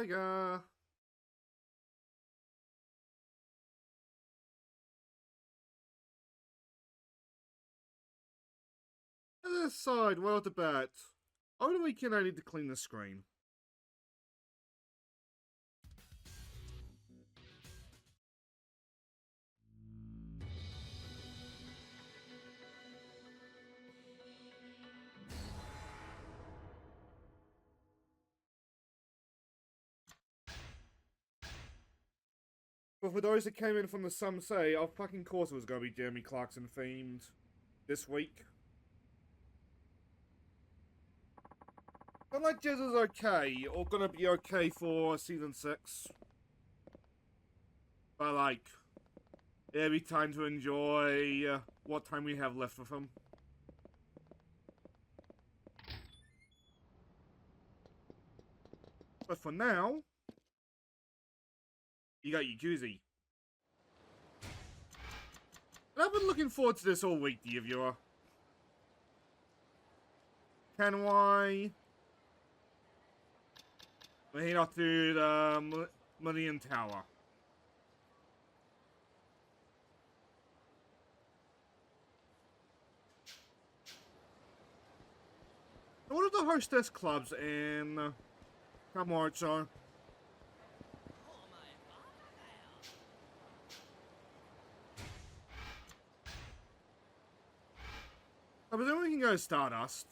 Sega. Other side, well to bet. Over the weekend I need to clean the screen. But for those that came in from the Some Say, our fucking course was going to be Jeremy Clarkson themed this week. But like Jizz is okay, or gonna be okay for season 6. But like, it'll be time to enjoy what time we have left with him. But for now, you got Yakuzy. And I've been looking forward to this all week, dear viewer. Can I? We head off to the Millennium Tower. What are the hostess clubs in Kamurocho? I presume we can go to Stardust.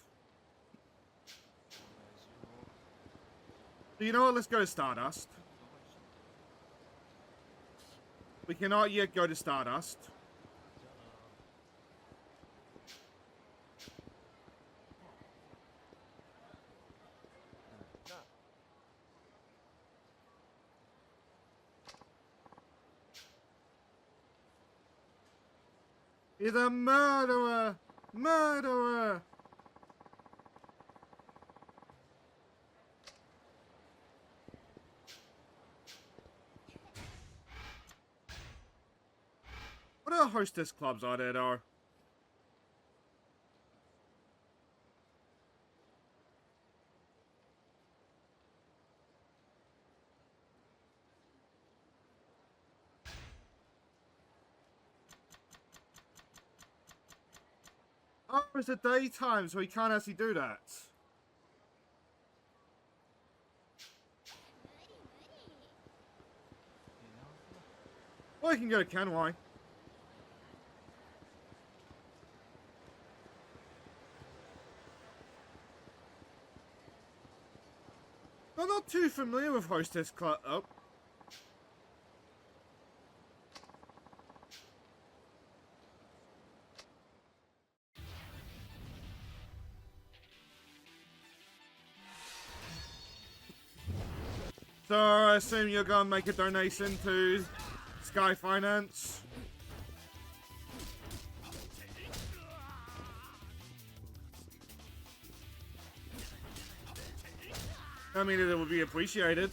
So you know what? Let's go to Stardust. We cannot yet go to Stardust. He's a murderer! Murderer! What other hostess clubs are there, though? Oh, it's the daytime, so we can't actually do that. Or we can go to Kanwai. I'm not too familiar with hostess club. Oh. So I assume you're gonna make a donation to Sky Finance. I mean, it would be appreciated.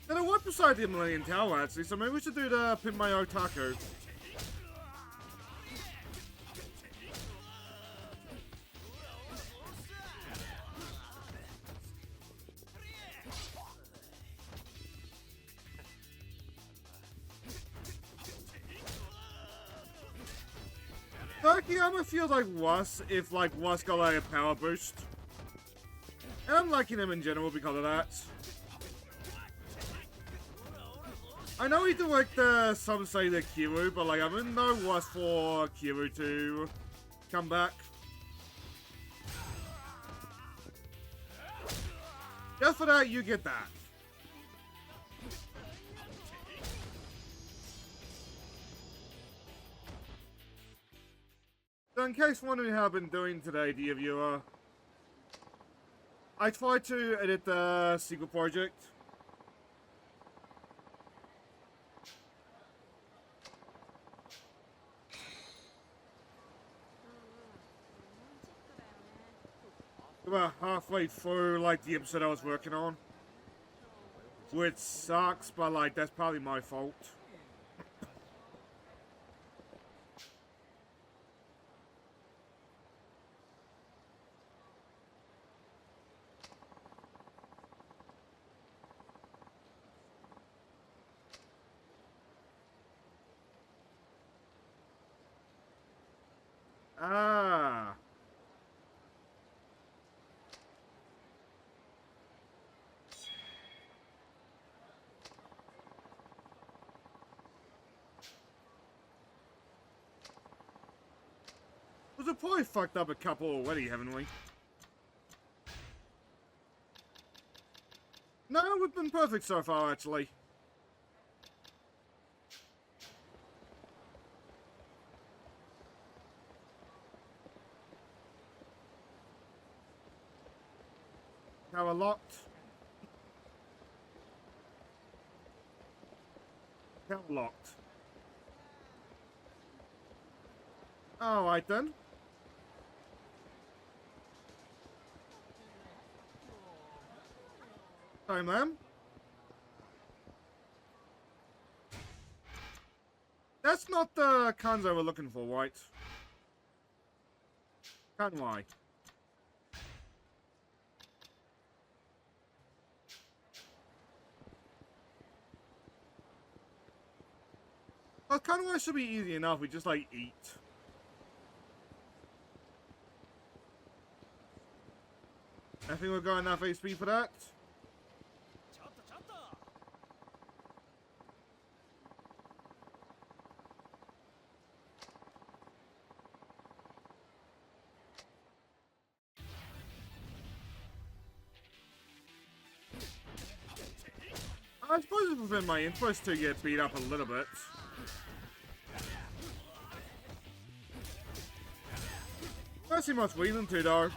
Then I was beside the Millennium Tower, actually, so maybe we should do the Pin My Otaku. Akiyama feels like Wuss if like Wuss got like a power boost. And I'm liking him in general because of that. I know he did like some say the Kiru, but like I'm in no Wuss for Kiru to come back. Just for that, you get that. So in case wondering how I've been doing today, dear viewer, I tried to edit the sequel project. About halfway through, like, the episode I was working on. Which sucks, but, like, that's probably my fault. Ah. We've probably fucked up a couple already, haven't we? No, we've been perfect so far, actually. Now we're locked. Now we're locked. Alright then. Sorry, ma'am. That's not the Kanzo we're looking for, right? Can't lie. Well, Kanzo should be easy enough. We just, like, eat. I think we've got enough HP for that. I suppose it's within my interest to get beat up a little bit. I don't see much reason to, though.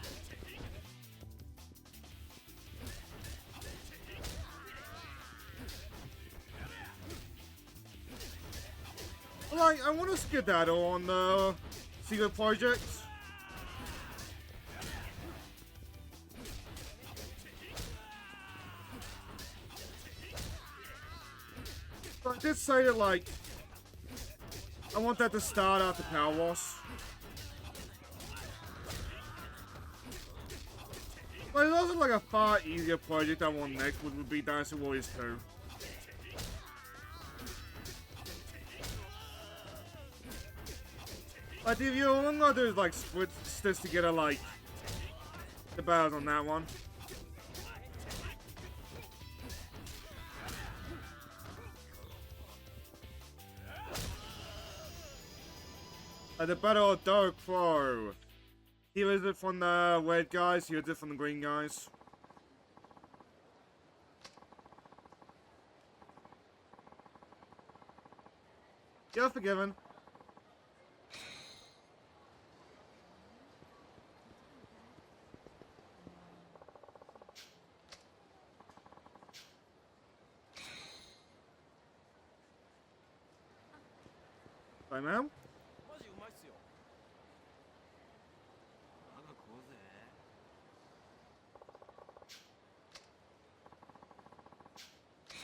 Like, I want to skedaddle on the secret project. But I did say that, like, I want that to start after Power Wash. But it's also like a far easier project I want next, which would be Dynasty Warriors 2. Like, if all I'm gonna do is like stitch together like the battles on that one. The Battle of Dark Crow. Here is it from the red guys, here is it from the green guys. You're forgiven. Bye, ma'am.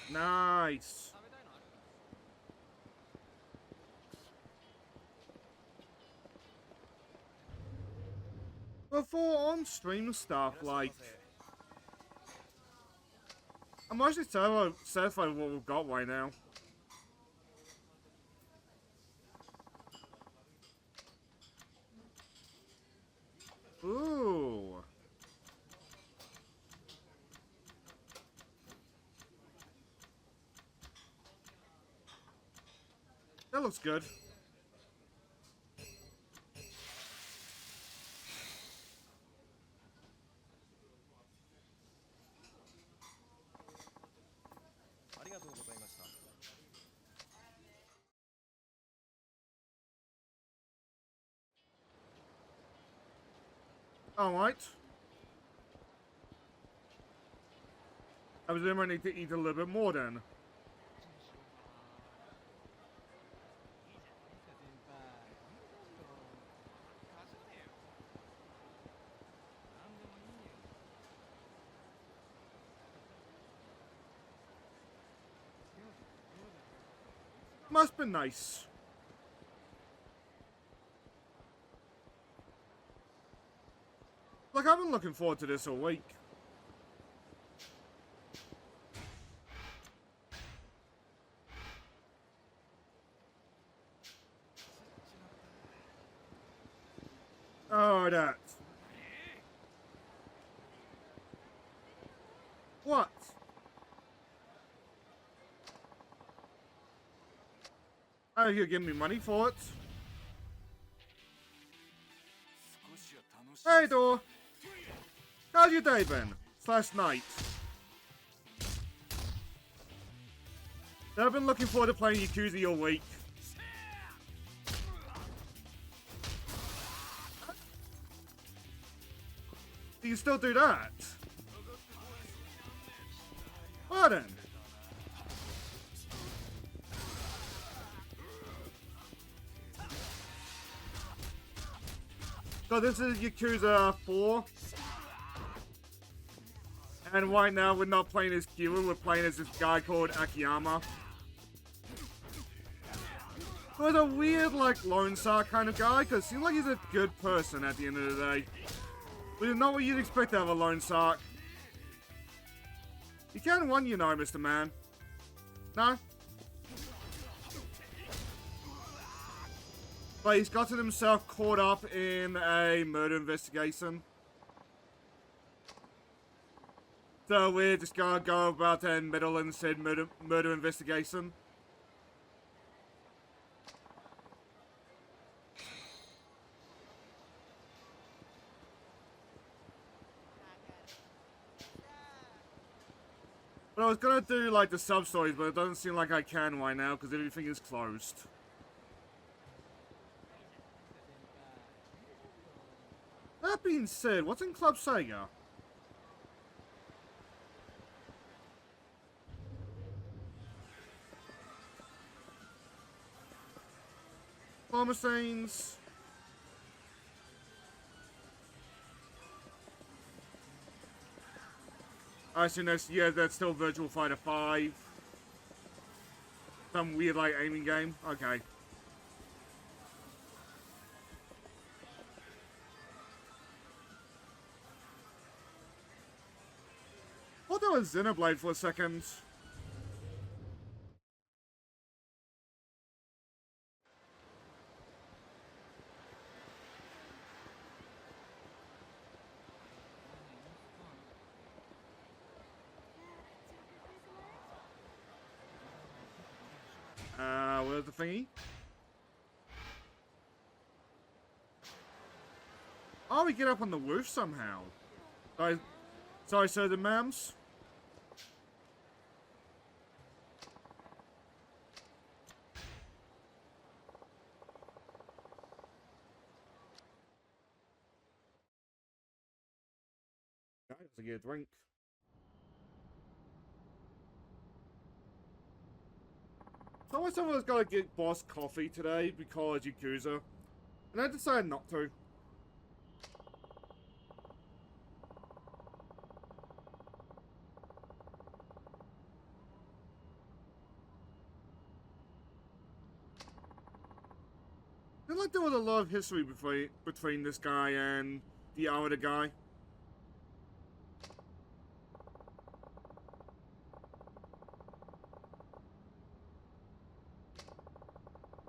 Nice. But for on-stream stuff, like, I'm actually satisfied with what we've got right now. Ooh. That looks good. Alright. I was going to need to eat a little bit more then. Must be nice. Like, I've been looking forward to this all week. What? Oh, you're giving me money for it? Hey, Door! How's your day been? Slash night. I've been looking forward to playing Yakuza all week. Do you still do that? Well then. So this is Yakuza 4. And right now we're not playing as Kira, we're playing as this guy called Akiyama. Who's a weird, like, Lone Star kind of guy, because it seems like he's a good person at the end of the day. Which is not what you'd expect out of a Lone Star. You can win, you know, Mr. Man. No? But he's gotten himself caught up in a murder investigation. So we're just gonna go about that in middle and said murder investigation. But I was gonna do like the sub stories, but it doesn't seem like I can right now because everything is closed. That being said, what's in Club Sega? Pharmacines. I assume that's, yeah, that's still Virtual Fighter 5. Some weird, like, aiming game. Okay. I thought that was Xenoblade for a second. Where's the thingy? Oh, we get up on the roof somehow. Sorry, sir, the ma'ams. Guys, I get a drink. So I someone's got to get boss coffee today because Yakuza, and I decided not to. I feel like there was a lot of history between this guy and the other guy.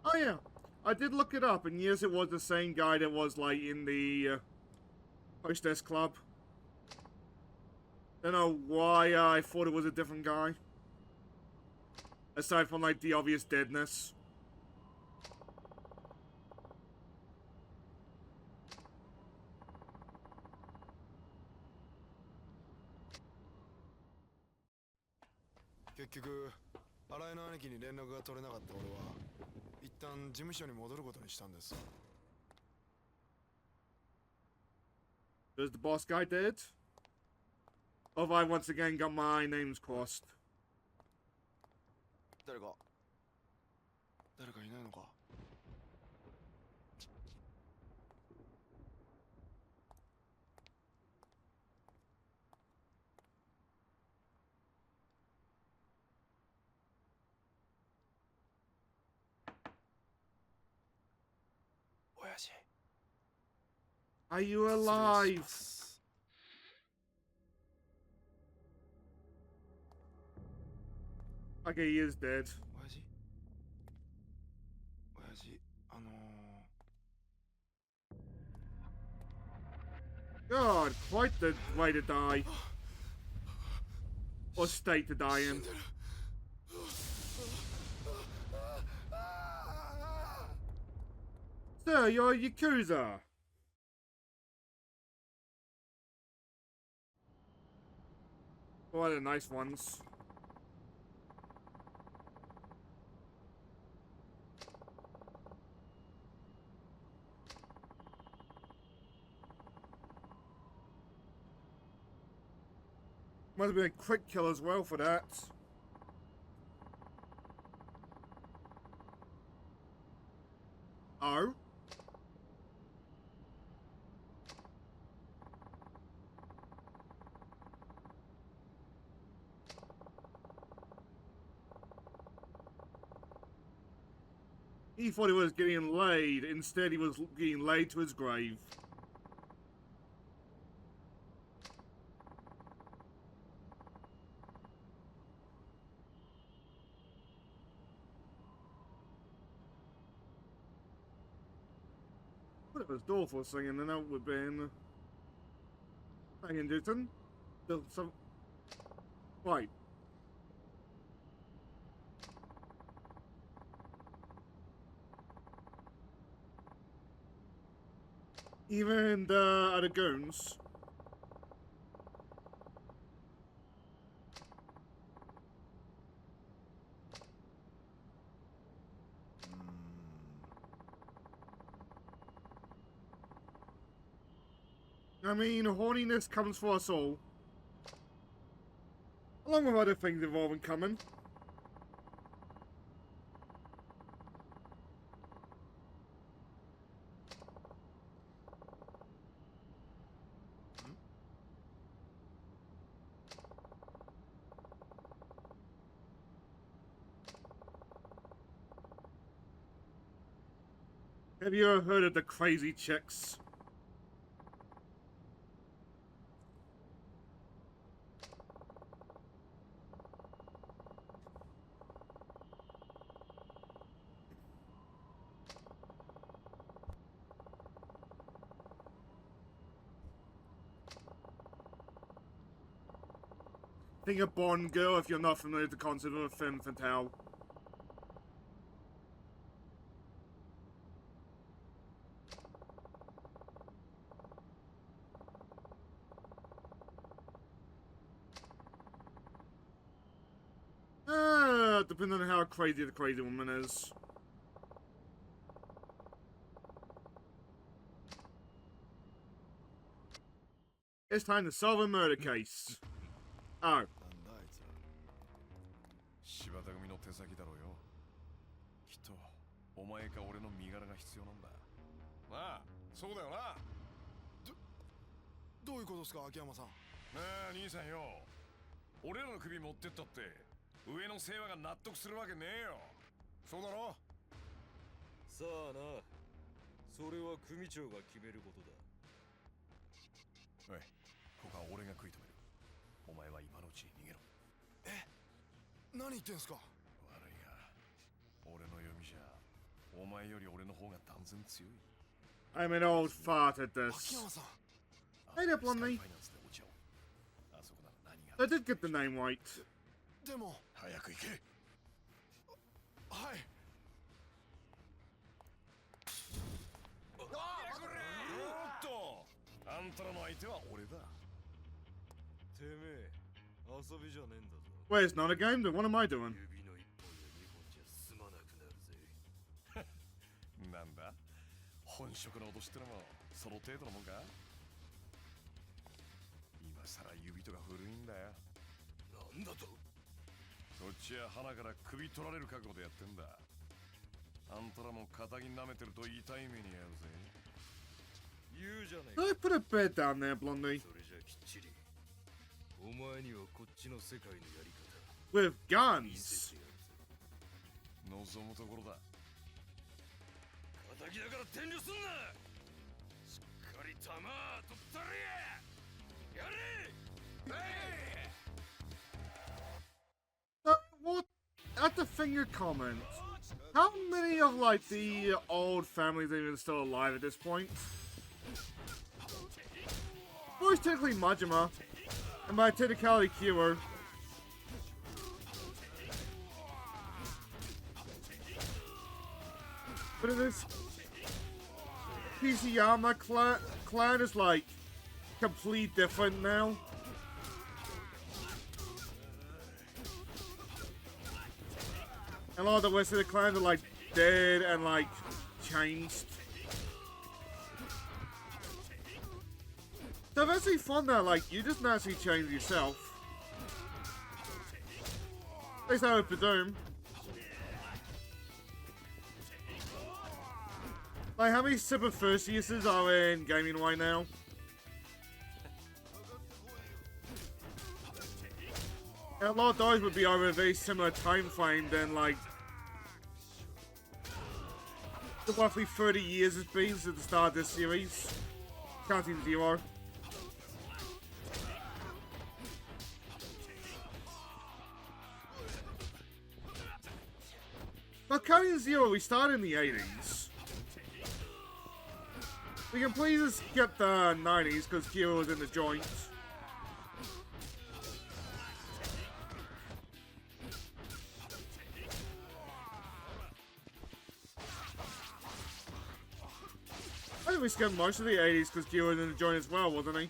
Oh yeah, I did look it up, and yes, it was the same guy that was like in the hostess club. Don't know why I thought it was a different guy. Aside from like the obvious deadness. Is the boss guy dead? Or have I once again got my names crossed? Are you alive? Okay, he is dead. God, quite the way to die. or state to die in. Sir, you're a Yakuza. Oh, they're nice ones. Must have been a quick kill as well for that. Oh? He thought he was getting laid. Instead, he was getting laid to his grave. What if it was Dolph singing, then that would have been... Hang on, Newton. Some... Right. Even the other goons. I mean, horniness comes for us all. Along with other things involving coming. Have you ever heard of the crazy chicks? Think of Bond Girl if you're not familiar with the concept of a femme fatale. Depending on how crazy the crazy woman is. It's time to solve a murder case. Oh. 柴田組の手先だろうよ。きっとお前か俺の身柄が必要なんだ。なあ、そうだよな。どういうことですか、秋山さん。なあ、兄さんよ。俺らの首持ってったって上の世話が納得するわけねえよ。そうだろ。さあな。それは組長が決めることだ。おい、ここは俺が食い止める。お前は今のうちに逃げろ。え？何言ってんすか。悪いが、俺の読みじゃお前より俺の方が断然強い。I'm an old fart at this. Hey there, Blondie. I did get the name right. でも早く行け。はい。おっと、あんたらの相手は俺だ。てめえ、遊びじゃねえんだぞ。Wait, it's not a game then? What am I doing? 指の一本や二本じゃ済まなくなるぜ。なんだ、本職の脅しってのもその程度のもんか。今さら指とか古いんだよ。なんだと。こっちは鼻から首取られる覚悟でやってんだ。あんたらも肩に舐めてると痛い目に遭うぜ。言うじゃねえ Did I put a bed down there, Blondie? それじゃきっちり。お前にはこっちの世界のやり方。With guns. 望むところだ。敵だから遠慮すんな。しっかり弾取ったれや。やれ。What? At the finger comment. How many of like the old families are even still alive at this point? Well, it's technically Majima, and by technicality Kyo. But in this Kizuyama clan is like completely different now. A lot of the rest of the clans are like dead and like changed. So it's actually fun that like you just naturally change yourself. At least I would presume. Like how many super first uses are in gaming right now? And a lot of those would be over a very similar time frame than like the roughly 30 years it's been since the start of this series. Counting 0. But counting 0, we started in the 80s. We can please skip the 90s because Kira was in the joint. I think we skipped most of the 80s because Kira was in the joint as well, wasn't he?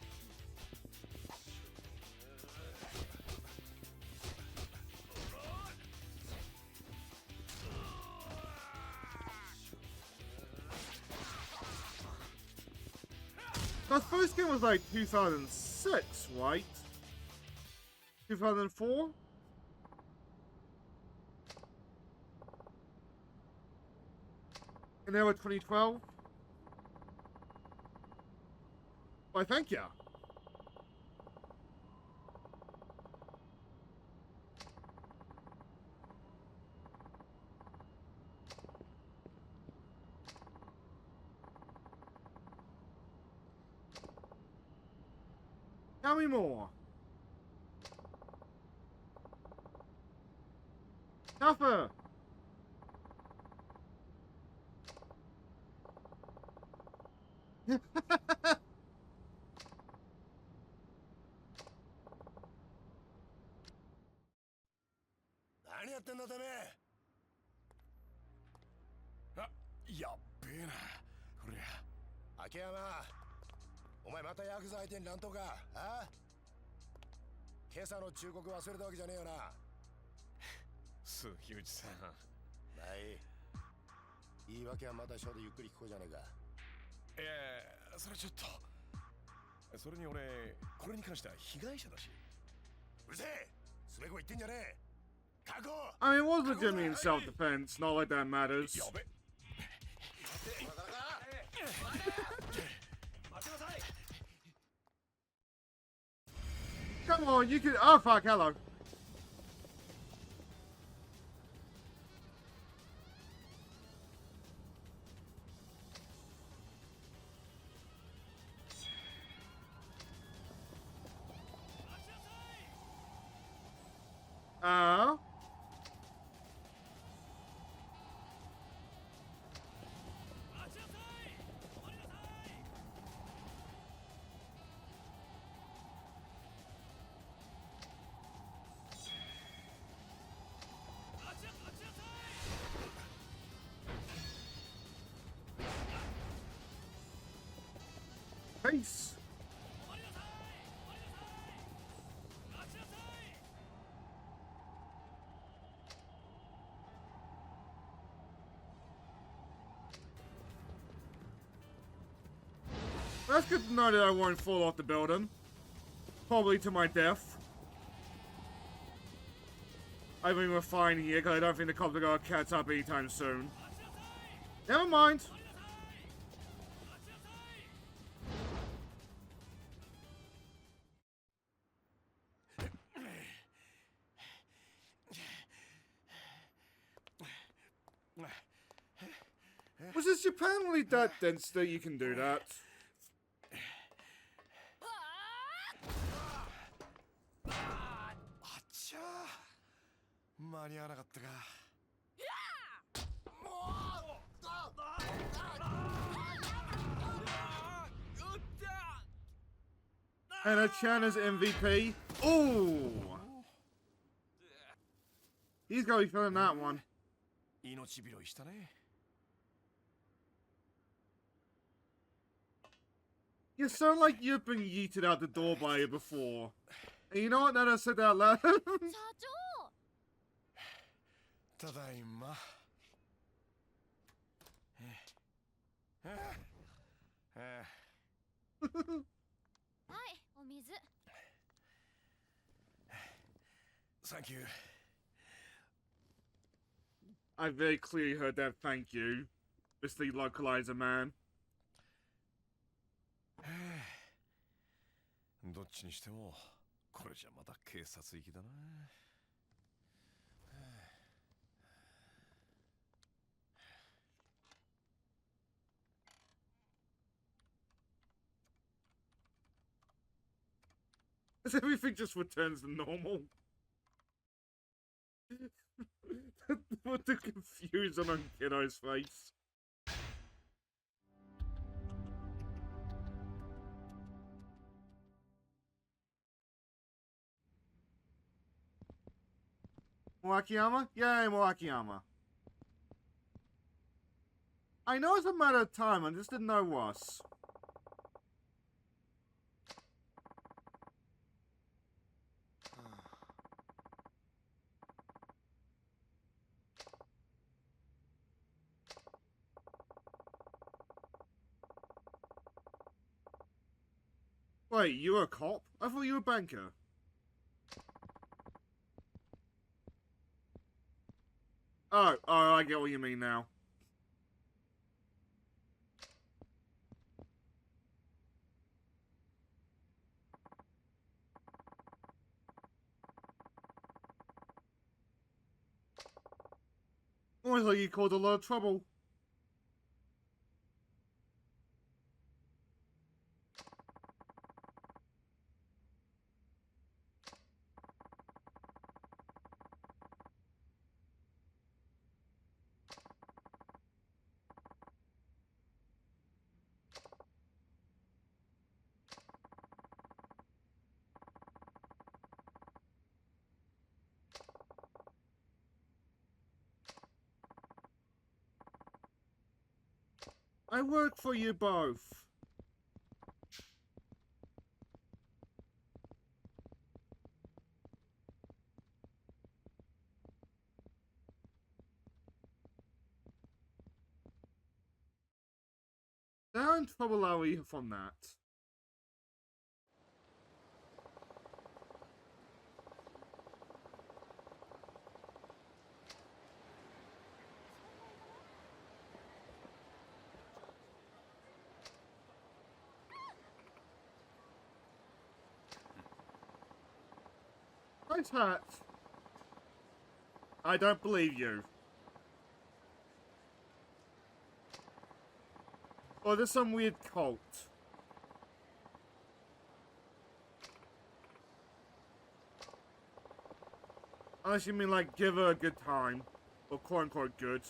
That first game was like 2006, right? 2004? And now we're 2012? Why, thank you. Tell me more. Tougher. I mean, it was legitimately in self-defense, not like that matters. Come on, you can. Oh, fuck, hello. Oh. Peace. That's good to know that I won't fall off the building. Probably to my death. I mean, we're fine here because I don't think the cops are gonna catch up anytime soon. Never mind. Was this Japan really that dense that you can do that? And a Chan is MVP. Ooh! He's gotta be feeling that one. You sound like you've been yeeted out the door by it before. And you know what? Now that I said that out loud. 社長 ただいま。はいお水 Thank you. I very clearly heard that thank you, Mr. Localizer Man. どっちにしてもこれじゃまだ警察行きだな。As everything just returns to normal. What the confusion on Kiddo's face. More Akiyama? Yay, more Akiyama. I know it's a matter of time, I just didn't know what. Wait, you were a cop? I thought you were a banker. Oh, I get what you mean now. Almost like you caused a lot of trouble. I work for you both. How in trouble are we from that? Nice hat. I don't believe you. Or there's some weird cult. Unless you mean like give her a good time. Or quote unquote good.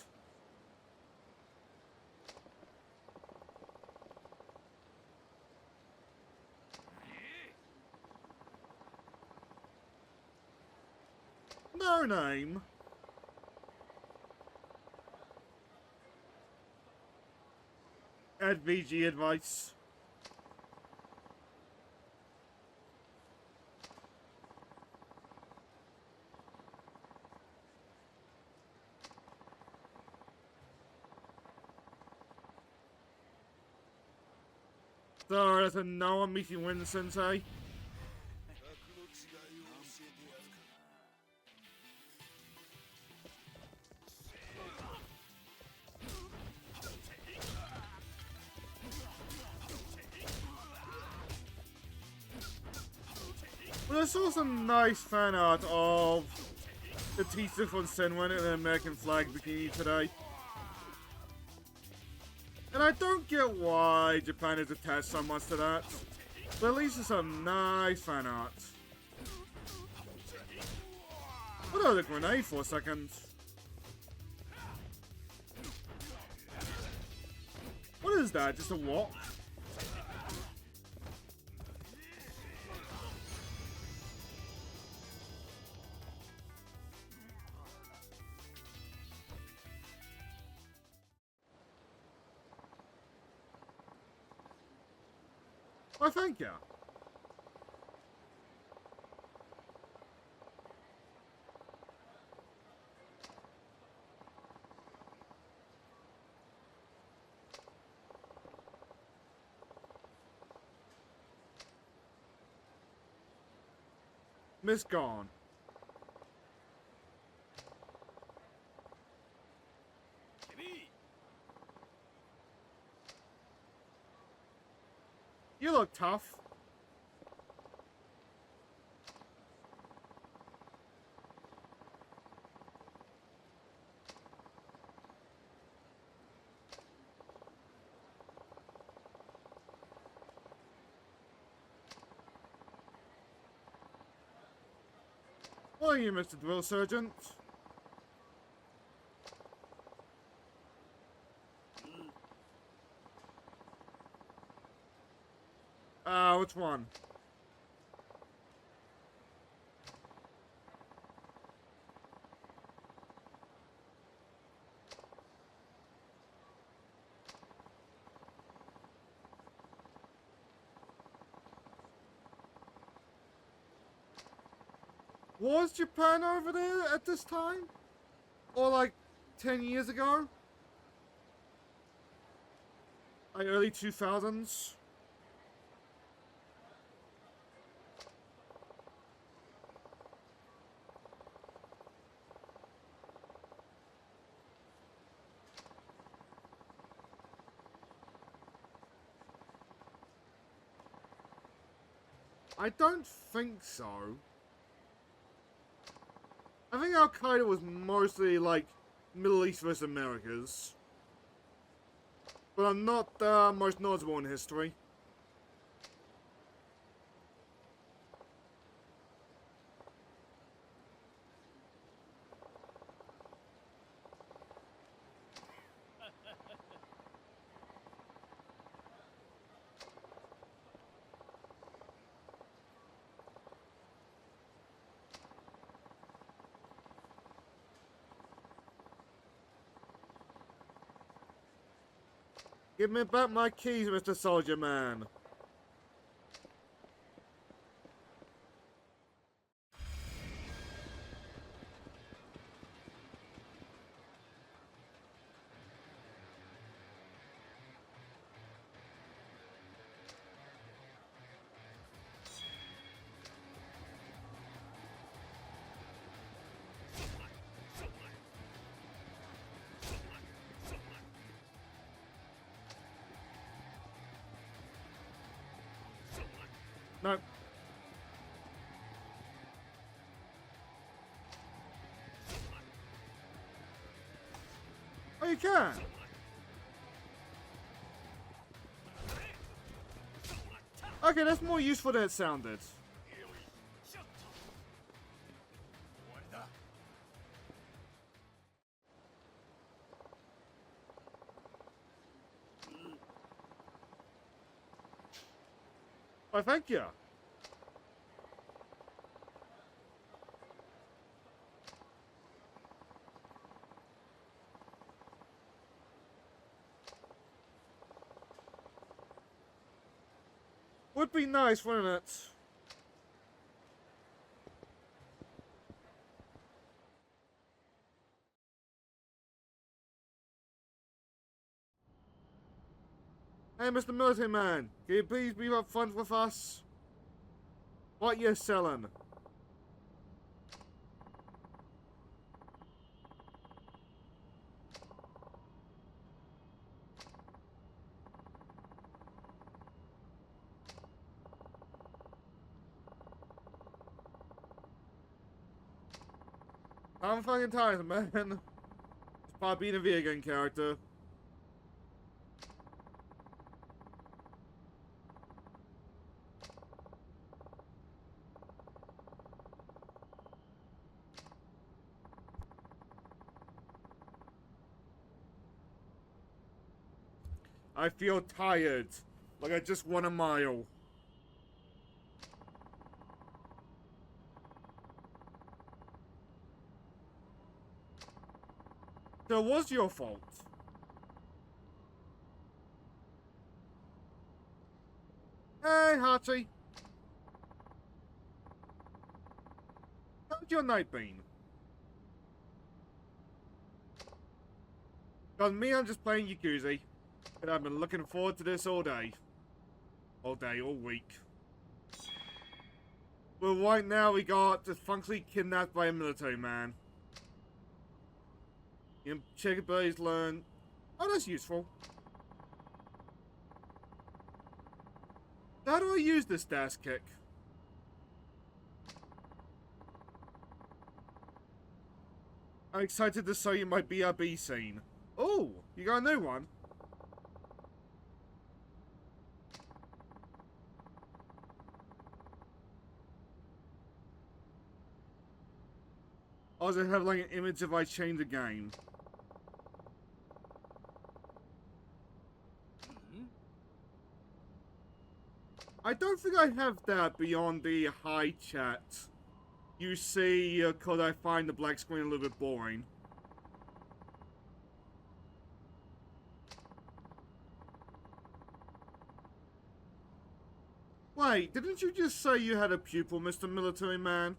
No name. Add VG advice. So that's a no on meeting Win Sensei. Well, I saw some nice fan art of the teacher from Senwen in an American flag bikini today. And I don't get why Japan is attached so much to that. But at least it's some nice fan art. What are the grenade for a second? What is that? Just a what? Why, thank you. Miss gone. You look tough. What are you, Mr. Drill Sergeant? Which one? Was Japan over there at this time? Or like 10 years ago? Like early 2000s? I don't think so. I think Al Qaeda was mostly like Middle East versus Americas. But I'm not the most knowledgeable in history. Give me back my keys, Mr. Soldier Man. No. Oh, you can. Okay, that's more useful than it sounded. Oh, thank you. Would be nice, wouldn't it? Hey, Mr. Military Man, can you please be up front with us? What you selling? I'm fucking tired, man. It's part of being a video game character. I feel tired. Like I just won a mile. So it was your fault. Eh, Hachi. How's your night been? Cause me, I'm just playing Yakuza. And I've been looking forward to this all day. All day, all week. Well, right now we got functionally kidnapped by a military man. Check abilities learn. Oh, that's useful. How do I use this dash kick? I'm excited to show you my BRB scene. Oh, you got a new one? Or does it have like an image if I change the game? I don't think I have that beyond the hi chat. You see, because I find the black screen a little bit boring. Wait, didn't you just say you had a pupil, Mr. Military Man?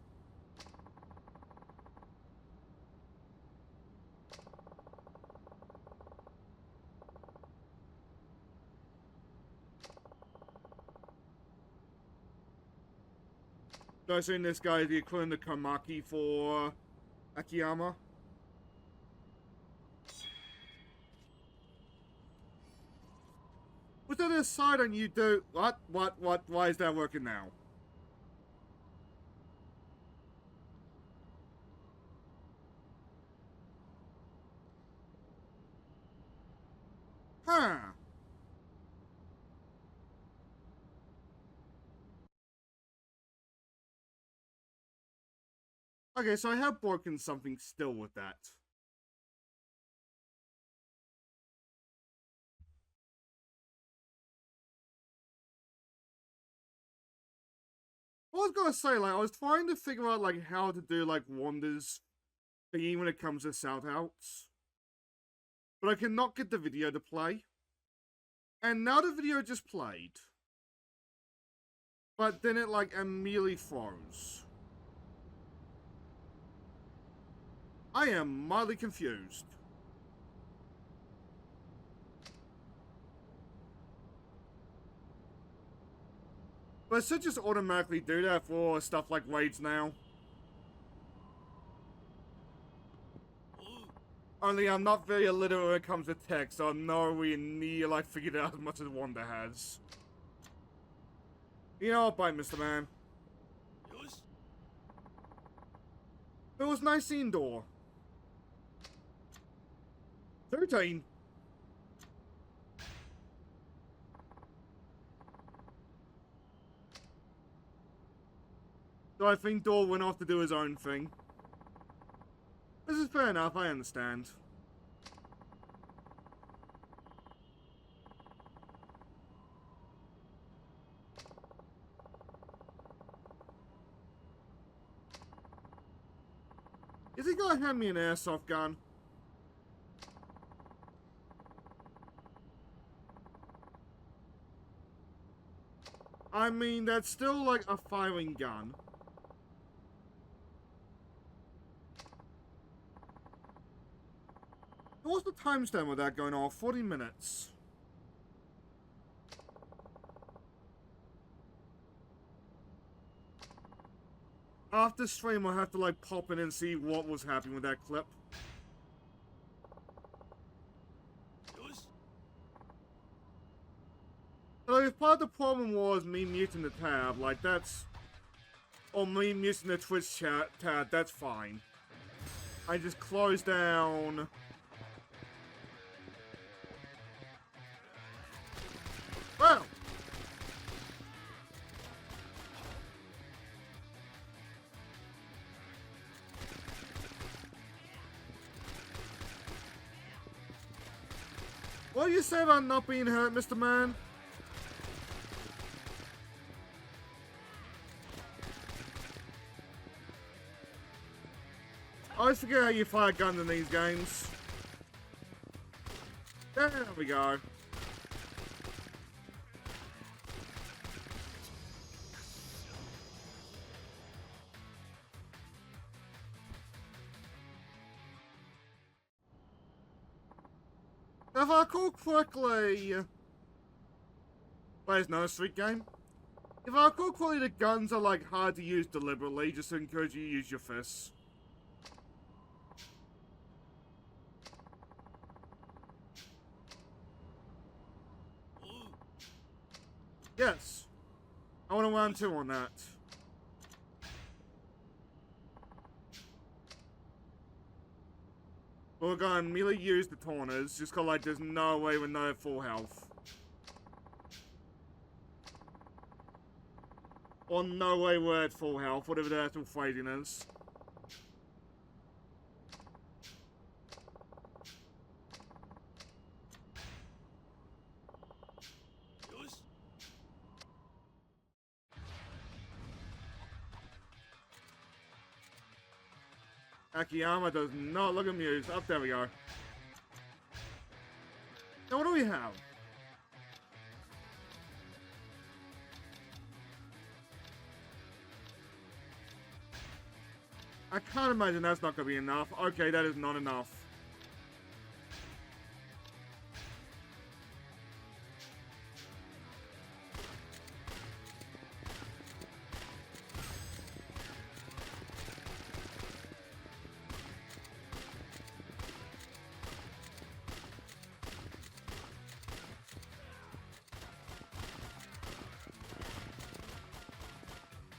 So I assume this guy is the equivalent of Kamaki for Akiyama? Was that a side on you do? What? Why is that working now? Huh. Okay, so I have broken something still with that. I was gonna say, like, I was trying to figure out, like, how to do, like, Wanda's thingy when it comes to shoutouts. But I cannot get the video to play. And now the video just played. But then it, like, immediately froze. I am mildly confused. But it should just automatically do that for stuff like raids now. Only I'm not very illiterate when it comes to text, so I'm nowhere near like figured out as much as Wanda has. You know what, bye, Mr. Man. It was nice indoor. 13. So I think Dor went off to do his own thing. This is fair enough, I understand. Is he gonna hand me an airsoft gun? I mean, that's still like a firing gun. What's the timestamp with that going off? 40 minutes. After stream, I'll have to like pop in and see what was happening with that clip. So if part of the problem was me muting the tab, like that's... Or me muting the Twitch chat tab, that's fine. I just close down... Wow! What do you say about not being hurt, Mr. Man? I always forget how you fire guns in these games. There we go. If I recall correctly... Wait, it's not a street game? If I recall correctly, the guns are like hard to use deliberately, just to encourage you to use your fists. Yes. I want to round 2 on that. We're gonna immediately use the taunters, just cause like there's no way with no full health. Or no way we're at full health, whatever the actual phrasing is. Akiyama does not look amused. Up there we go. Now what do we have? I can't imagine that's not gonna be enough. Okay, that is not enough.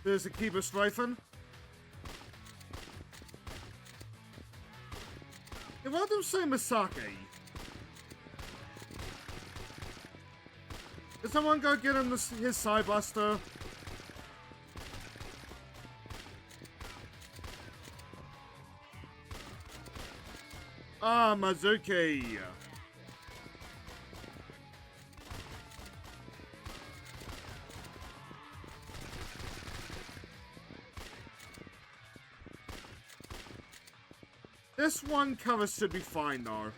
There's a keeper strafing. If I don't say Misaki. Did someone go get him his side buster? Ah, Mizuki. This one cover should be fine, though.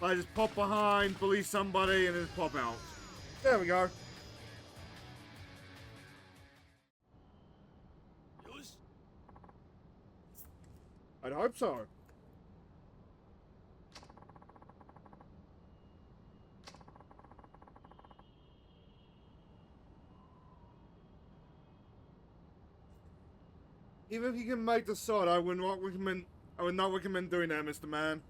I just pop behind, bully somebody, and then pop out. There we go. I'd hope so. Even if you can make the sword, I would not recommend doing that, Mr. Man.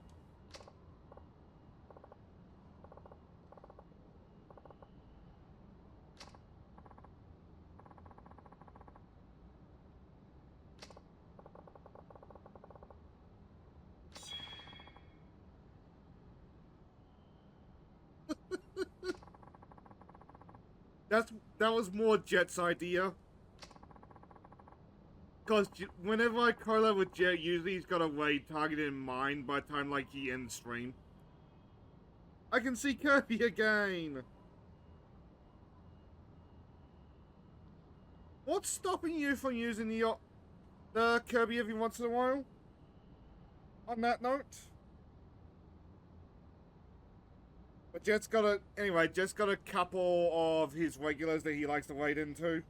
That was more Jet's idea. Because whenever I collab with Jet, usually he's got a raid targeted in mind by the time like he ends stream. I can see Kirby again! What's stopping you from using the Kirby every once in a while? On that note? But Jet's got a couple of his regulars that he likes to raid into.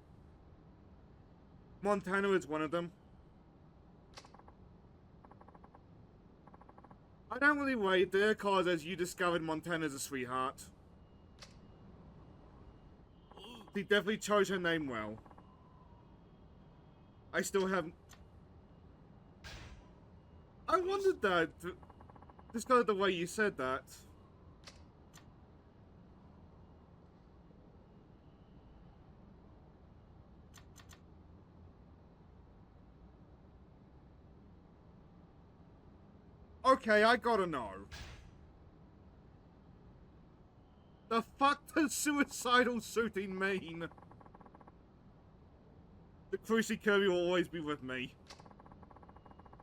Montana is one of them. I don't really raid there, cause as you discovered, Montana's a sweetheart. She definitely chose her name well. I still have... I wondered that. Just got the way you said that. Okay, I gotta know. The fuck does suicidal suiting mean? The Cruci Kirby will always be with me.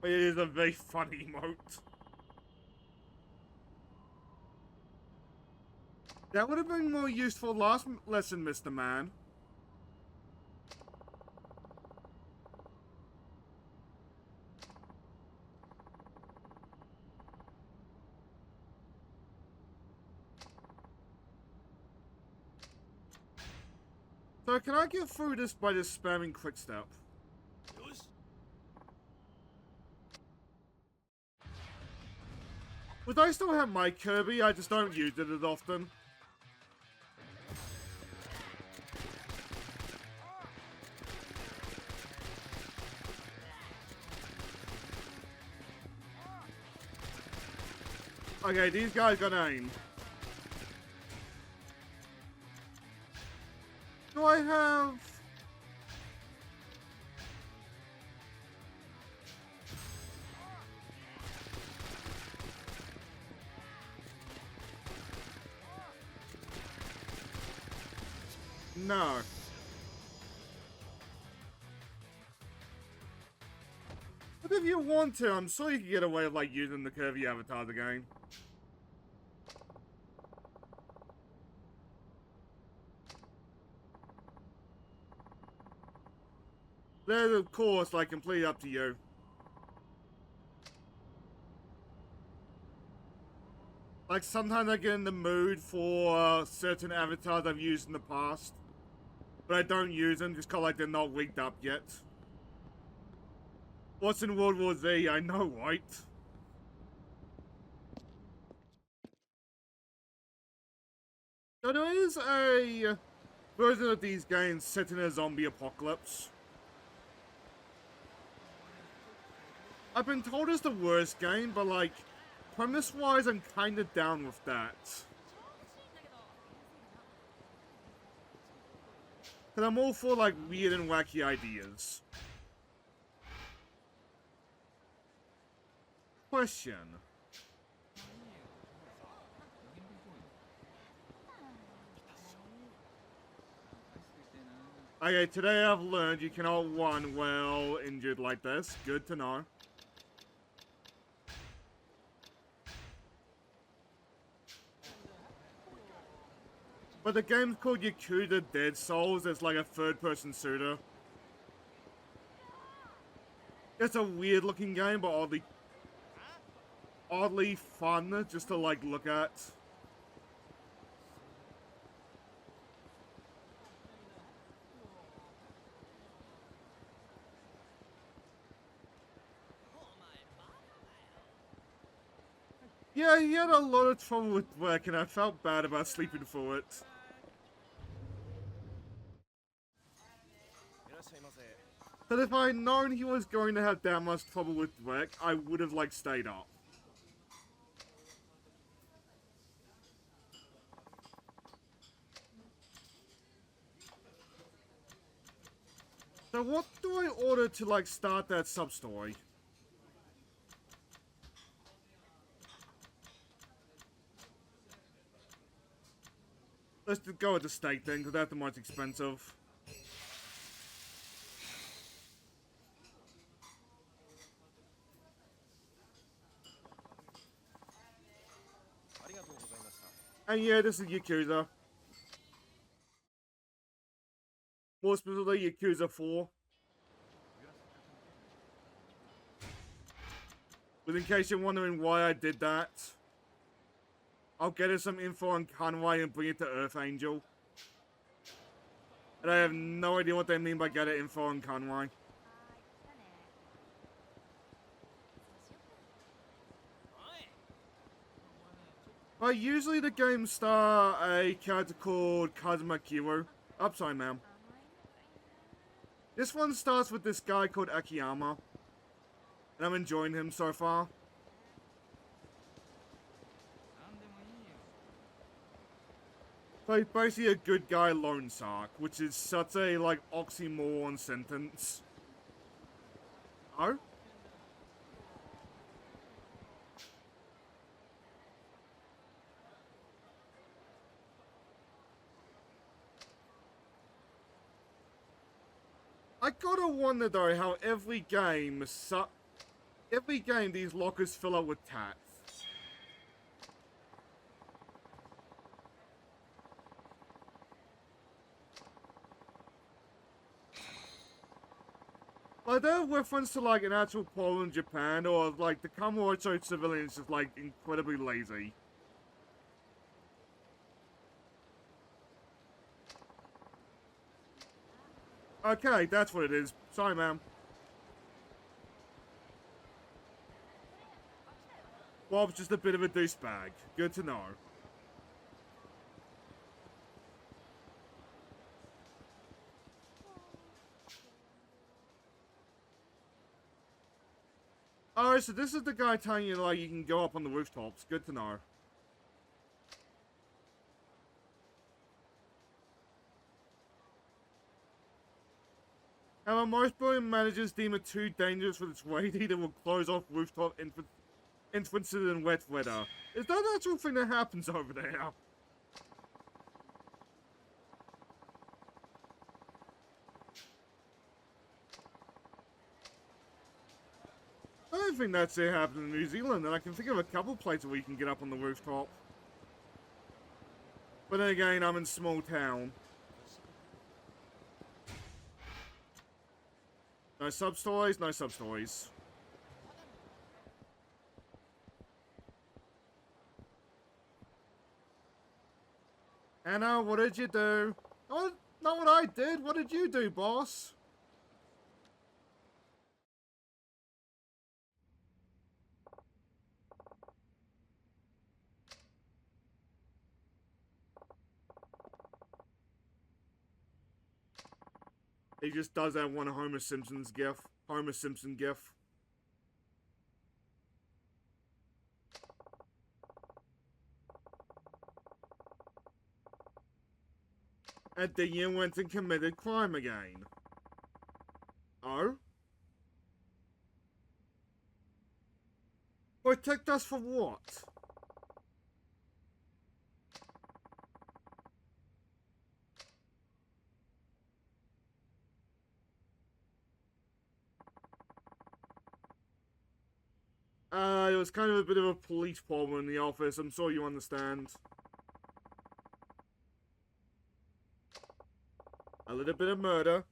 It is a very funny emote. That would have been more useful last lesson, Mr. Man. So can I get through this by just spamming quick step? But I still have my Kirby, I just don't use it as often. Okay, these guys got aim. Do I have... No. But if you want to, I'm sure you can get away with, like, using the curvy avatars again. There's, of course, like, completely up to you. Like, sometimes I get in the mood for certain avatars I've used in the past. But I don't use them just because, like, they're not rigged up yet. What's in World War Z? I know, right? So there is a version of these games set in a zombie apocalypse. I've been told it's the worst game, but, like, premise-wise, I'm kinda down with that. Because I'm all for, like, weird and wacky ideas. Question. Okay, today I've learned you cannot run while injured like this. Good to know. But the game's called Yakuza Dead Souls. It's like a third-person shooter. It's a weird-looking game, but oddly fun just to, like, look at. Yeah, he had a lot of trouble with work, and I felt bad about sleeping through it. But if I'd known he was going to have that much trouble with work, I would have, like, stayed up. So what do I order to, like, start that sub-story? Let's just go with the steak thing, because that's the most expensive. And yeah, this is Yakuza. More specifically, Yakuza 4. But in case you're wondering why I did that, I'll get us some info on Conway and bring it to Earth Angel. And I have no idea what they mean by getting info on Conway. But usually the games star a character called Kazuma Kiryu. I'm sorry, ma'am. This one starts with this guy called Akiyama. And I'm enjoying him so far. So he's basically a good guy lone sark, which is such a, like, oxymoron sentence. Oh? I gotta wonder though how every game these lockers fill up with tats. Like, they're a reference to, like, an actual problem in Japan, or, like, the Kamurocho civilians just, like, incredibly lazy. Okay, that's what it is. Sorry, ma'am. Well, Bob's just a bit of a douchebag. Good to know. Alright, so this is the guy telling you, like, you can go up on the rooftops. Good to know. However, most building managers deem it too dangerous for its weighty that will close off rooftop entrances in wet weather. Is that an actual thing that happens over there? I don't think that's it happening in New Zealand, and I can think of a couple places where you can get up on the rooftop. But then again, I'm in small town. No sub-stories, no sub-stories. Anna, what did you do? Oh, not what I did. What did you do, boss? He just does that one Homer Simpson's gif. Homer Simpson gif. And then you went and committed crime again. Oh? Protect us from what? It was kind of a bit of a police problem in the office. I'm sure you understand. A little bit of murder.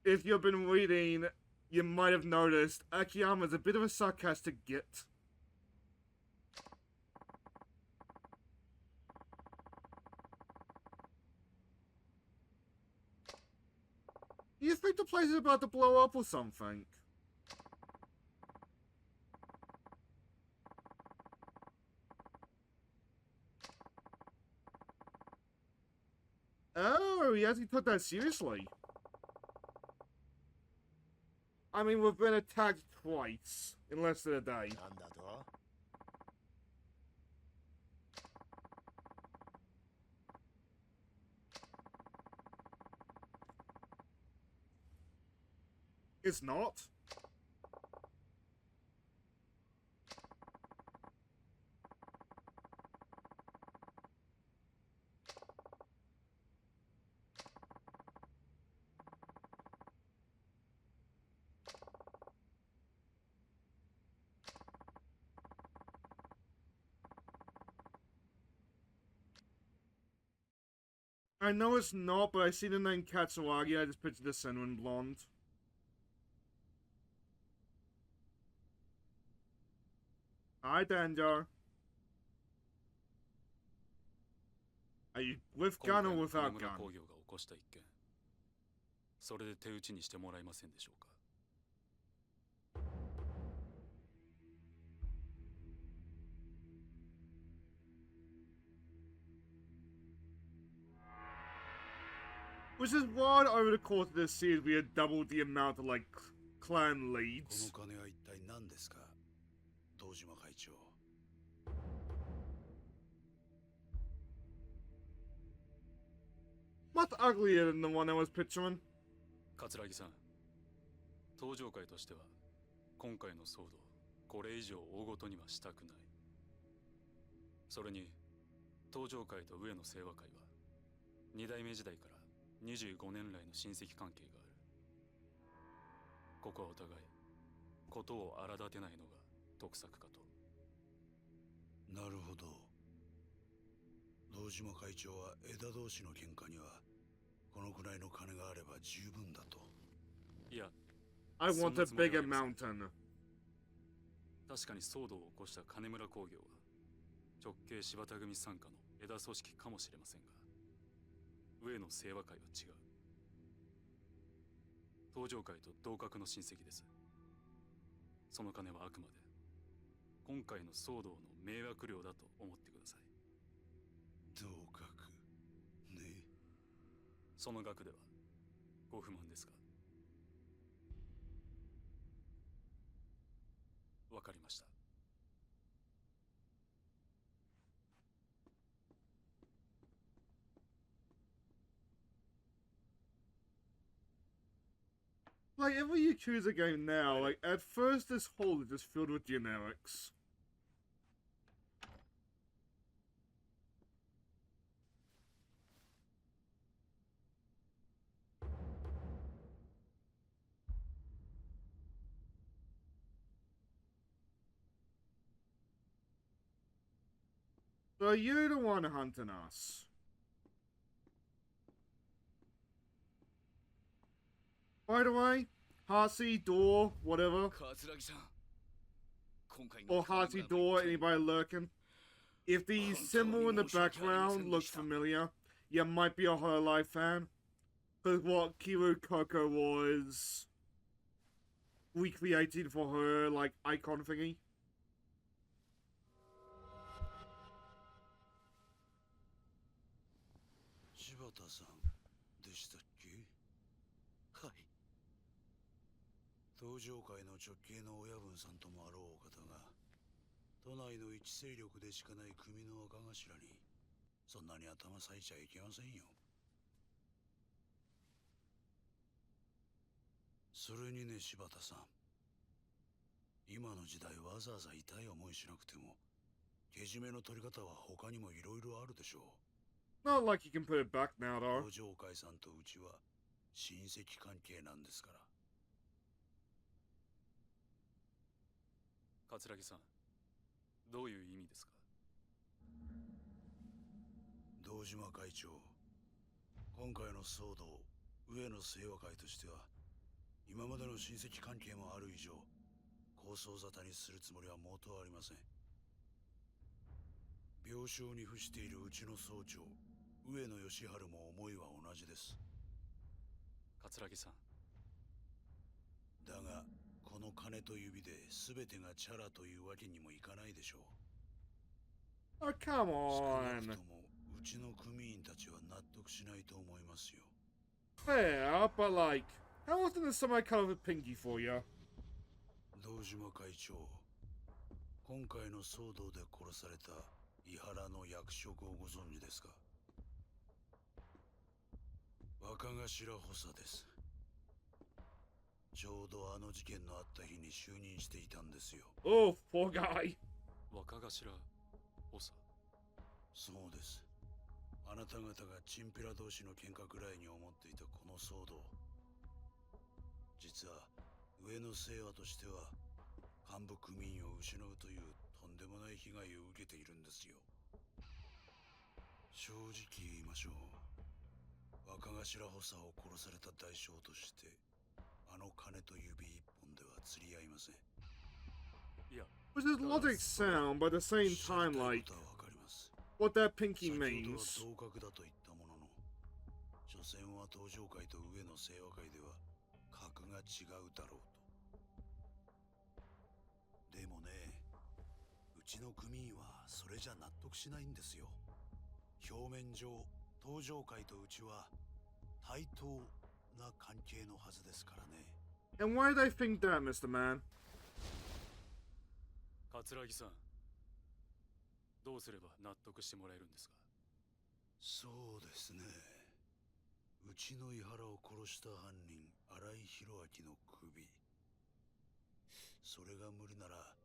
If you've been reading, you might have noticed Akiyama's a bit of a sarcastic git. You think the place is about to blow up or something? Oh, he actually took that seriously. I mean, we've been attacked twice in less than a day. It's not. I know it's not, but I see the name Katsuagi, I just pictured the cinnamon blonde. Hi, Danger. Are you with gun or without gun? 工業が起こした一件、それで手打ちにしてもらえませんでしょうか。Which is why over the course of this series we had doubled the amount of, like, clan leads. この金は一体何ですか、堂島会長。Much uglier than the one I was picturing. 桂木さん、登場会としては今回の騒動、これ以上大ごとにはしたくない。それに登場会と上野清和会は2代目時代から25年来の親戚関係がある。ここはお互いことを荒立てないのが得策かと。なるほど。堂島会長は枝同士の喧嘩にはこのくらいの金があれば十分だと。いや、 I want a bigger mountain. 確かに騒動を起こした金村工業は直系柴田組傘下の枝組織かもしれませんが、上野清和会は違う。東上会と同格の親戚です。その金はあくまで今回の騒動の迷惑料だと思ってください。同格ね。その額ではご不満ですか？わかりました。Like every Yakuza game now, like at first this hole is just filled with generics. So you're the one hunting us. By the way, Hasi, door, whatever. 桂木さん、今回 Or Hasi, door, anybody lurking. If the symbol in the background looks familiar, you might be a Hololive fan. Because what Kiru Koko was recreated for her, like, icon thingy. 柴田さんでしたっけ？はい。東上会の直系の親分さんともあろうお方が、都内の一勢力でしかない組の若頭に、そんなに頭割いちゃいけませんよ。それにね、柴田さん。今の時代わざわざ痛い思いしなくても、けじめの取り方は他にもいろいろあるでしょう。Not like you can put it back now, though. 東上会さんとうちは親戚関係なんですから。桂木さん、どういう意味ですか？堂島会長、今回の騒動、上野清和会としては、今までの親戚関係もある以上、構想沙汰にするつもりは元ありません。病床に伏しているうちの総長、上野義治も思いは同じです。桂木さん。だが、この金と指で全てがチャラというわけにもいかないでしょう。Oh, come 少な on. くともうちの組員たちは納得しないと思いますよ。Fair, but like, how often does somebody cut off a pinky for you? 堂島会長、今回の騒動で殺された伊原の役職をご存知ですか？若頭補佐です。ちょうどあの事件のあった日に就任していたんですよ。Oh, poor guy. 若頭補佐。そうです。あなた方がチンピラ同士の喧嘩くらいに思っていたこの騒動、実は上野清和としては幹部組員を失うというとんでもない被害を受けているんですよ。正直言いましょう。若頭補佐を殺された代償として、あの金と指一本では釣り合いません。いや、 Which is logic sound, but at the same time, like, what that pinky 先ほどは means. 同格だと言ったものの、所詮は東上会と上野清和会では格が違うだろうと。でもね、うちの組員はそれじゃ納得しないんですよ。表面上、東上会とうちは対等な関係のはずですからね。And why do they think that, Mr. Man? 桂木さん、どうすれば納得してもらえるんですか？そうですね。うちの伊原を殺した犯人、新井宏明の首。それが無理なら、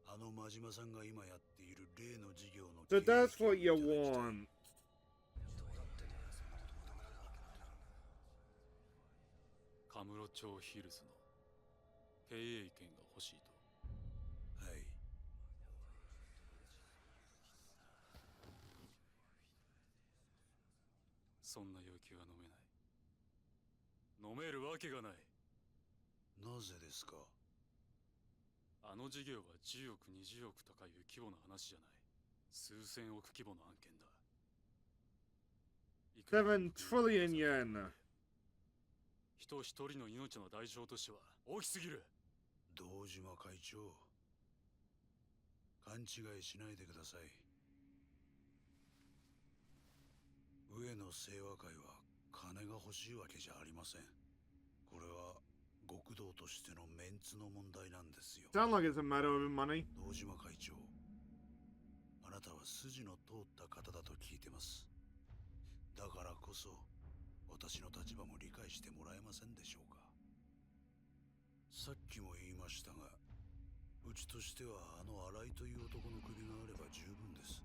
あの真島さんが今やっている例の事業の So that's what you want. カムロ町ヒルズの経営権が欲しいと。はい。そんな要求は飲めない。飲めるわけがない。なぜですか？あの事業は10億20億とかいう規模の話じゃない。数千億規模の案件だ。7 trillion yen. 人一人の命の代償としては大きすぎる。堂島会長、勘違いしないでください。上野清和会は金が欲しいわけじゃありません。これは極道としてのメンツの問題なんですよ。 Sound like it's a matter of money. 堂島会長、あなたは筋の通った方だと聞いてます。だからこそ私の立場も理解してもらえませんでしょうか。さっきも言いましたが、うちとしてはあの新井という男の首があれば十分です。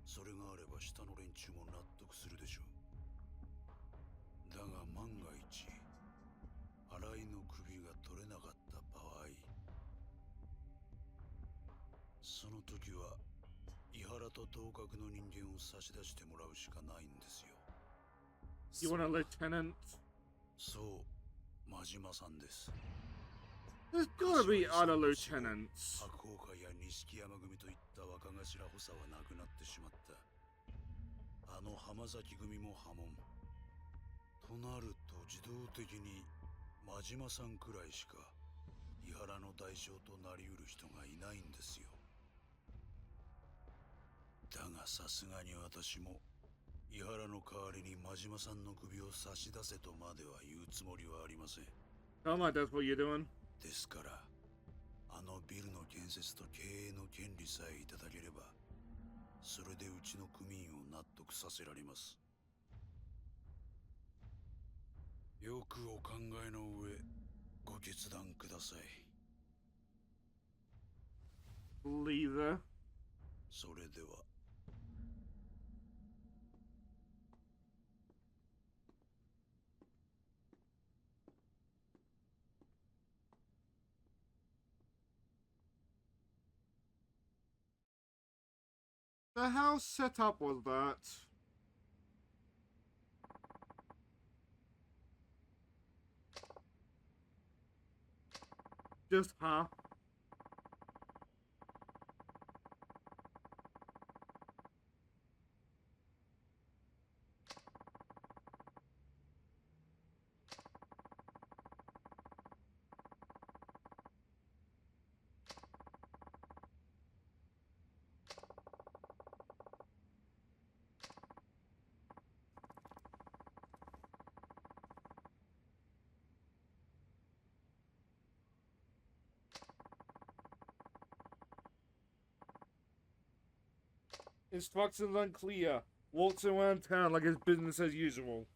それがあれば下の連中も納得するでしょう。だが万が一新井の首が取れなかった場合、その時は伊原と同格の人間を差し出してもらうしかないんですよ。 You want a lieutenant? そう、真島さんです。 There's gotta be other lieutenants. 白鵬会や錦山組といった若頭補佐はなくなってしまった。あの浜崎組も破門となると、自動的に真島さんくらいしか伊原の代償となりうる人がいないんですよ。だがさすがに私も伊原の代わりに真島さんの首を差し出せとまでは言うつもりはありません。 Sound like that's what you're doing. ですから、あのビルの建設と経営の権利さえいただければ、それでうちの組員を納得させられます。よくお考えの上、ご決断ください。 Leader. それでは。So how set up was that? Just huh? Instructions unclear. Walks around town like it's business as usual.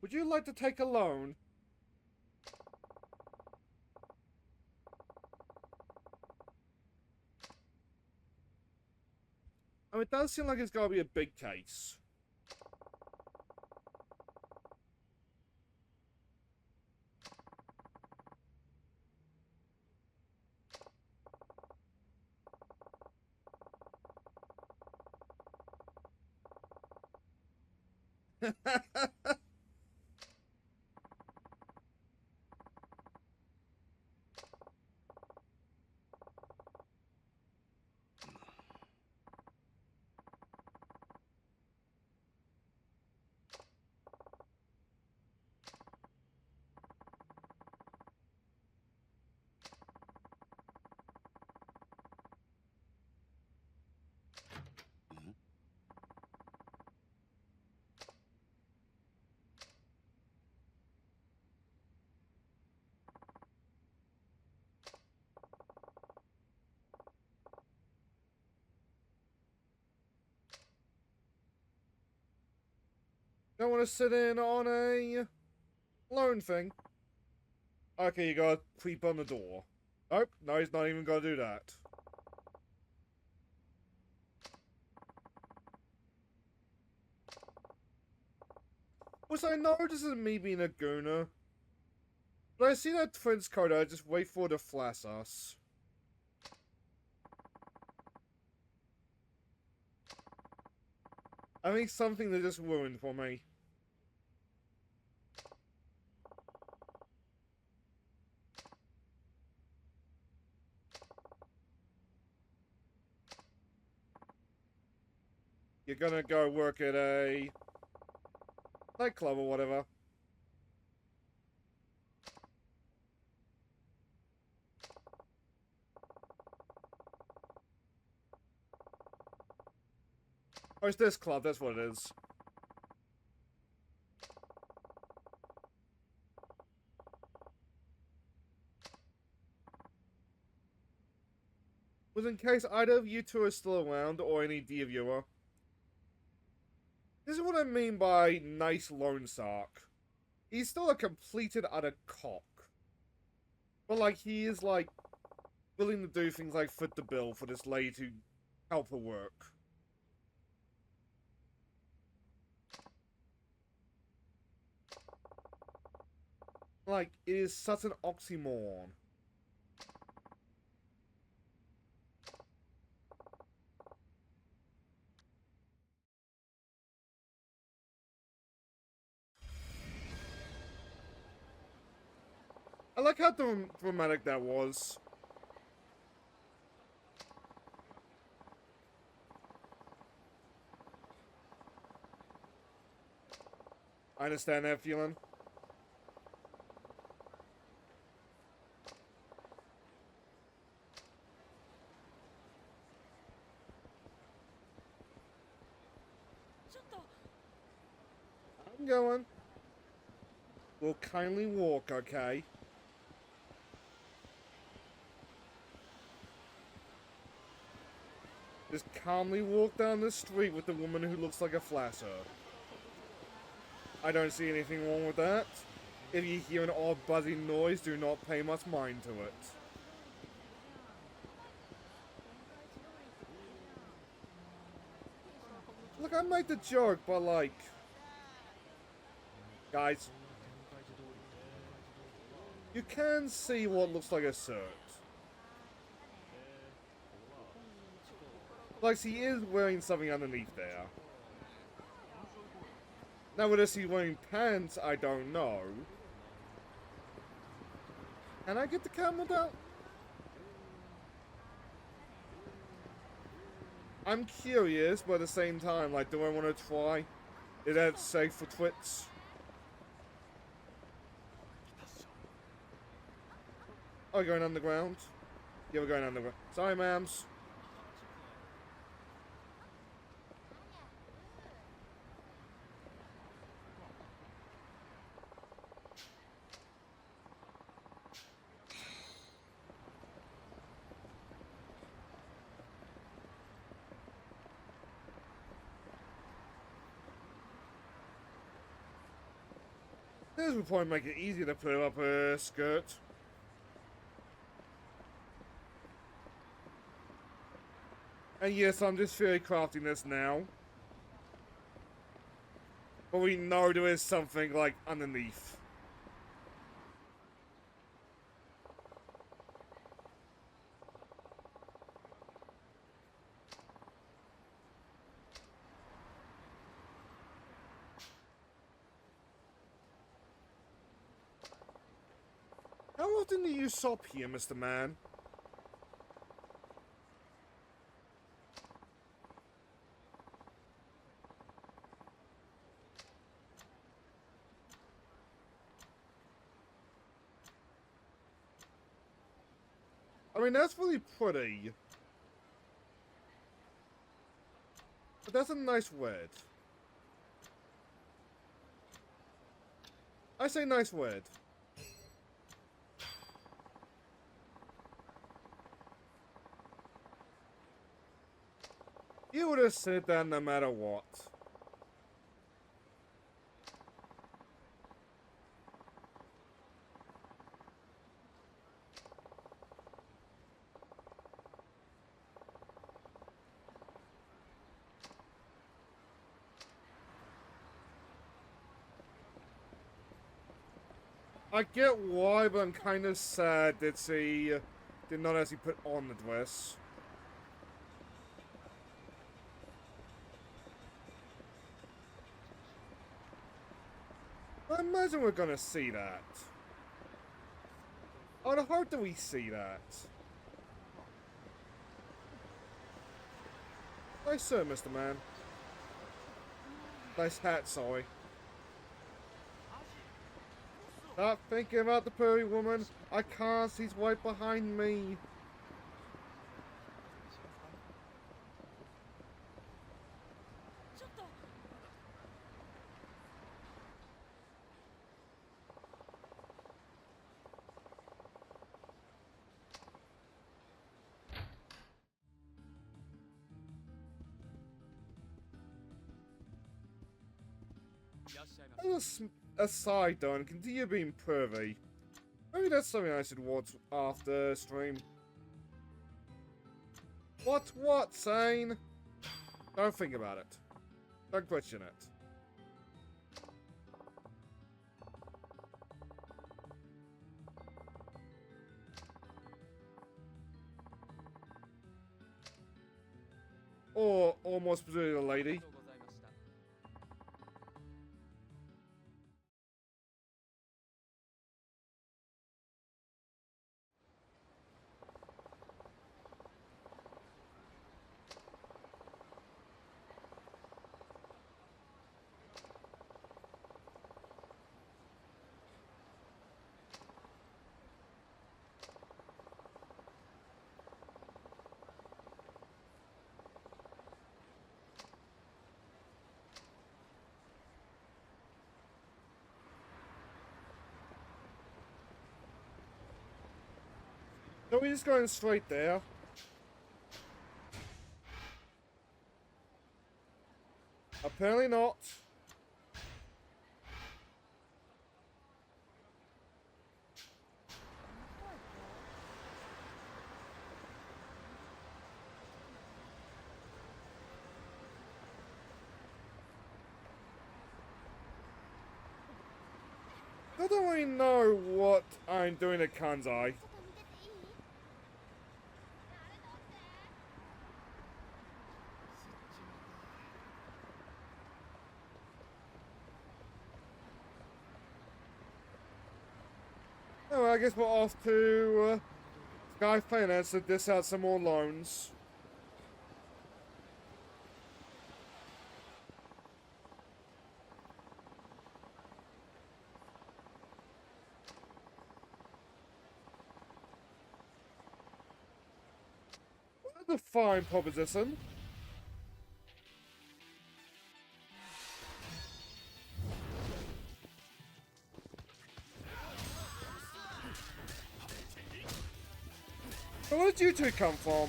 Would you like to take a loan? I mean, it does seem like it's gotta be a big case. Don't want to sit in on a loan thing. Okay, you gotta creep on the door. Nope, no, he's not even gonna do that. Which I know this isn't me being a gooner. But I see that Prince code, I just wait for it to flash us. I think something that just ruined for me. You're gonna go work at a nightclub or whatever. Oh, it's this club, that's what it is. Was in case either of you two are still around, or any dear viewer. This is what I mean by nice lone sark. He's still a completed utter cock. But like, he is like, willing to do things like foot the bill for this lady to help her work. Like, it is such an oxymoron. I like how dramatic that was. I understand that feeling. I'm going. We'll kindly walk, okay? Just calmly walk down the street with the woman who looks like a flasher. I don't see anything wrong with that. If you hear an odd buzzing noise, do not pay much mind to it. Look, I made the joke, but like... Guys. You can see what looks like a shirt. Like, he is wearing something underneath there. Now, whether he's wearing pants, I don't know. Can I get the camera down? I'm curious, but at the same time, like, do I want to try? Is that safe for Twitch? Oh, going underground? Yeah, we're going underground. Sorry, ma'ams. This would probably make it easier to put up a skirt. And yes, I'm just theory crafting this now. But we know there is something, like, underneath. How often do you shop here, Mr. Man? I mean, that's really pretty. But that's a nice red. I say nice red. You would have said that no matter what. I get why, but I'm kind of sad that she did not actually put on the dress. imagine we're gonna see that. I'd hope that we see that. Nice sir, Mr. Man. Nice hat, sorry. Stop thinking about the furry woman. I can't, he's right behind me. As a side though, and continue being pervy. Maybe that's something I should watch after stream. What, Sane? Don't think about it. Don't question it. Or almost specifically a lady. No, we're just going straight there. Apparently not. I don't really know what I'm doing at Kanzai. Oh, well, I guess we're off to Sky Finance to dish out some more loans. That's a fine proposition. So where did you two come from?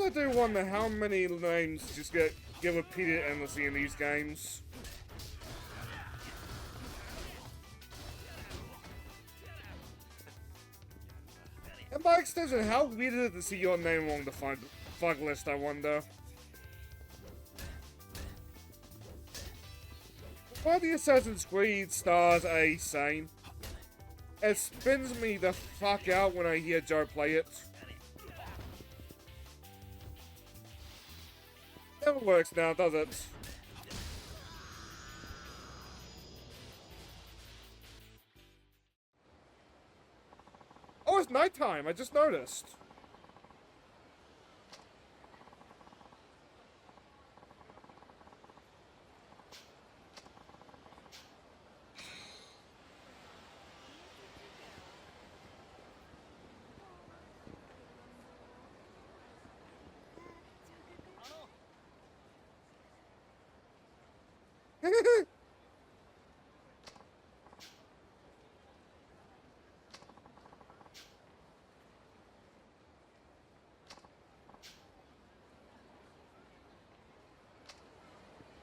I do wonder how many names just get repeated endlessly in these games. And by extension, how weird is it to see your name along the flag list, I wonder? Why the Assassin's Creed stars a Sane? It spins me the fuck out when I hear Joe play it. Never works now, does it? Oh, it's nighttime. I just noticed.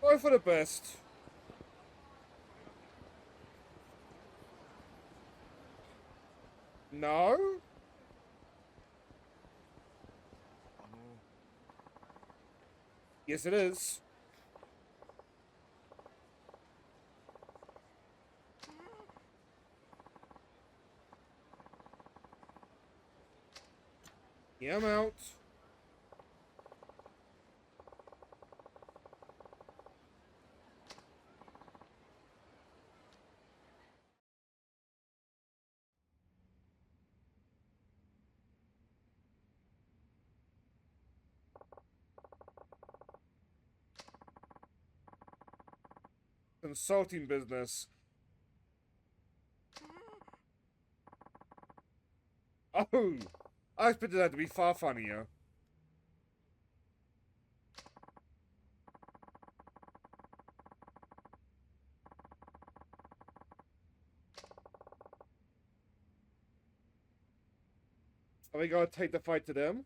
Go for the best. No? Yes, it is. Yeah, I'm out. Consulting business. Oh! I expected that to be far funnier. Are we gonna take the fight to them?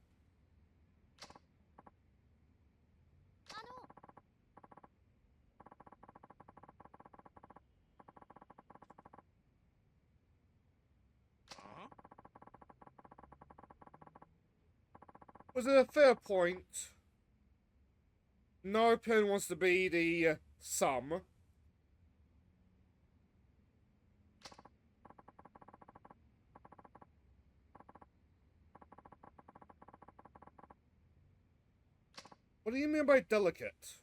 あの Was it a fair point? No opinion wants to be the sum. What do you mean by delicate?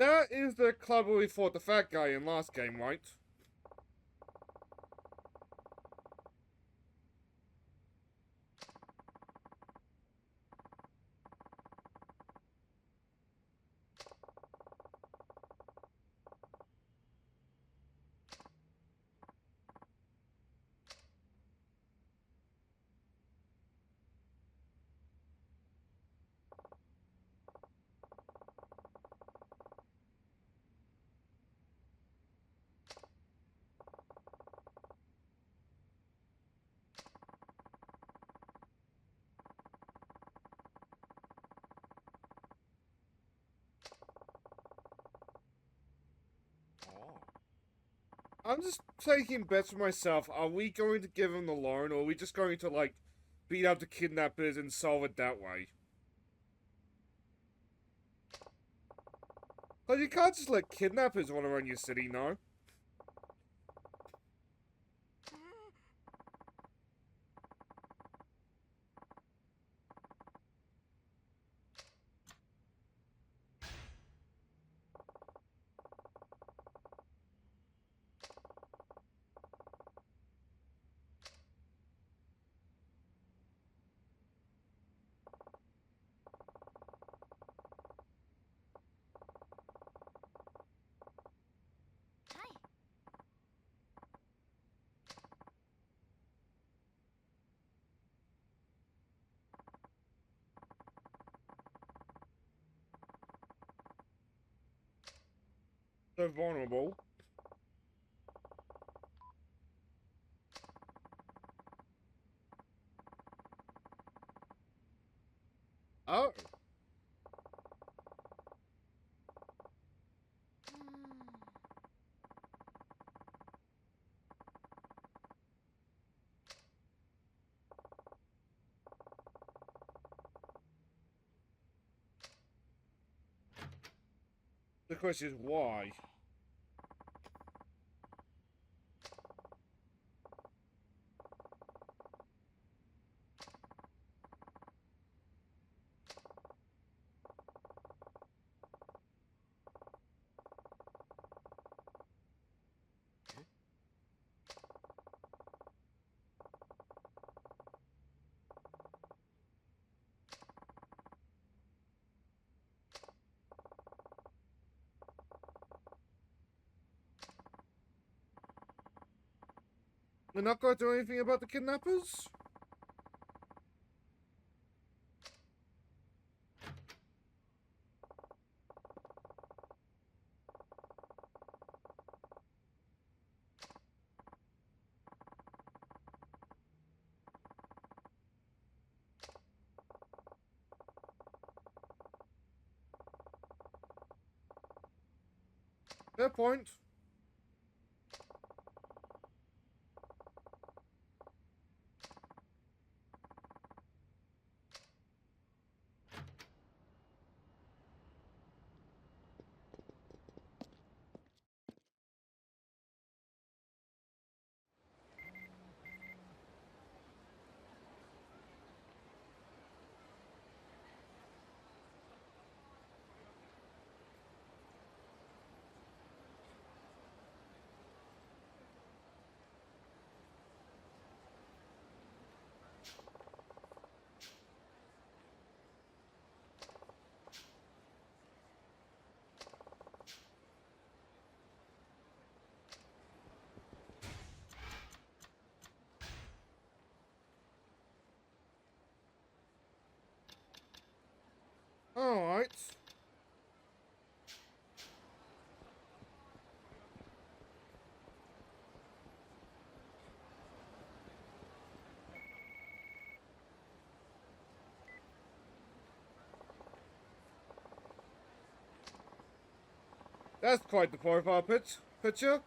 That is the club where we fought the fat guy in last game, right? I'm just taking bets for myself. Are we going to give him the loan, or are we just going to, like, beat up the kidnappers and solve it that way? Like, you can't just let kidnappers run around your city, no? So vulnerable. Oh. The question is why? We're not going to do anything about the kidnappers? Fair point. Alright. That's quite the profile picture.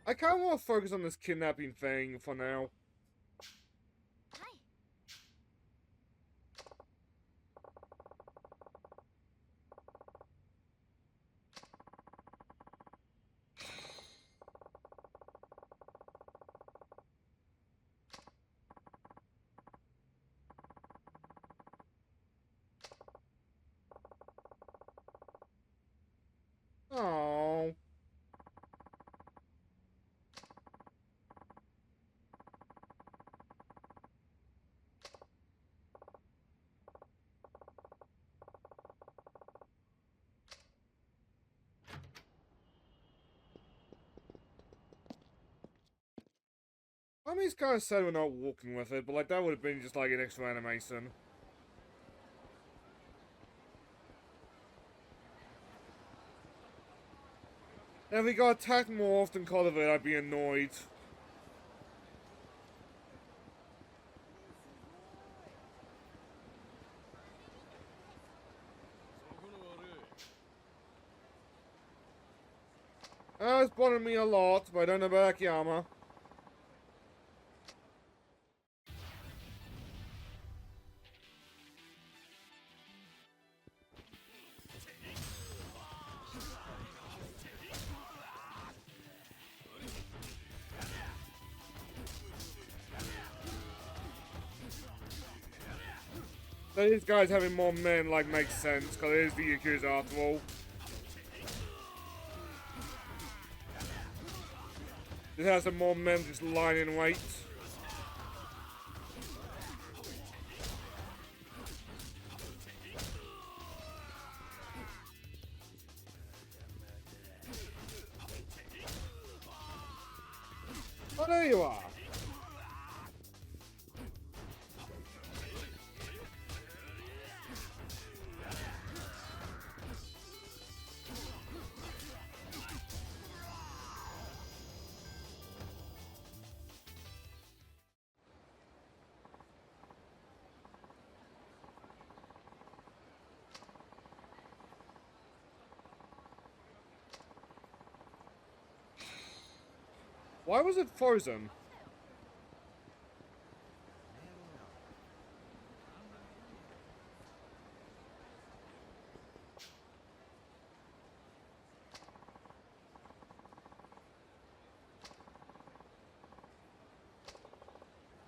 I kind of want to focus on this kidnapping thing for now. はい。 Oh. I mean, it's kind of sad we're not walking with it, but like that would have been just like an extra animation. And if we got attacked more often because of it, I'd be annoyed. It's bothering me a lot, but I don't know about Akiyama. So these guys having more men like makes sense, because it is the Yakuza after all. This has some more men just lying in wait. Oh, there you are. Why was it frozen?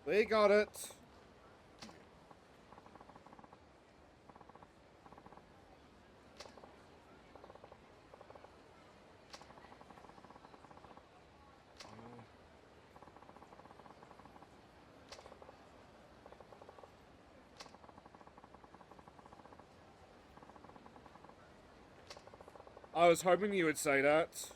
They got it. I was hoping you would say that.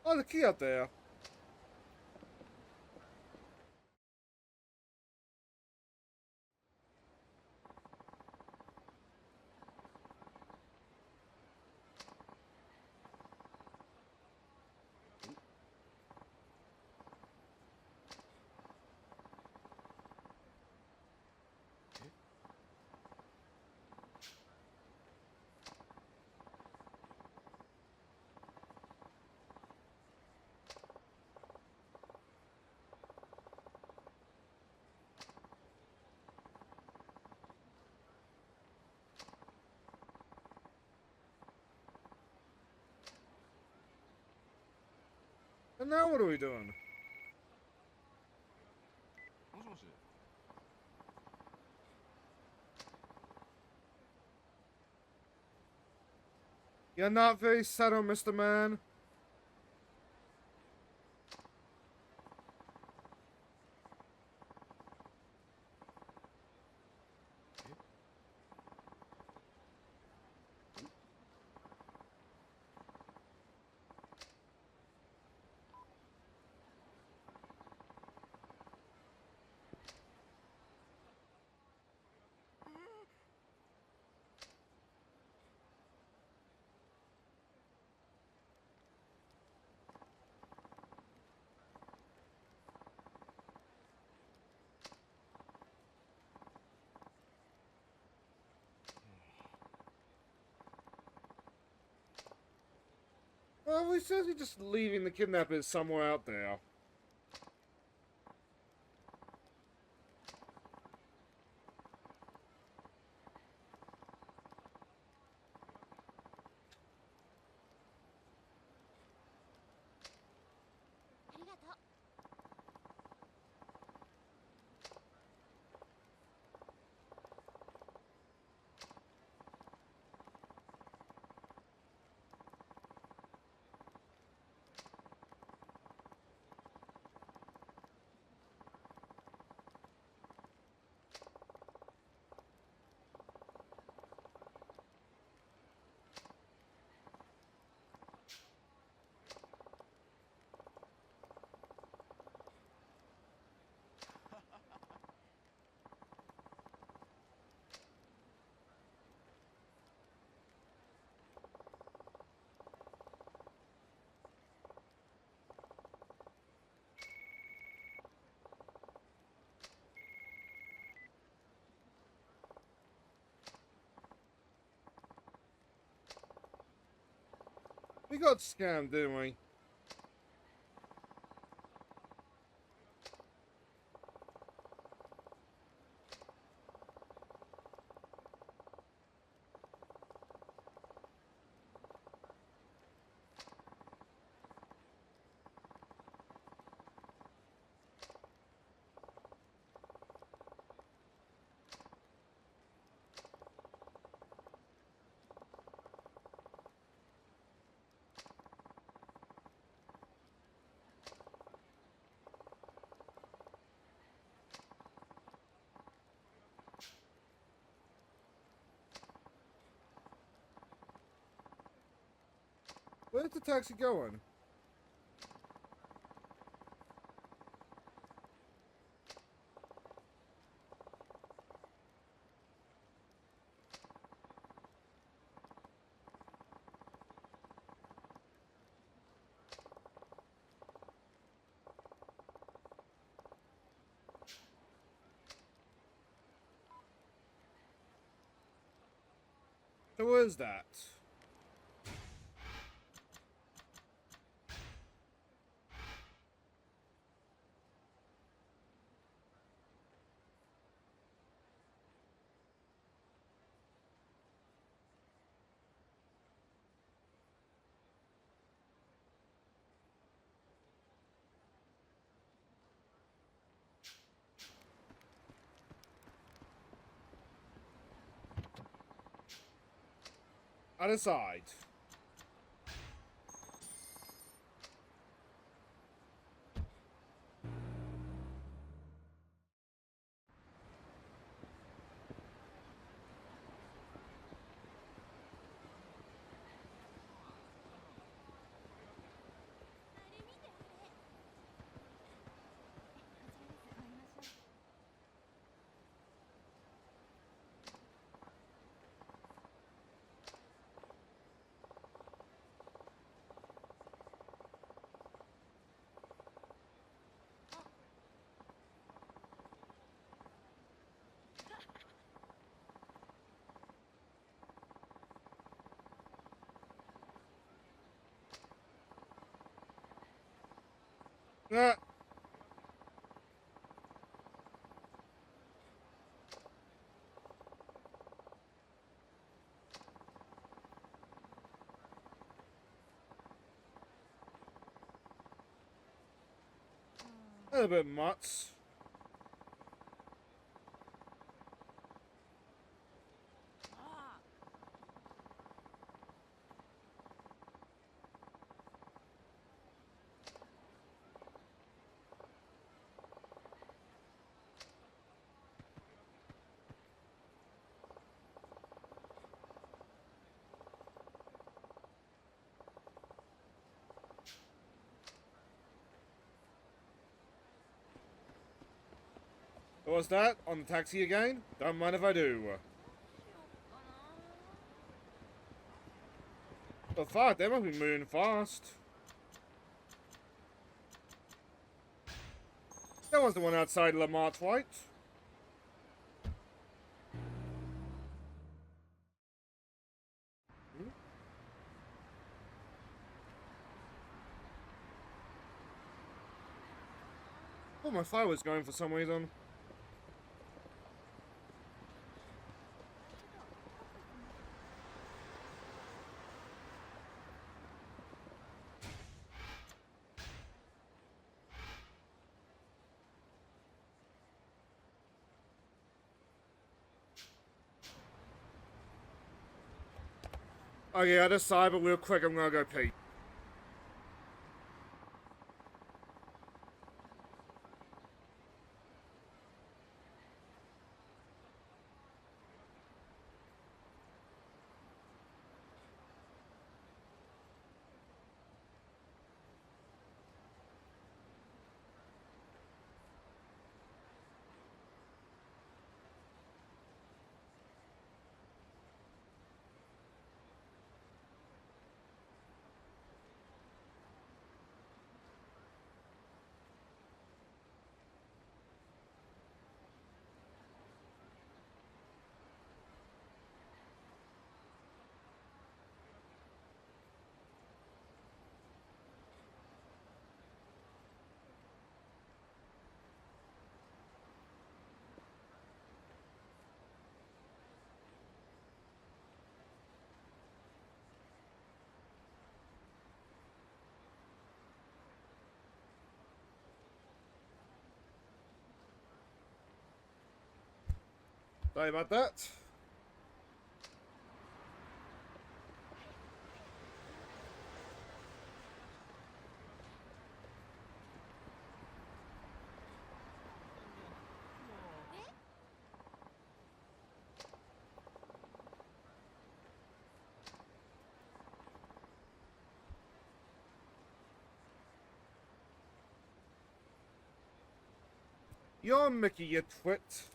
Oh, the key up there. And now what are we doing? You're not very subtle, Mr. Man. Well, we said we're just leaving the kidnappers somewhere out there. We got scammed, didn't we? Where's the taxi going? So where's that? Other side. Ah. A little bit much. What's that? On the taxi again? Don't mind if I do. Oh fuck, they must be moving fast. That was the one outside Lamart's, right? Oh, my fire was going for some reason. Okay, other side, but real quick, I'm gonna go pee. Sorry about that. You're Mickey, you twit.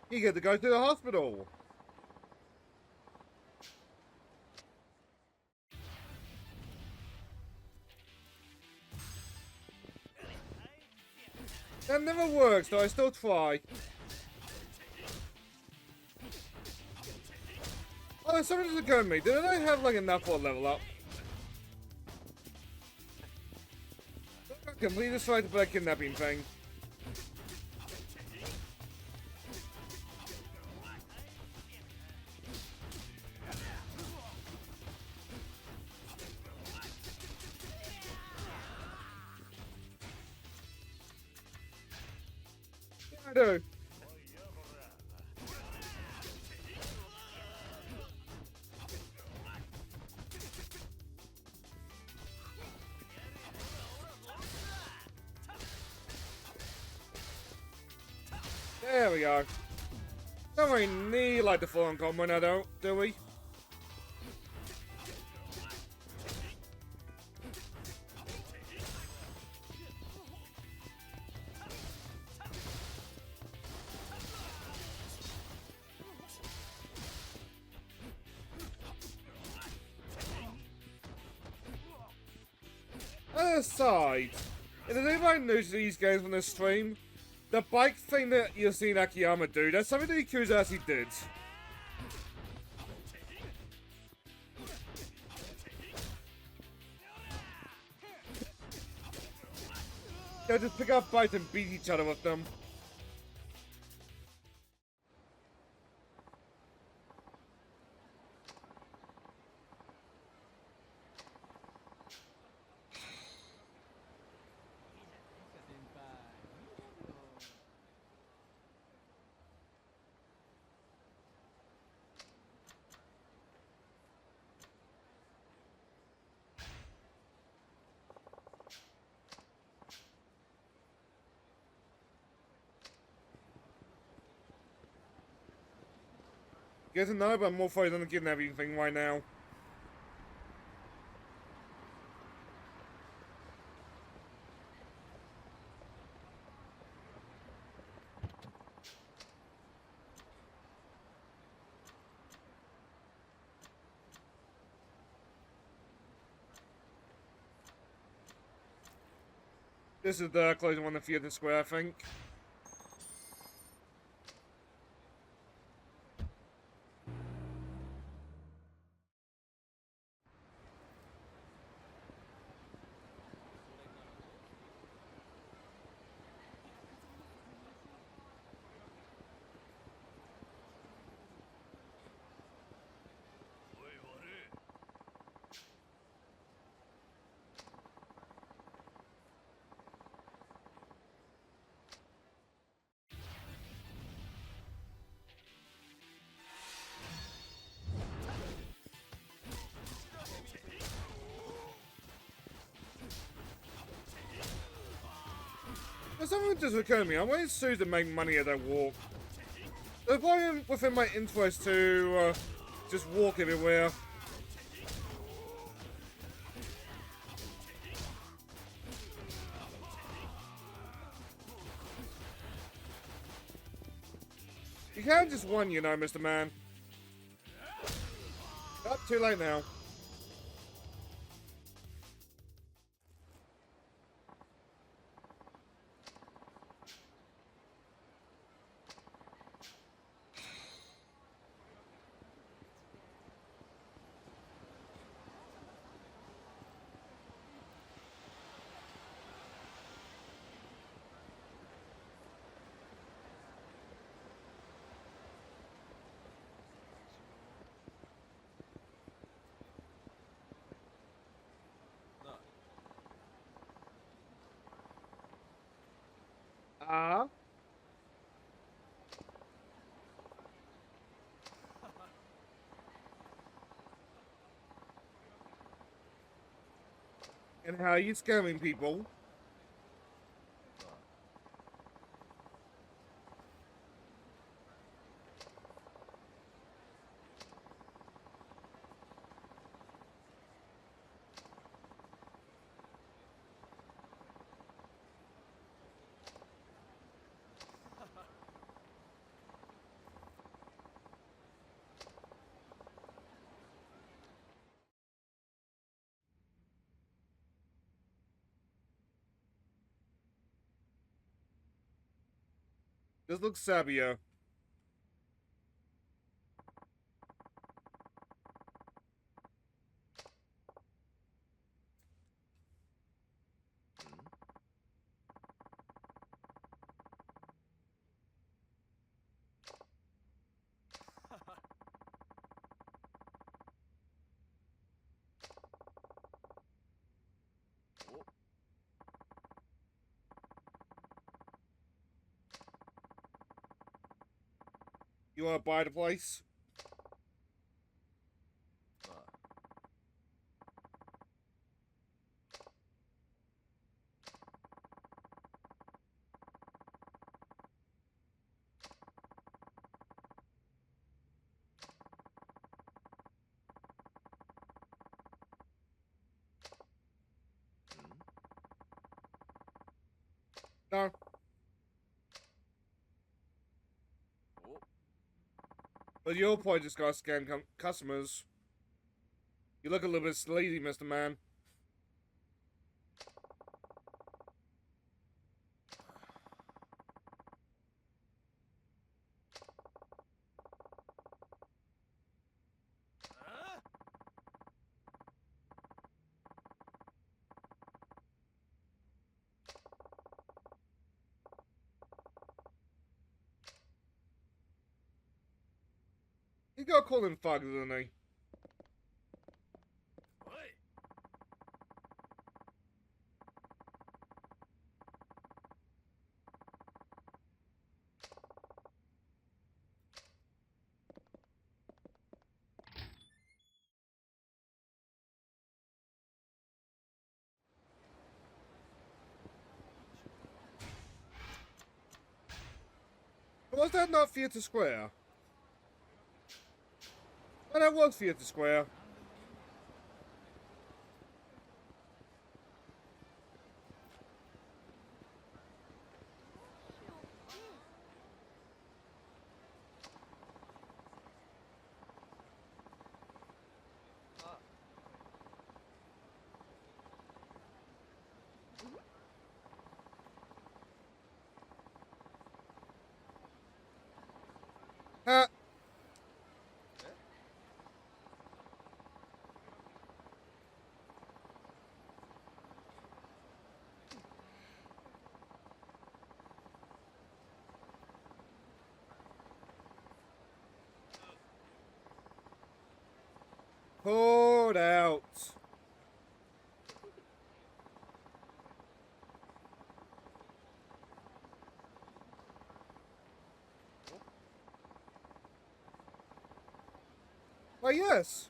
You get to go to the hospital. That never works, though I still try. Oh, something just occurred to me. Didn't I have like enough for a level up? I completely decided to play a kidnapping thing. Yeah, I do. There we go. Don't really need like the full-on combo now, though, do we? Aside, if there's anybody new to these games on this stream, the bike thing that you're seeing Akiyama do, that's something that Yakuza actually did. They'll just pick up bikes and beat each other with them. Get to know, but I'm more focused on the kidnapping thing right now. This is the closing one of Theatre Square, I think. There's something just occurred to me. I want Sue to make money as I walk. It's probably within my interest to just walk everywhere. You can't just one, you know, Mr. Man. Oh, too late now. And how are you scamming people? This looks savvier. You want to buy the place? No. But your point just got to scam customers. You look a little bit sleazy, Mr. Man. You gotta call him thugs, doesn't he? Was that not Theatre Square? Oh, that was Theatre Square. Huh? Pulled out. Why, yes.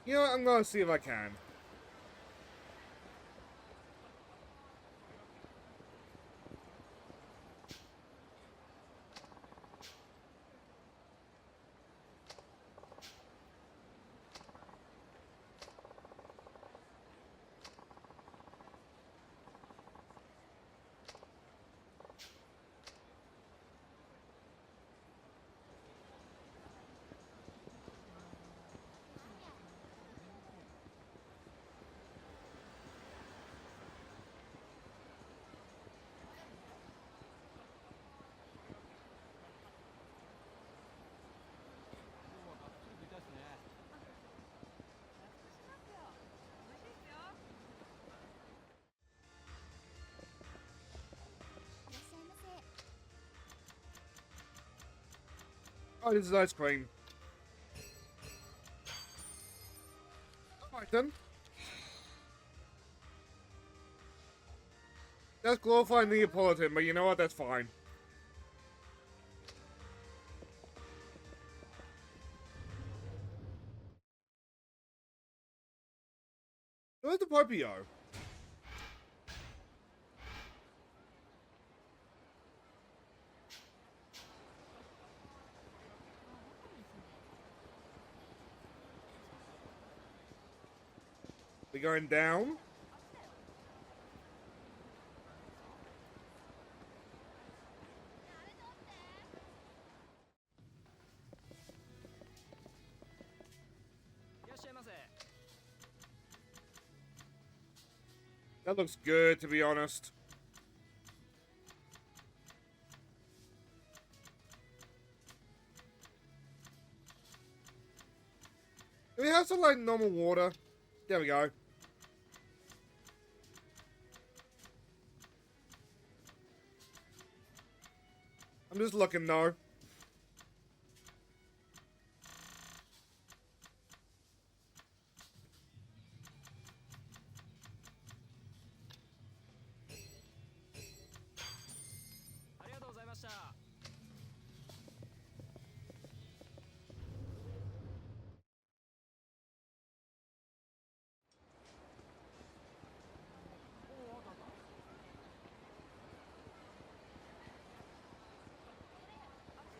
You know what? I'm gonna see if I can. Oh, this is ice cream. Alright then. That's glorifying Neapolitan, but you know what? That's fine. Where's the Popio? We going down? That looks good, to be honest. Do we have some, like, normal water? There we go. I'm just looking, though.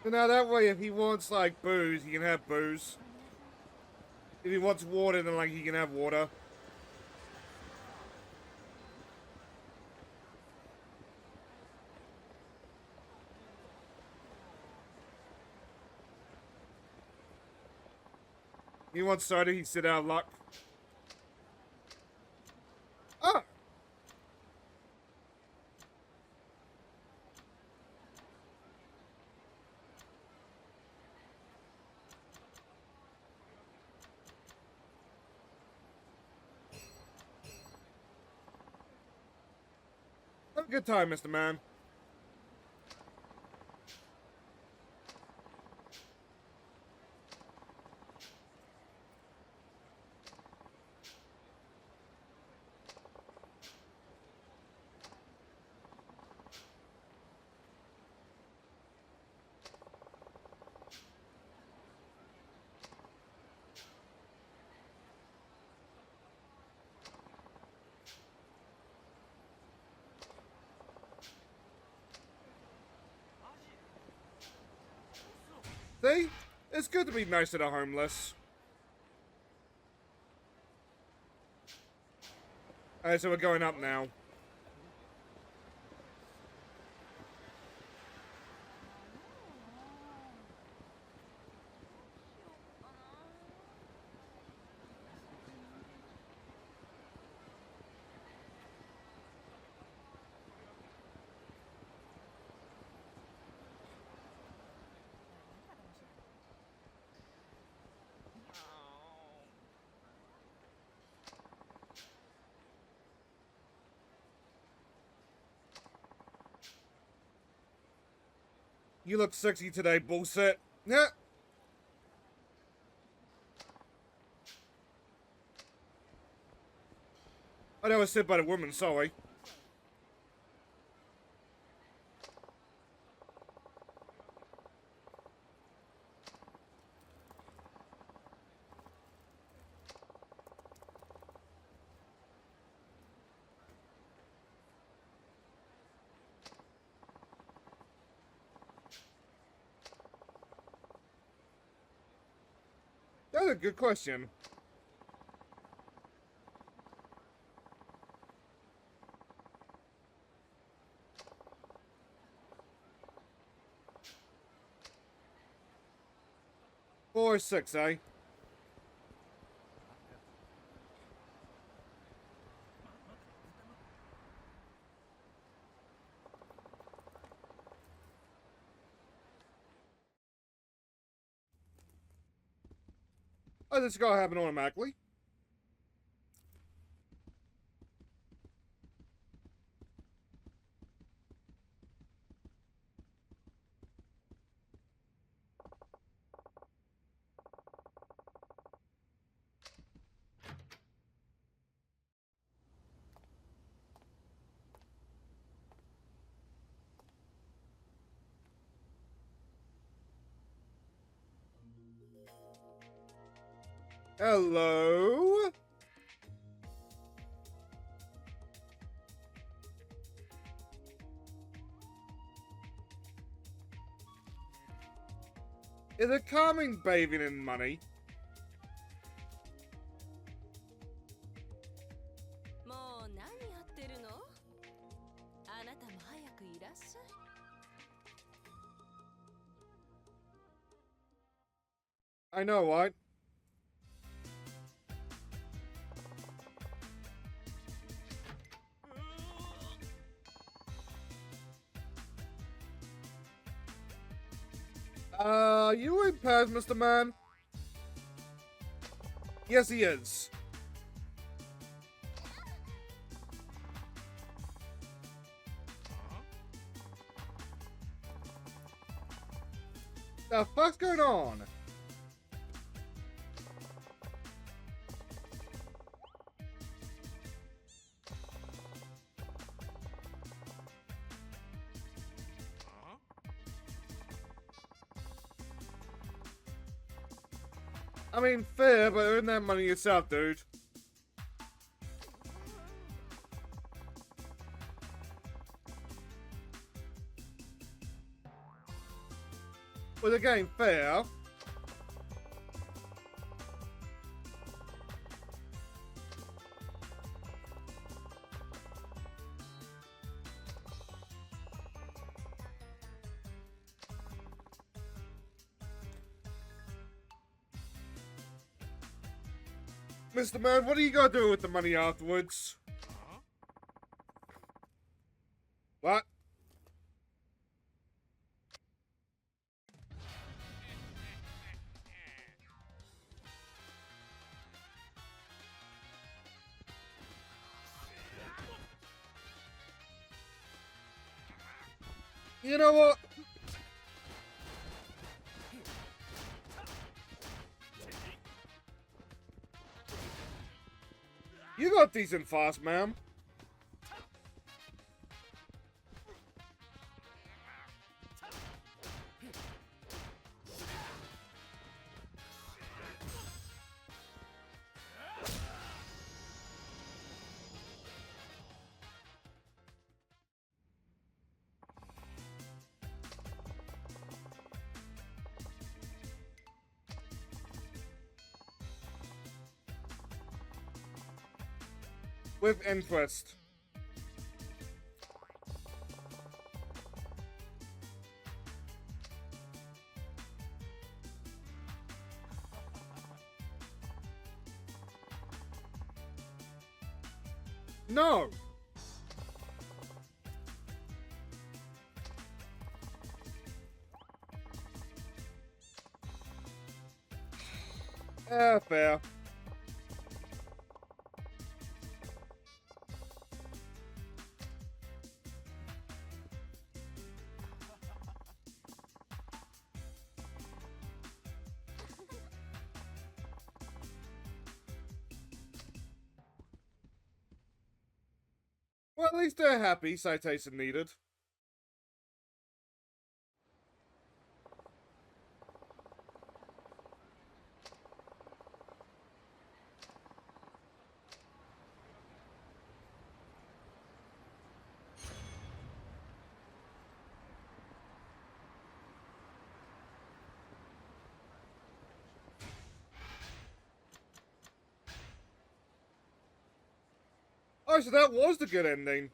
So now that way, if he wants, like, booze, he can have booze. If he wants water, then, like, he can have water. He wants soda, he sit out of luck. Ah! Have a good time, Mr. Man. See? It's good to be nice to the homeless. Alright, so we're going up now. You look sexy today, bullshit. Yeah. I know I was said by the woman, sorry. That's a good question. Four or six, eh? Oh, this is gonna happen automatically. Hello? Is it calming bathing in money? I know, right? You impaired, Mr. Man? Yes, he is. The fuck's going on? I mean, fair, but earn that money yourself, dude. Well, again, fair. Mr. Man, what are you gonna do with the money afterwards? What? You know what? You got decent fast, ma'am. With interest. No. Fair. Well, at least they're happy. Citation needed. Oh, so that was the good ending.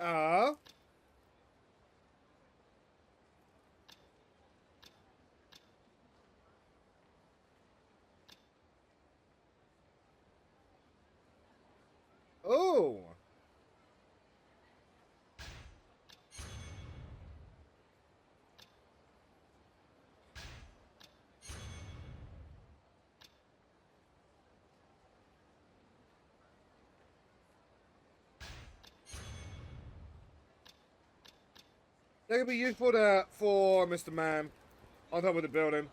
Ah. Oh. That could be useful for Mr. Man on top of the building.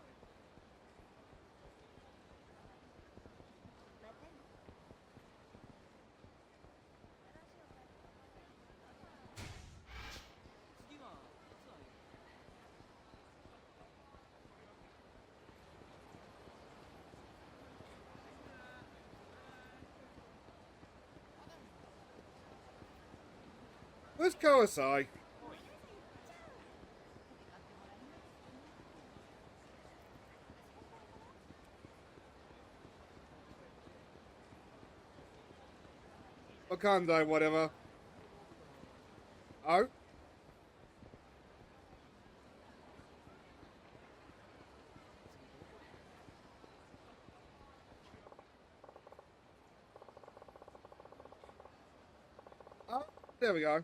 Where's Kawasai? Wakanda, whatever. Oh? Oh, there we go.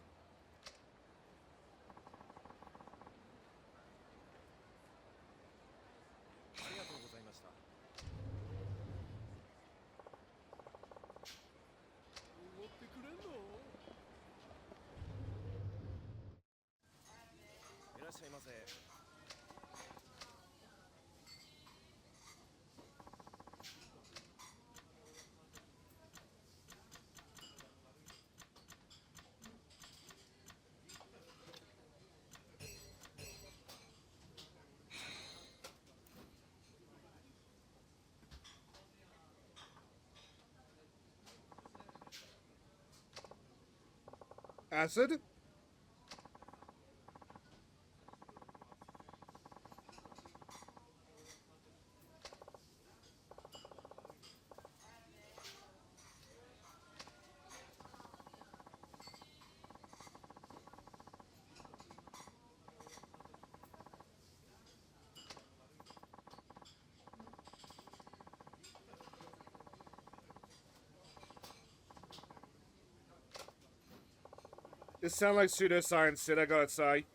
Acid? It sounds like pseudoscience shit, I gotta say.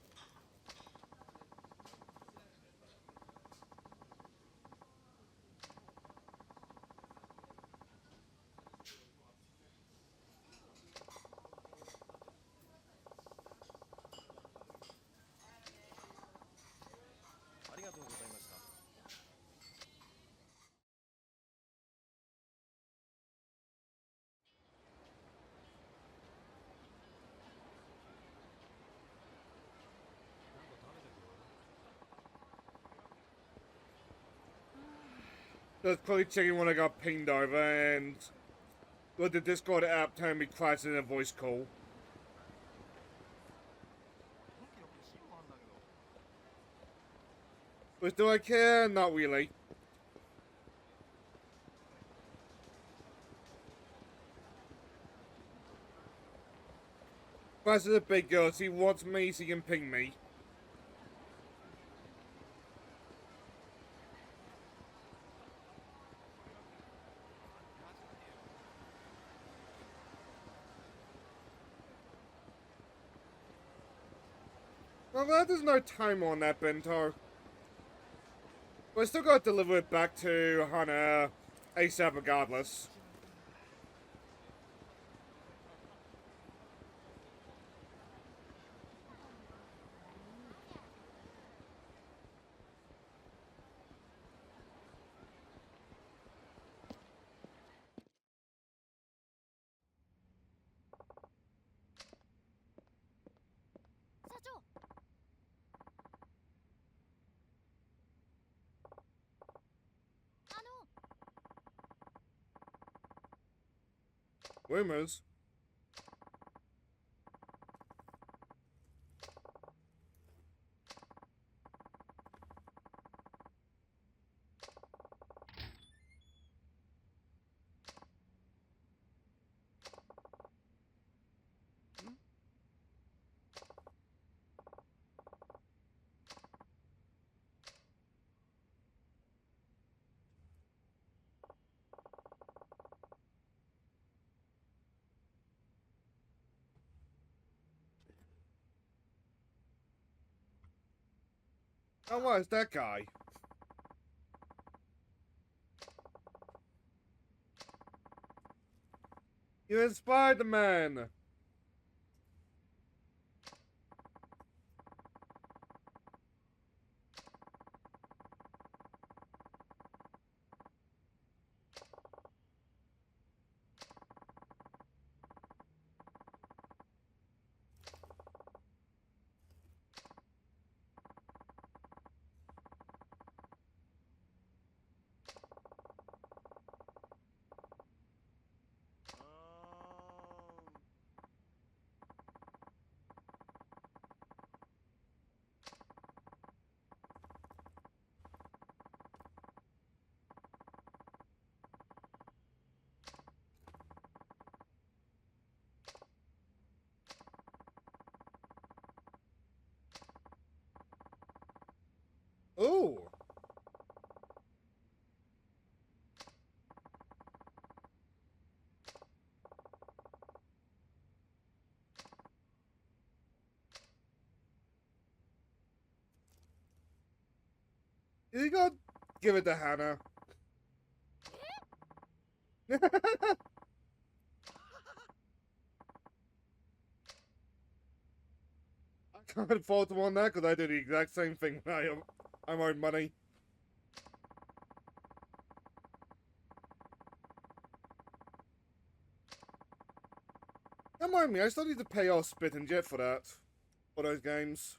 Just quickly checking when I got pinged over, and with the Discord app telling me crashed in a voice call. But do I care? Not really. Crash is a big girl, so he wants me so he can ping me. Well, glad there's no timer on that bento. But I still gotta deliver it back to Hana ASAP regardless. Rumors. Oh, what is that guy? You inspired the man. You gotta give it to Hannah. I can't fault him on that because I do the exact same thing when I'm owed money. Don't mind me, I still need to pay off Spit and Jet for that. For those games.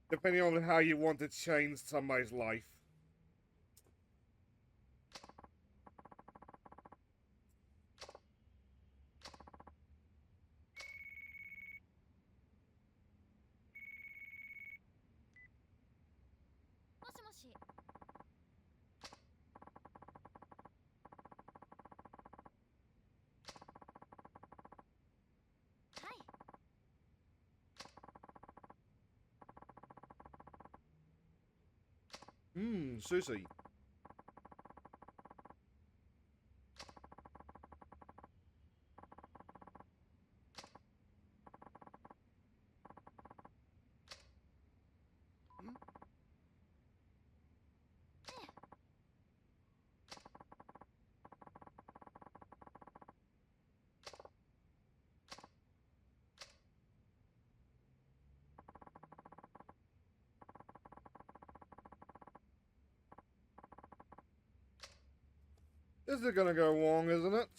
Depending on how you want to change somebody's life. Sushi. This is gonna go wrong, isn't it?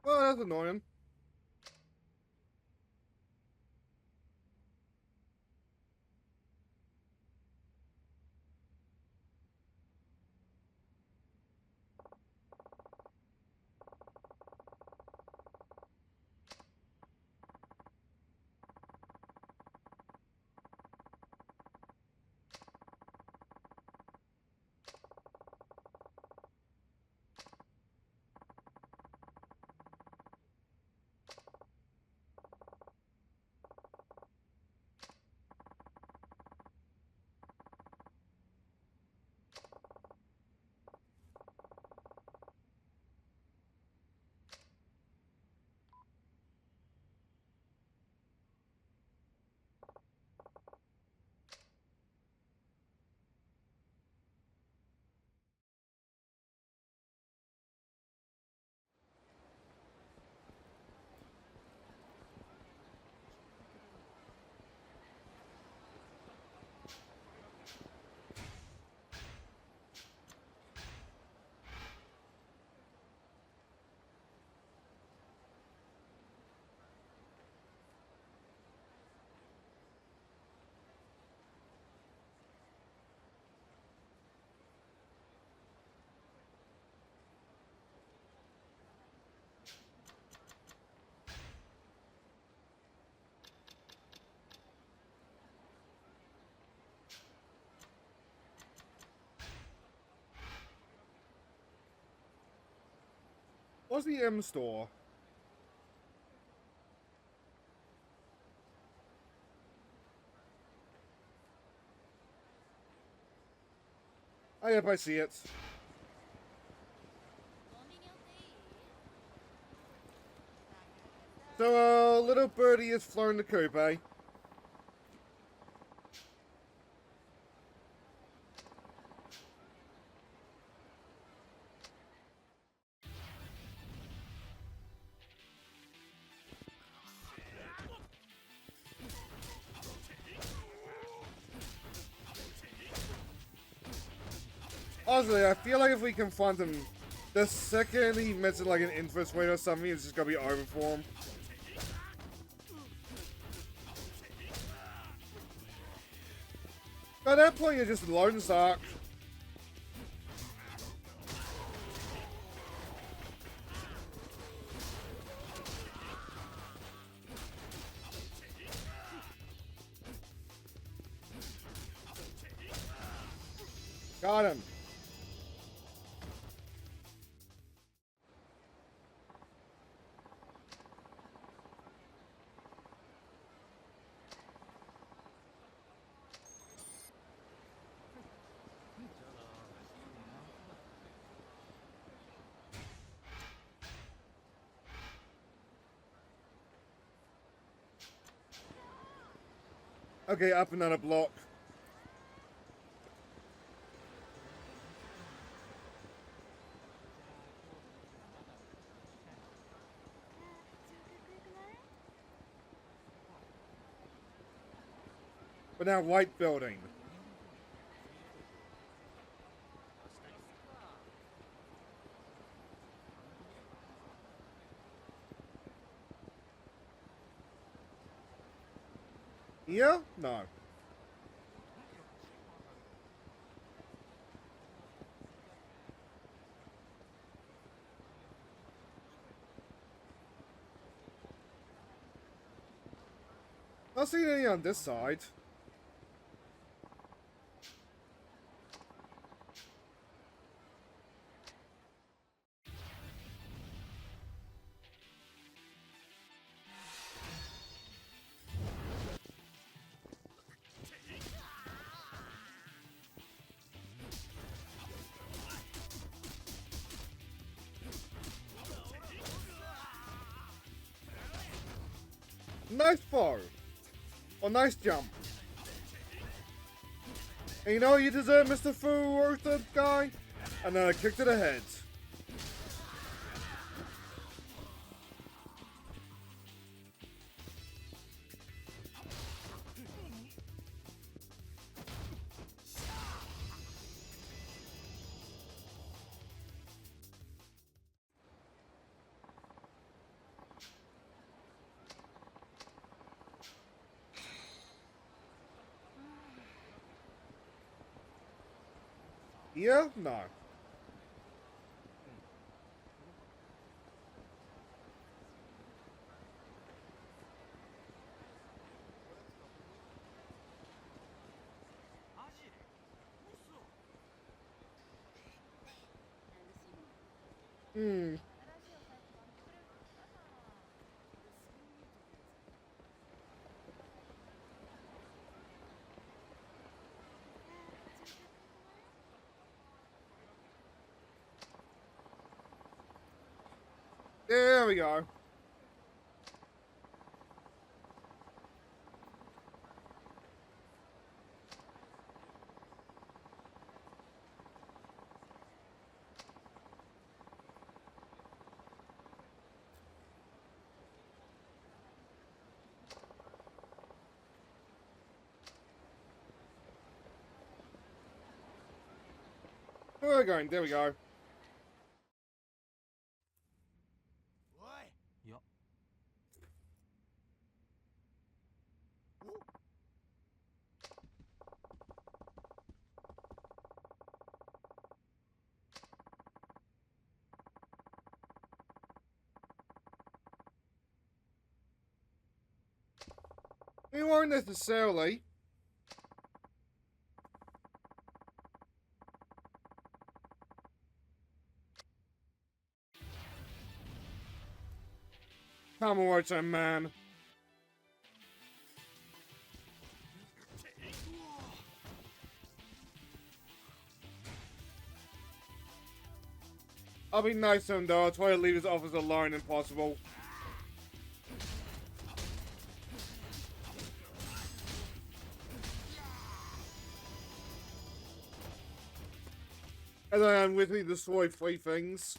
Well, that's annoying. What's the M store? Oh, yep, I see it. So, little birdie is flown the coop, eh? Honestly, I feel like if we confront him, the second he mentions like an interest rate or something, it's just gonna be over for him. At that point, you're just lone sock. Got him. Okay, up another block. But now white building. Yeah? No. Not seeing any on this side. Nice throw. Or nice jump. And you know what you deserve, Mr. Furuta guy? Another kick to the head. Yeah? No. Hmm. There we go. Where are we going? There we go. We weren't necessarily. Kamurocho, man. I'll be nice to him though. I'll try to leave his office alone if possible. And then with me destroy 3 things.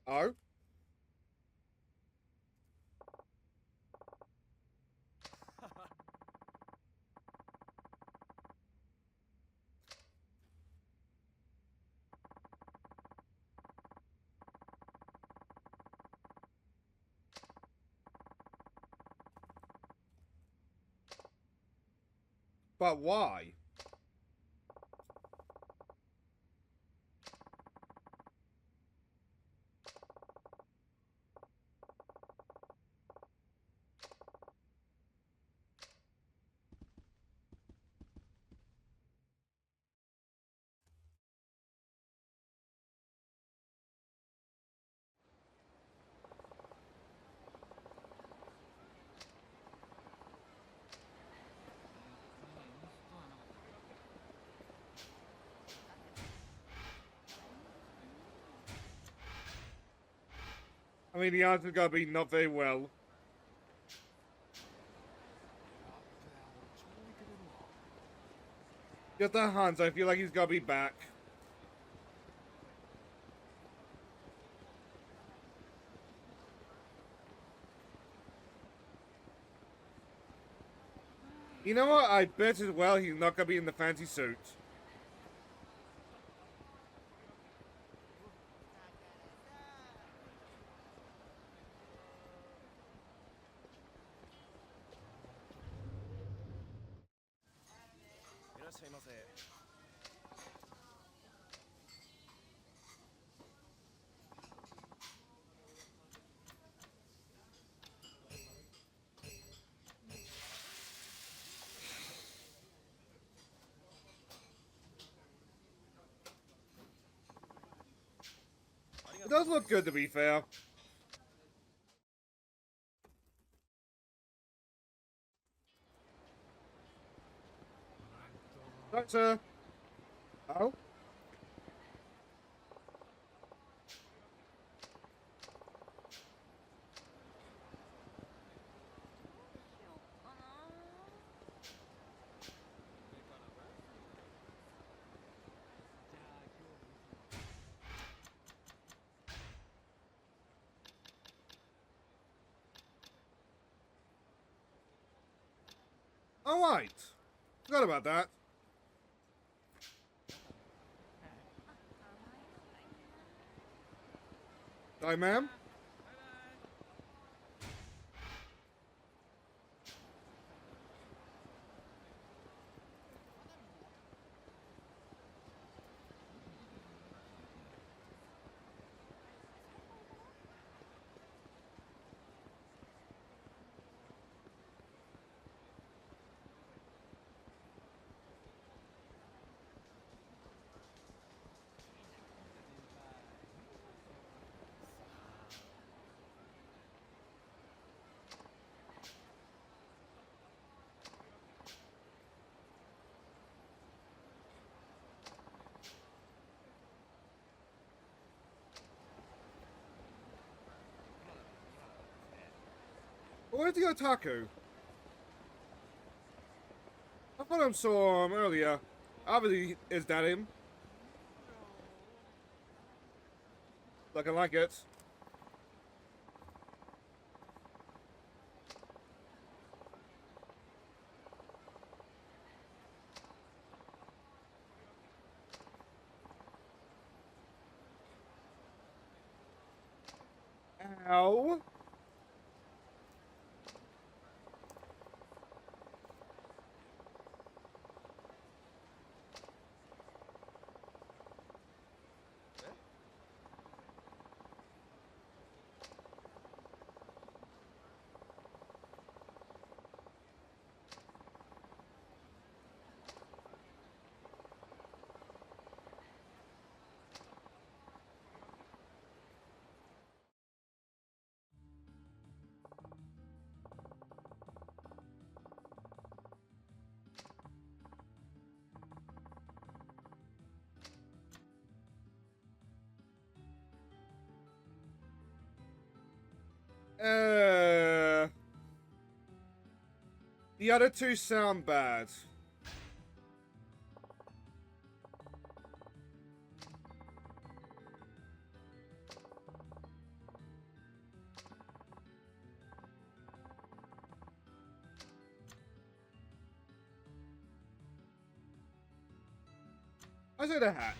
Oh? But why? I mean, the answer's gotta be not very well. Just that Hans, I feel like he's gotta be back. You know what? I bet as well he's not gonna be in the fancy suit. It does look good, to be fair. Right, sir. Oh? Alright. Forgot about that. Hi, ma'am. Where's the otaku? I thought I saw him earlier. Obviously, is that him? Looking like it. Ow. The other two sound bad. I say the hat.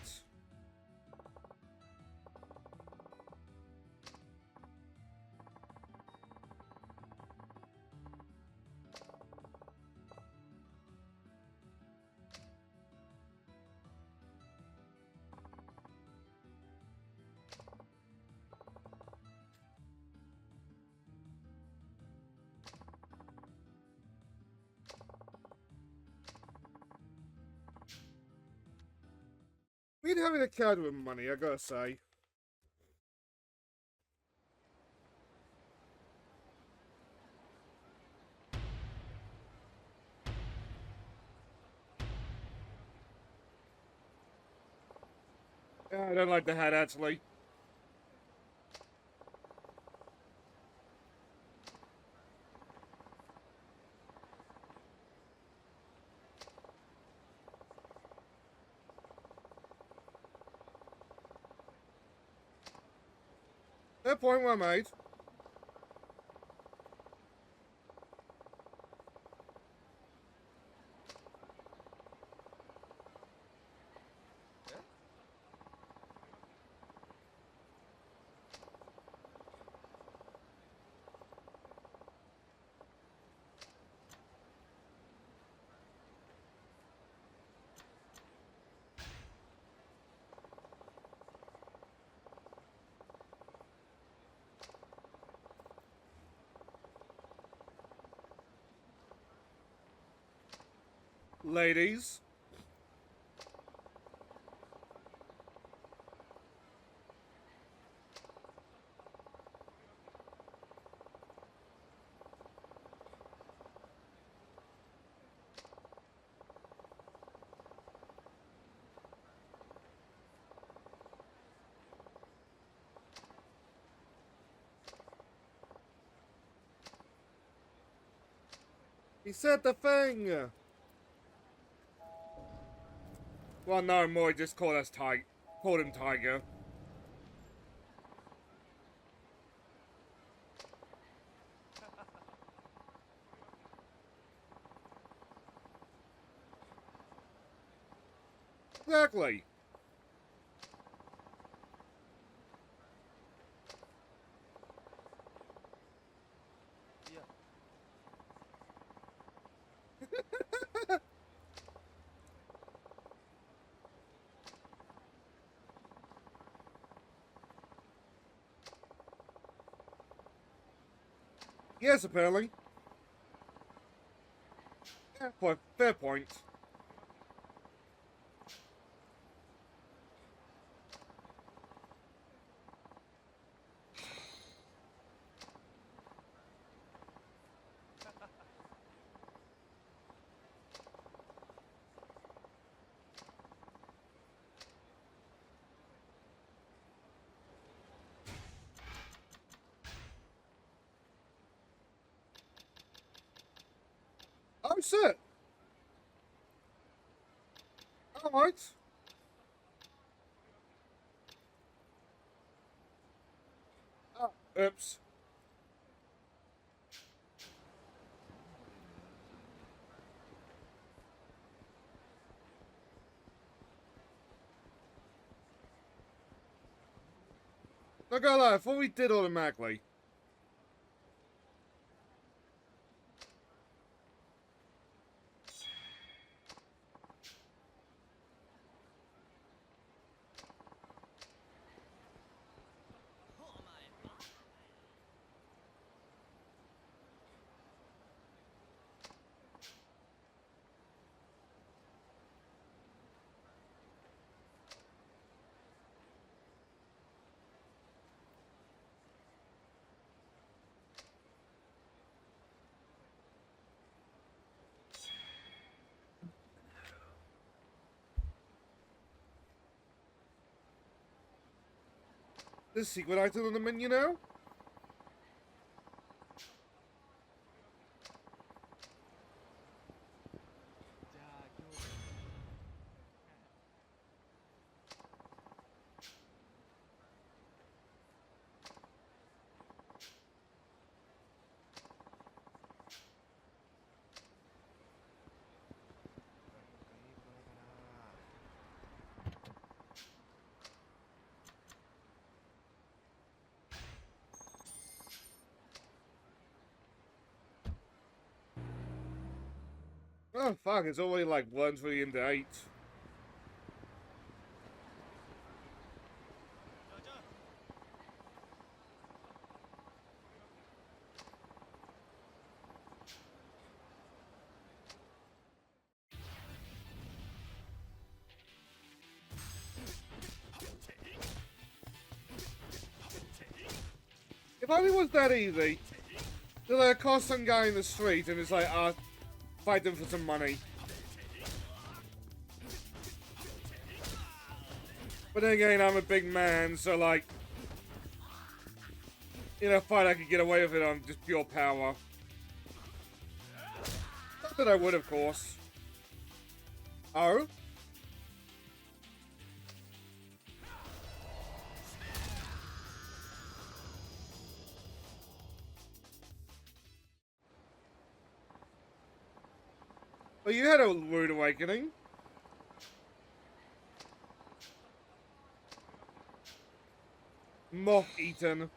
Weird having a card with money, I gotta say. Yeah, I don't like the hat, actually. Fair point well made. Ladies. He said the thing! Well, no, more just called us called him Tiger. Exactly. Yes, apparently. Yeah, fair point. Oh, shit! Alright. Oh, oops. Not gonna lie, I thought we did automatically. There's a secret item on the menu now? Oh fuck, it's already like 1:30 into 8. If only it was that easy. So they accost some guy in the street and it's like, fight them for some money. But then again, I'm a big man, so like, in a fight I could get away with it on just pure power. Not that I would, of course. Oh? Well, you had a rude awakening. Moth eaten.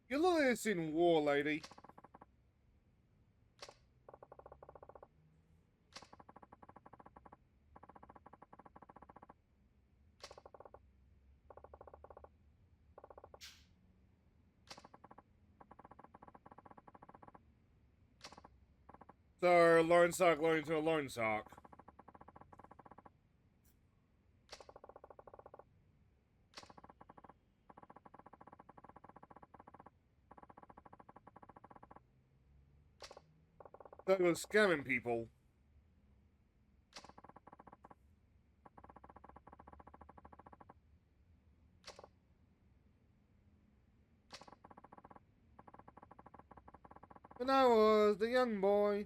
You look like this in war, lady. So, Lone Sark learning to a Lone Sark. So, he was scamming people. And I was the young boy.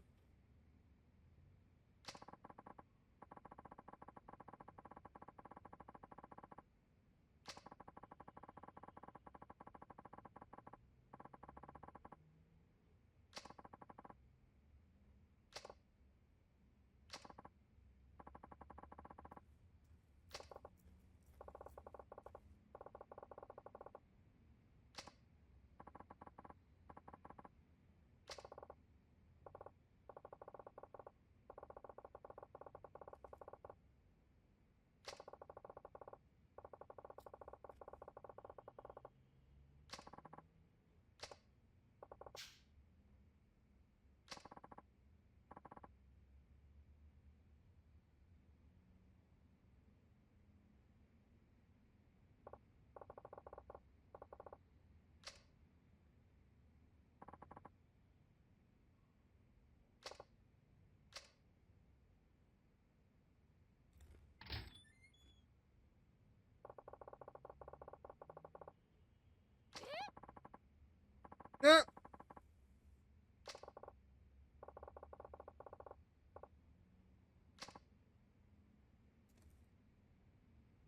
Yeah.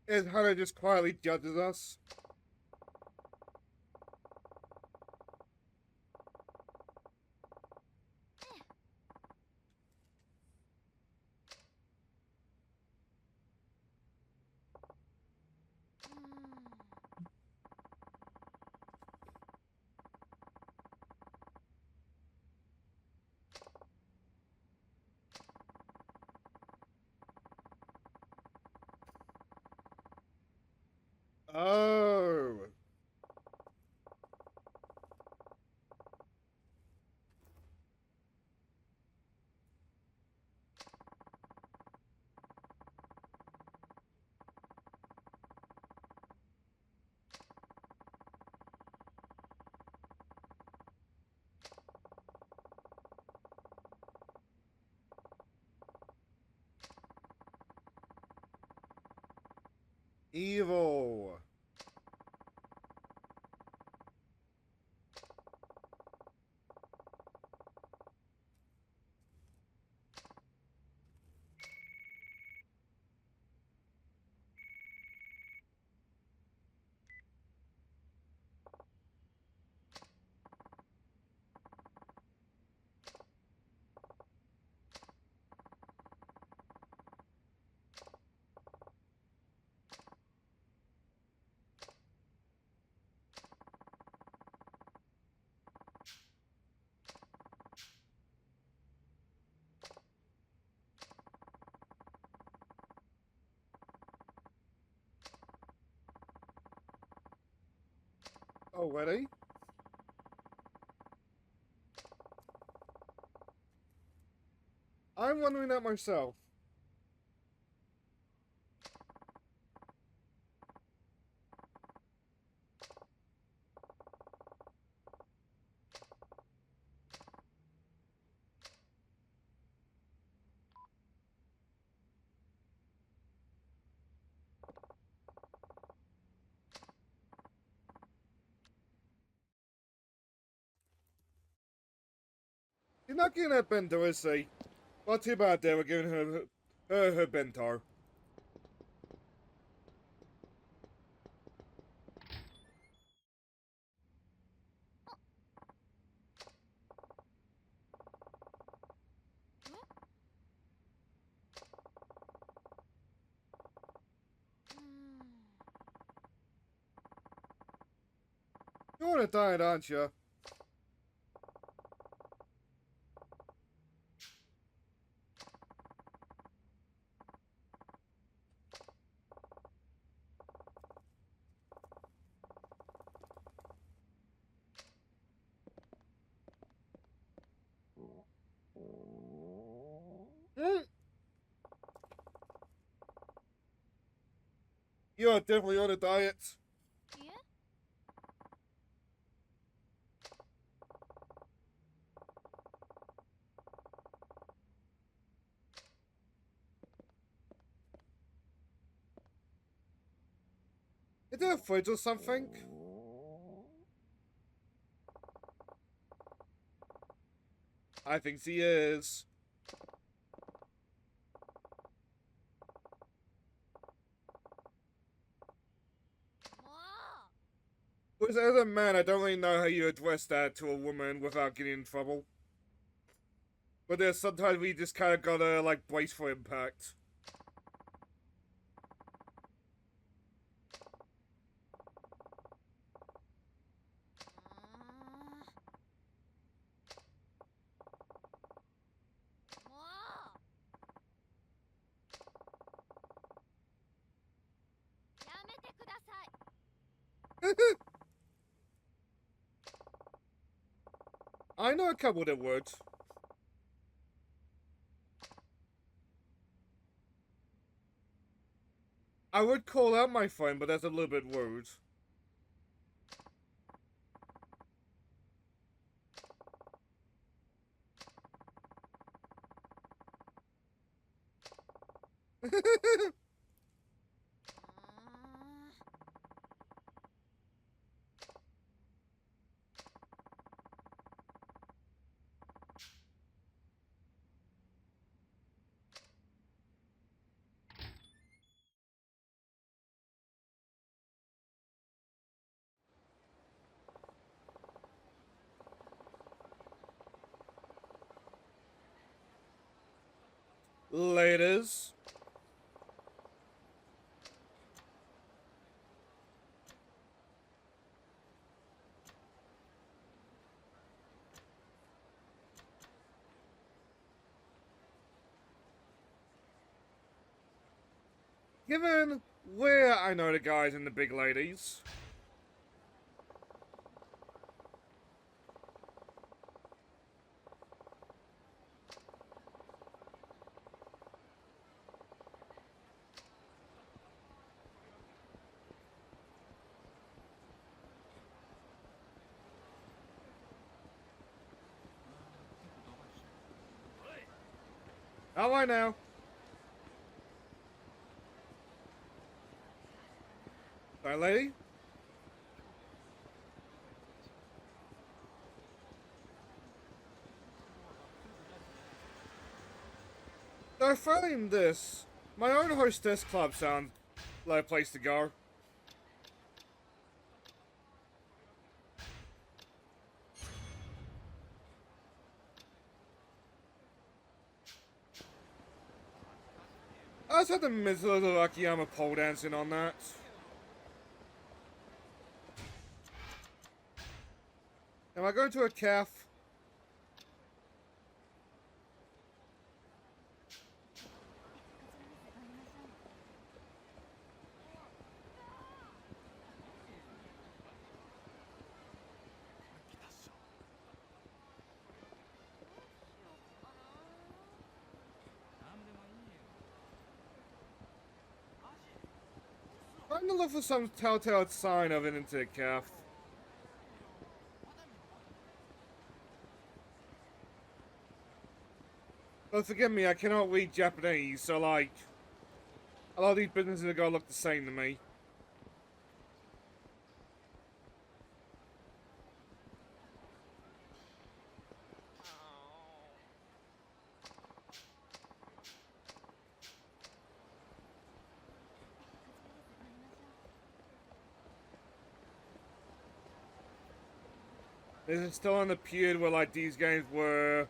As Hunter just quietly judges us. Oh. Evil. Already? I'm wondering that myself. She's not getting that bento, is she? Well, too bad they were giving her bento. You're on a diet, aren't you? Mm. You are definitely on a diet. Yeah? Is there a fridge or something? I think she is. As a man, I don't really know how you address that to a woman without getting in trouble. But there's sometimes we just kind of gotta, like, brace for impact. I know a couple that would. I would call out my friend, but that's a little bit rude. Laters. Given where I know the guys and the big ladies. How I know. Sorry, lady? I find this. My own hostess club sounds like a place to go. I just had to miss a little Akiyama pole dancing on that. Am I going to a calf? I'm gonna look for some telltale sign of an internet calf. But forgive me, I cannot read Japanese, so like, a lot of these businesses are gonna look the same to me. This is still in the period where like these games were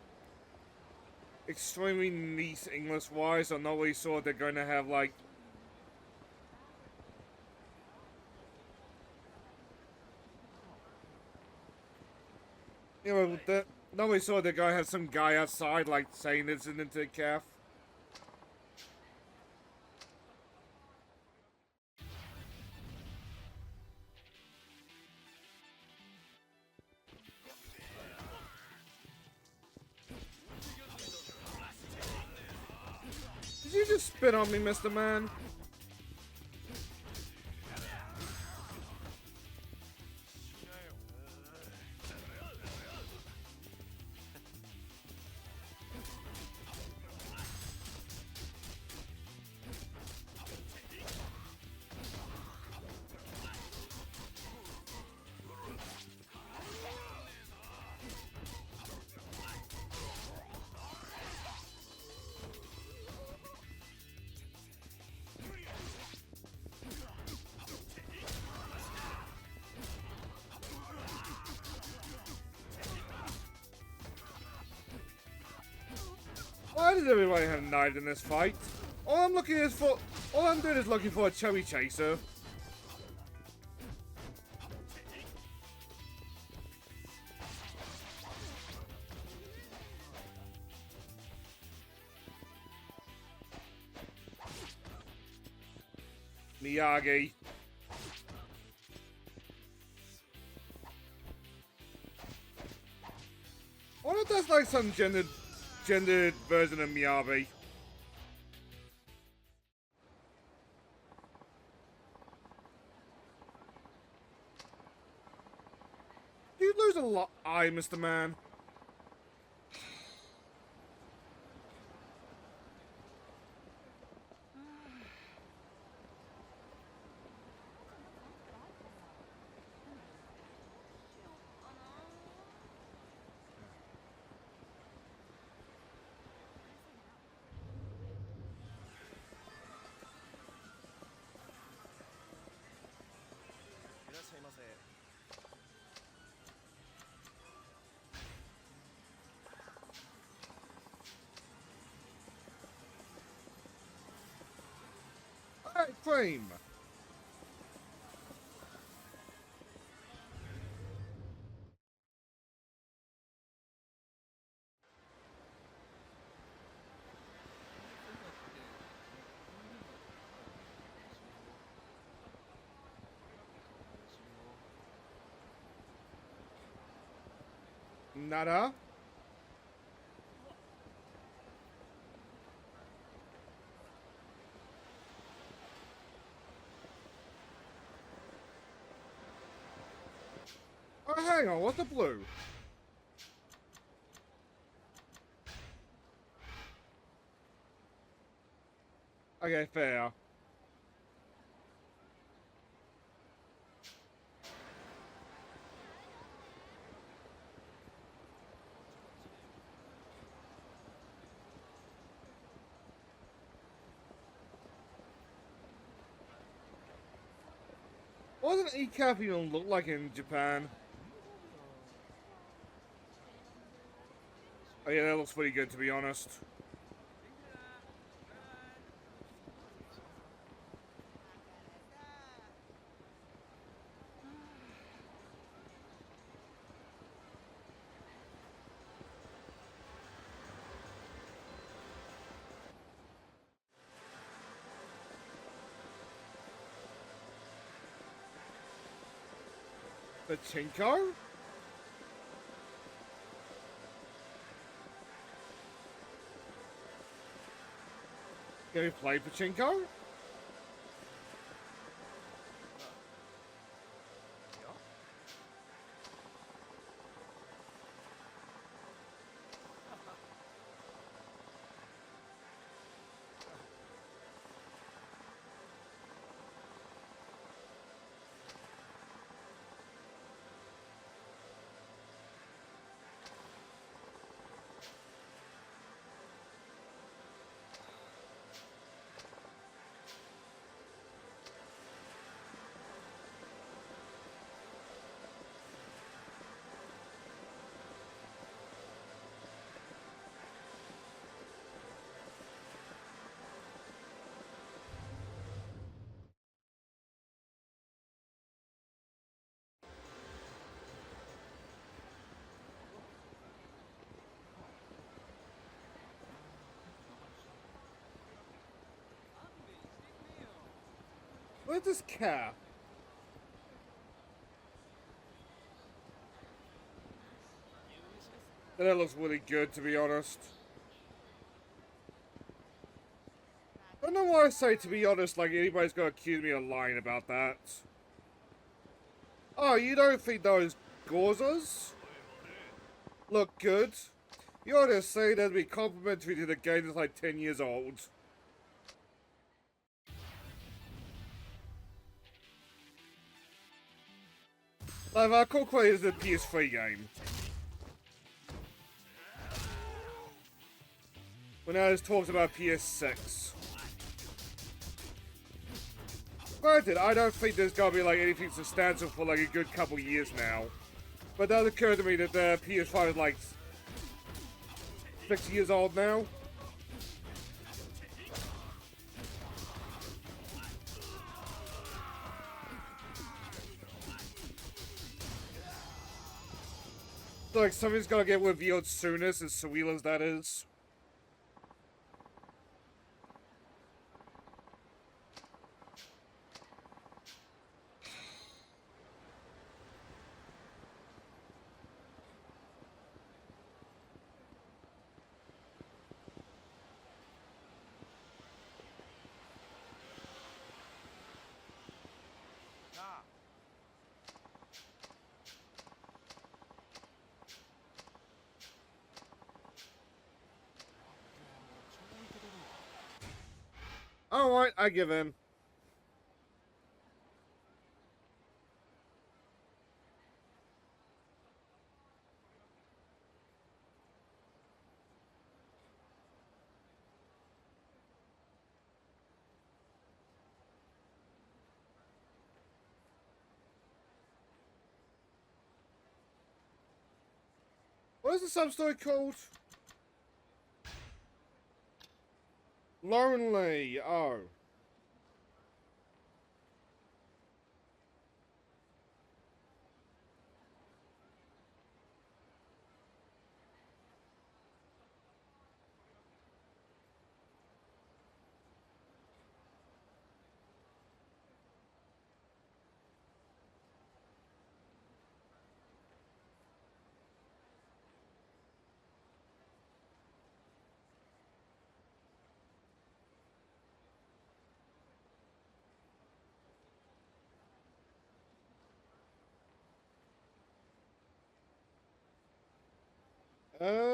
extremely niche English wise, so not really sure they're going to have like not really sure they're going to have some guy outside like saying this is into a calf. Did you just spit on me, Mr. Man? Why does everybody have knives in this fight? All I'm doing is looking for a cherry chaser. Miyagi. I wonder if that's like some gendered version of Miyagi. You lose a lot, Mr. Man. Alright, frame. Nada. Oh, hang on, what's the blue? Okay, fair. What does an E-cap even look like in Japan? Oh yeah, that looks pretty good, to be honest. Pachinko? Can we play Pachinko? Where's this cat? That looks really good, to be honest. I don't know why I say, to be honest, like anybody's gonna accuse me of lying about that. Oh, you don't think those gauzers look good? You ought to say that'd be complimentary to the game that's like 10 years old. Like, I call Quay is a PS3 game. When I was talks about PS6. Granted, I don't think there's gonna be like anything substantial for like a good couple years now. But it does occur to me that the PS5 is like 6 years old now. So like something's gonna get revealed soon as surreal as that is. Alright, I give in. What is the sub-story called? Lonely. Oh. Oh.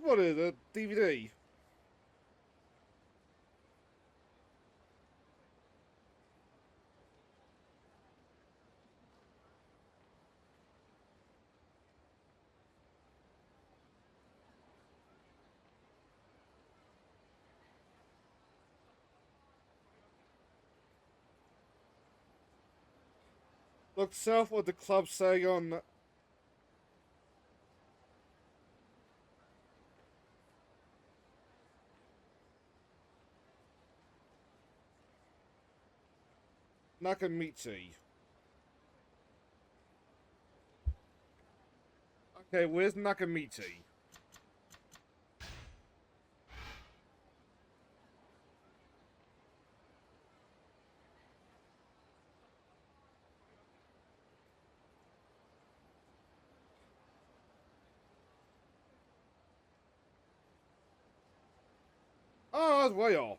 What is it? A DVD? Look south what the club say on... Nakamichi. Okay, where's Nakamichi? Oh, that's way off.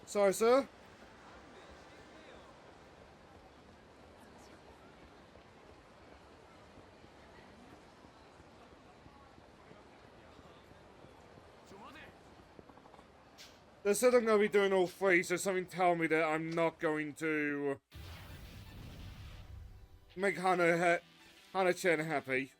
Sorry, sir. They said I'm going to be doing all three, so something tell me that I'm not going to make Hana-chan happy.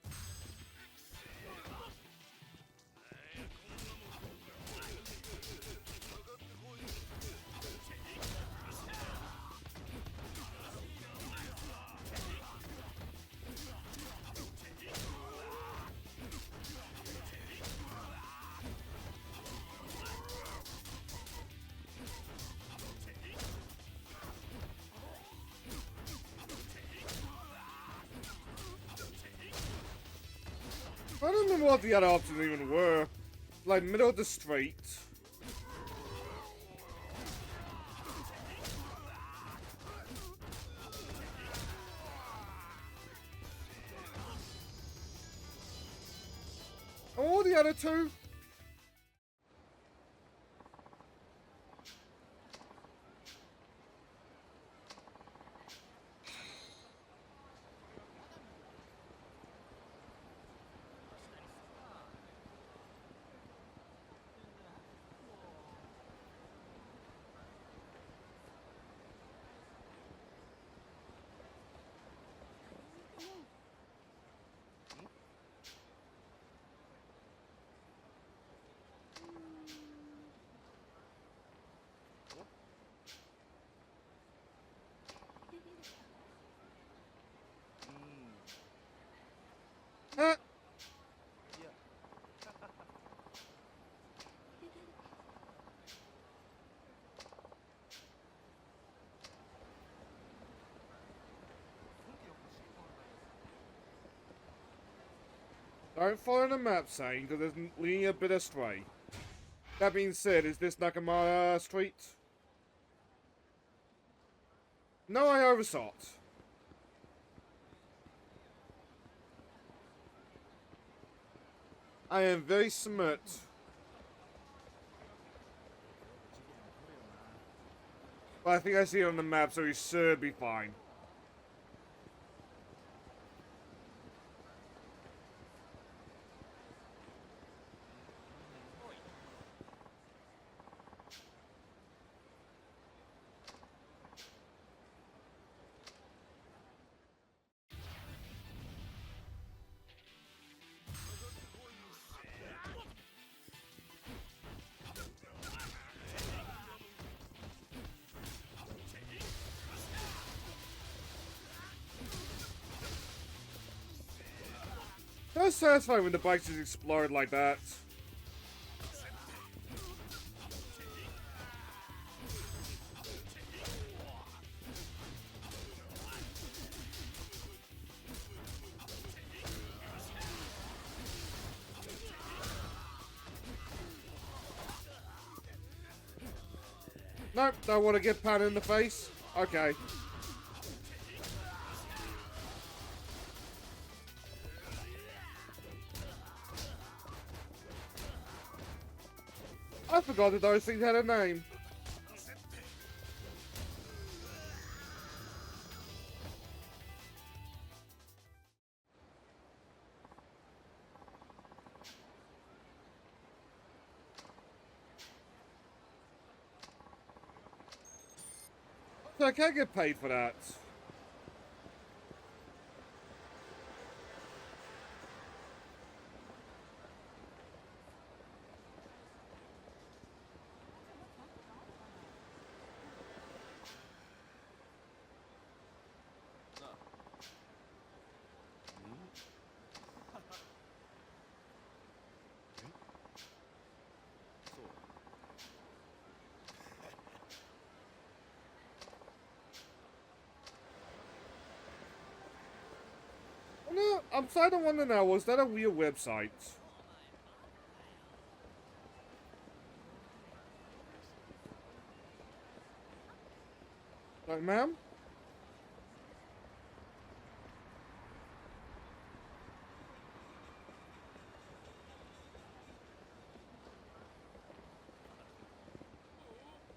remember what the other options even were. Like, middle of the street. Or the other two. Huh? Don't follow the map, saying because it's leading a bit astray. That being said, is this Nakamura Street? No, I oversaw it. I am very smart. But I think I see it on the map, so we should be fine. That's satisfying when the bike just explode like that. Nope, don't want to get pat in the face. Okay. I forgot that those things had a name. So I can't get paid for that. No, I'm starting to wonder now, was that a real website? Like, ma'am?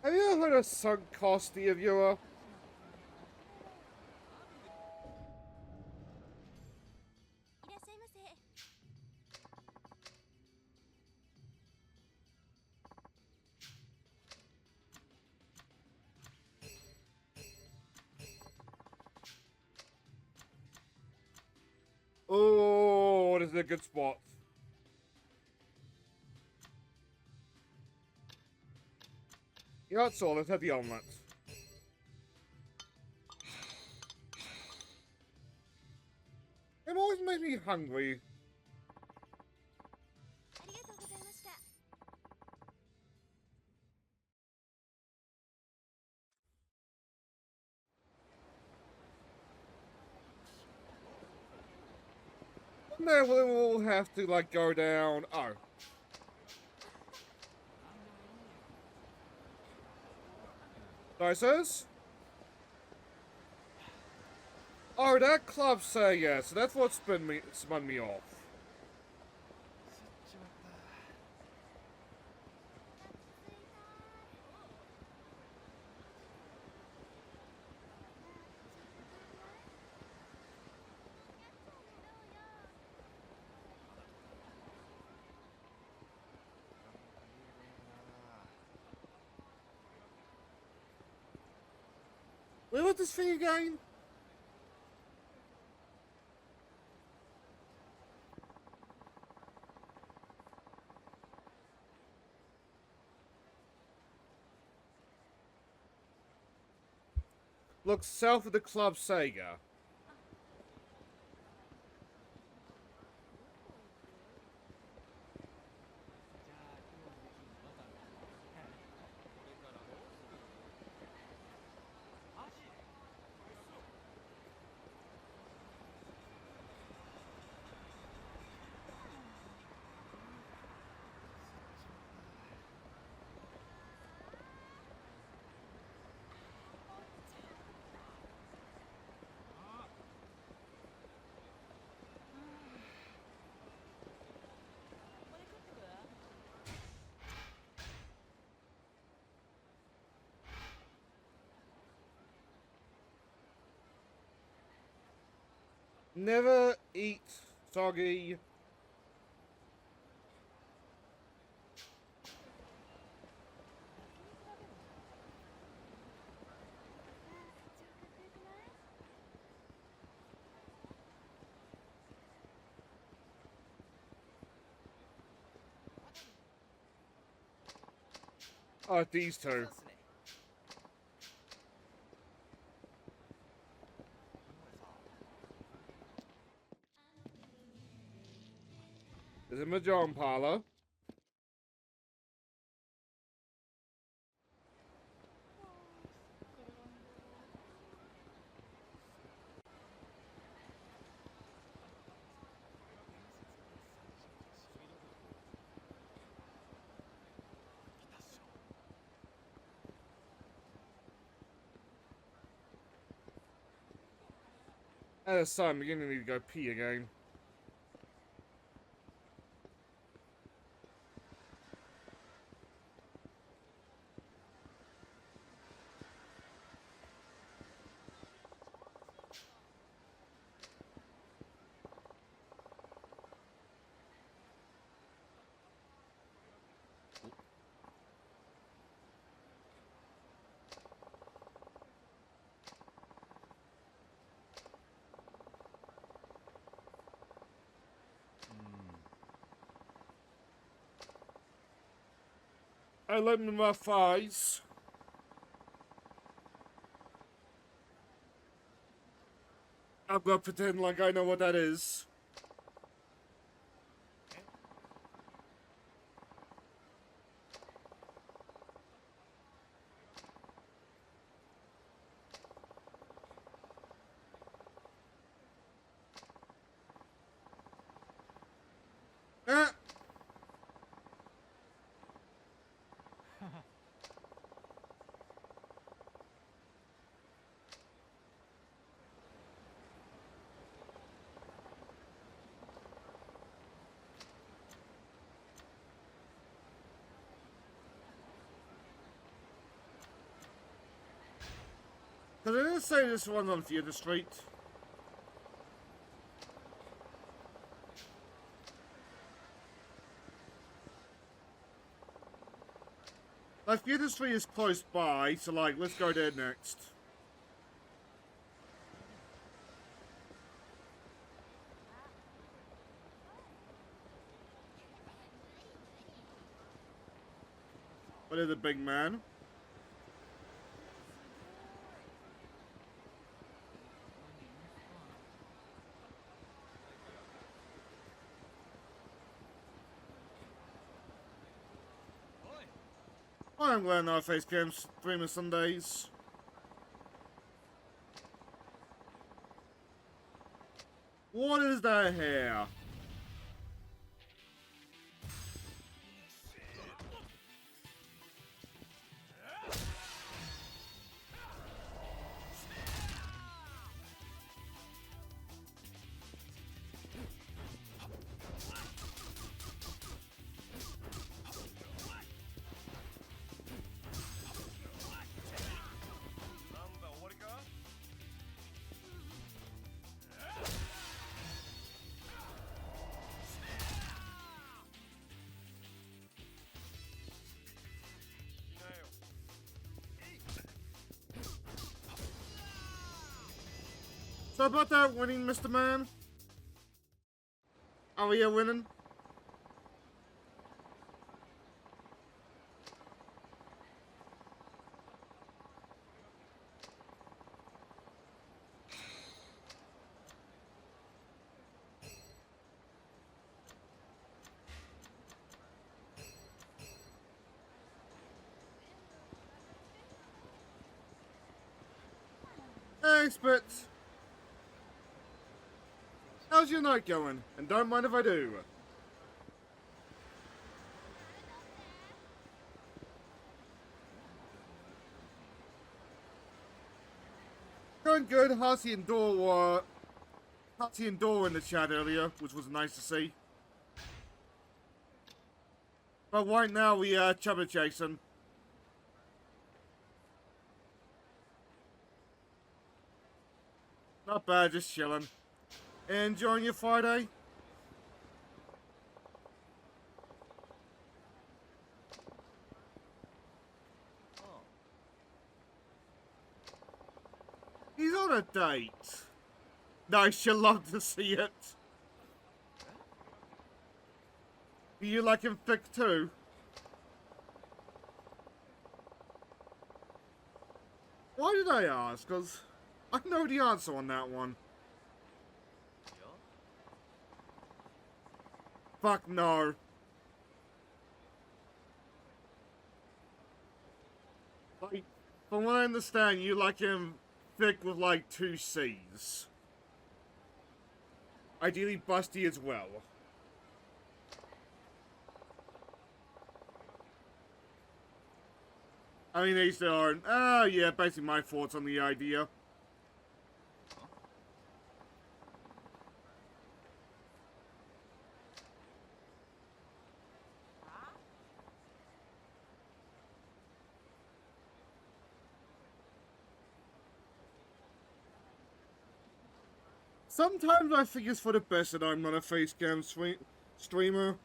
Have you ever heard of sunk cost the viewer? Oh, this is a good spot. You know what, so let's have the omelet. It always makes me hungry. No, well, we'll have to, like, go down... Oh. Dicers? Oh, that club say yeah, so that's what spun me off. Where was this thing again? Look south of the Club Sega. Never eat soggy. Oh, these two. There's a Mahjong parlor. And son, I'm beginning to need to go pee again. I let me my thighs. I'm gonna pretend like I know what that is. Ah! Cause I didn't say this one's on Theatre Street. Like, Theatre Street is close by, so like, let's go there next. What is the big man? I'm glad no face cam streaming Sundays. What is that here? So about that winning, Mr. Man? Are we winning? Hey, Spitz. How's your night going? And don't mind if I do. Going good. Hearty and Dor were... Hearty and Dor in the chat earlier, which was nice to see. But right now we chubba chasing. Not bad, just chilling. Enjoying your Friday? He's on a date. Nice, you'll love to see it. Do you like him thick too? Why did I ask? Because I know the answer on that one. Fuck no. Like, from what I understand, you like him thick with like 2 C's. Ideally busty as well. I mean, these are, yeah, basically my thoughts on the idea. Sometimes I think it's for the best that I'm not a facecam streamer.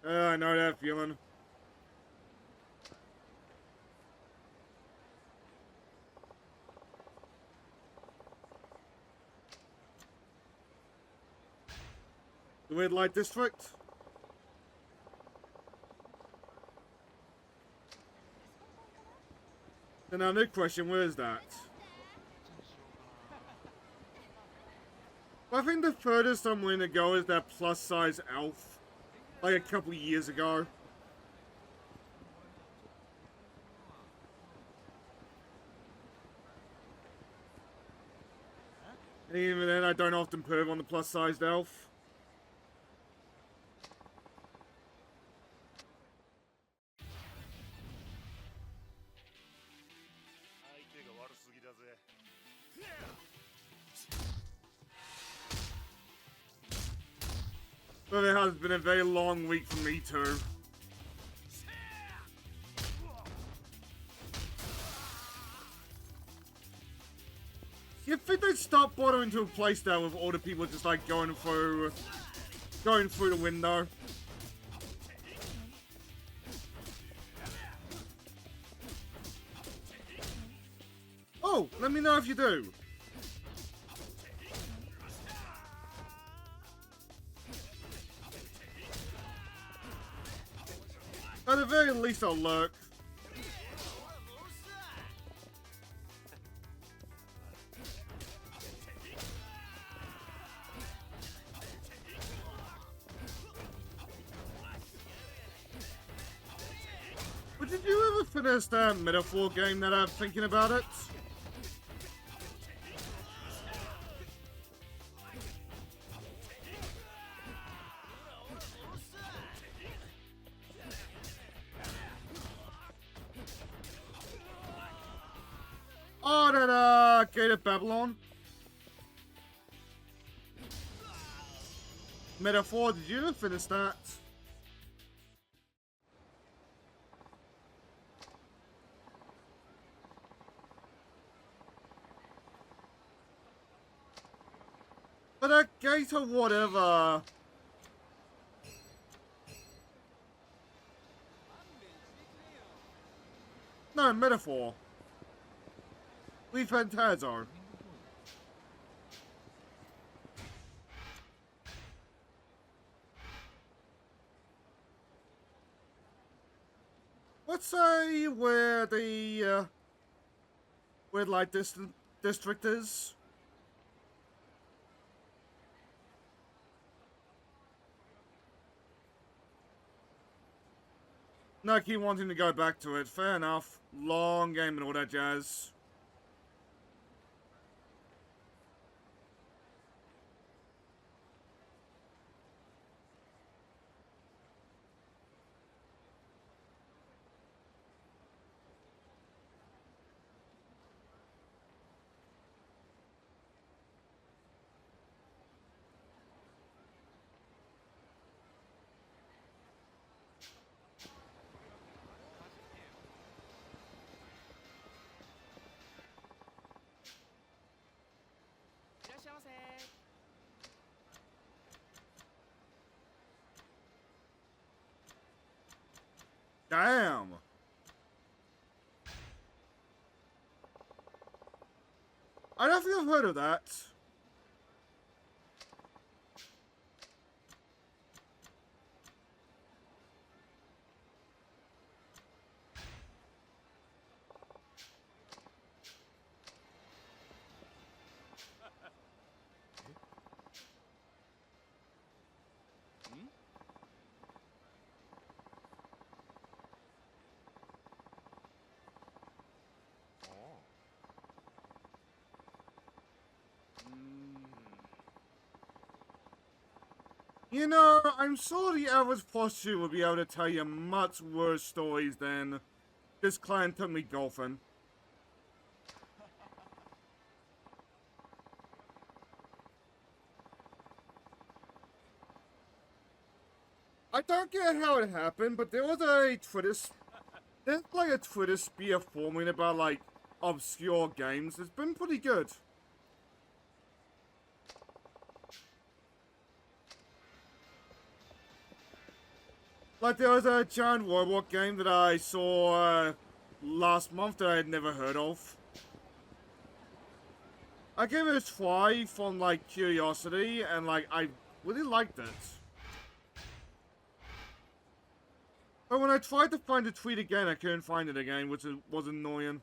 I know that feeling. The red light district. And now, new question, where is that? I think the furthest I'm willing to go is that plus-size elf. Like a couple of years ago. And even then, I don't often perv on the plus-sized elf. But it has been a very long week for me too. You'd think they'd stop bothering to replace that with all the people just like going through the window. Oh, let me know if you do. At the very least, I'll lurk. But did you ever finish that metaphor game that I'm thinking about it? Oh, that, Gate of Babylon. Metaphor, did you ever finish that? But that gate or whatever, No, metaphor. We Phantasar. Let's say where the red light district is. No, I keep wanting to go back to it. Fair enough. Long game and all that jazz. Damn. I don't think I've heard of that. You know, I'm sure the average prostitute will be able to tell you much worse stories than this client took me golfing. I don't get how it happened, but there was a there's like a Twitter sphere forming about like obscure games. It's been pretty good. Like, there was a giant robot game that I saw last month that I had never heard of. I gave it a try from, like, curiosity, and, like, I really liked it. But when I tried to find the tweet again, I couldn't find it again, which was annoying.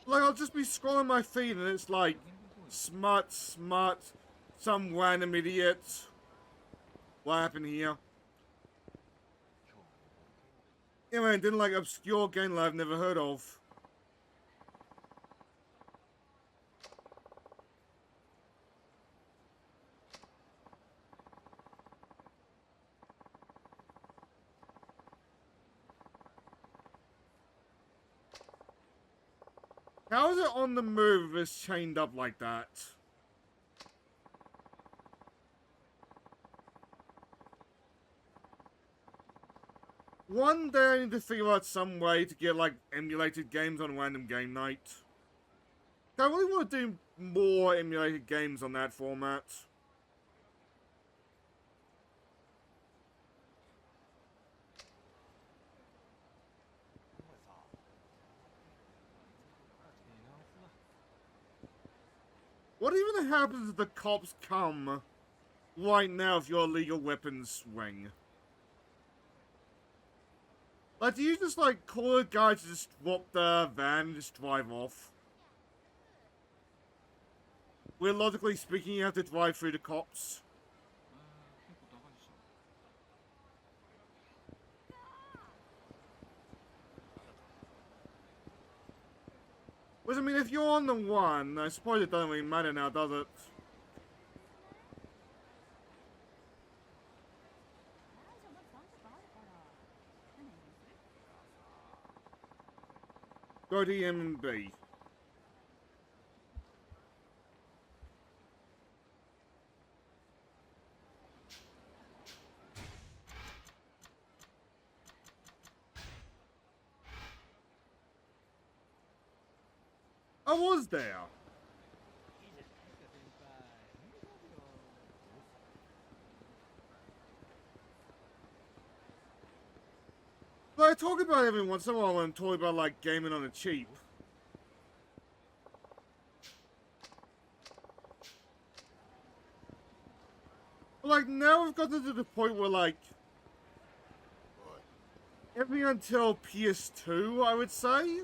Like, I'll just be scrolling my feed and it's like, smut, some random idiot. What happened here? Yeah, man, didn't like obscure game that I've never heard of. How is it on the move if it's chained up like that? One day I need to figure out some way to get, like, emulated games on random game night. I really want to do more emulated games on that format. What even happens if the cops come right now if your illegal weapons swing? Like, do you just, like, call a guy to just drop the van and just drive off? Where, logically speaking, you have to drive through the cops. Which, I mean, if you're on the one, I suppose it doesn't really matter now, does it? Go to M and B. I was there. But I talk about it every once in a while when I'm talking about, like, gaming on the cheap. But, like, now we've gotten to the point where, like, everything until PS2, I would say,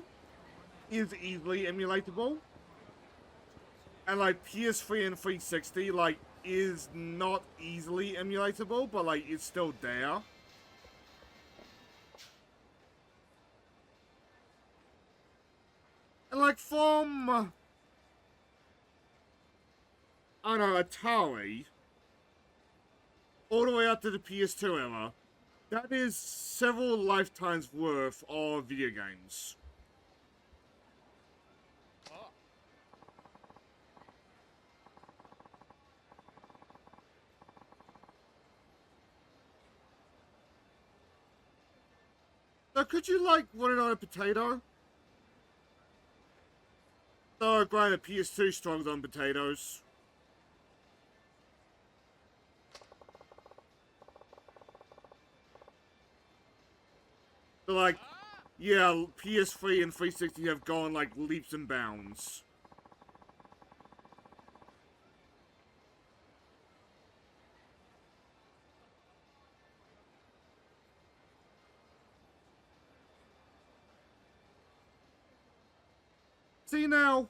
is easily emulatable. And, like, PS3 and 360, like, is not easily emulatable, but, like, it's still there. And, like, from, I don't know, Atari, all the way up to the PS2 era, that is several lifetimes worth of video games. So could you, like, run it on a potato? So, granted, PS2 struggled on potatoes. So, like, yeah, PS3 and 360 have gone, like, leaps and bounds. See, now,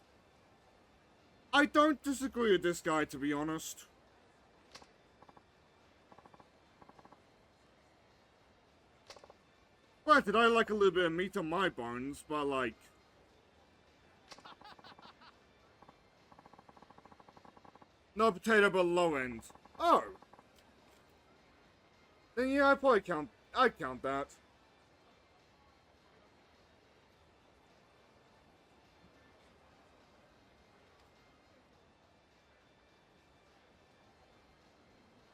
I don't disagree with this guy, to be honest. Granted, I like a little bit of meat on my bones, but, like... no potato, but low end. Oh! Then yeah, I'd count that.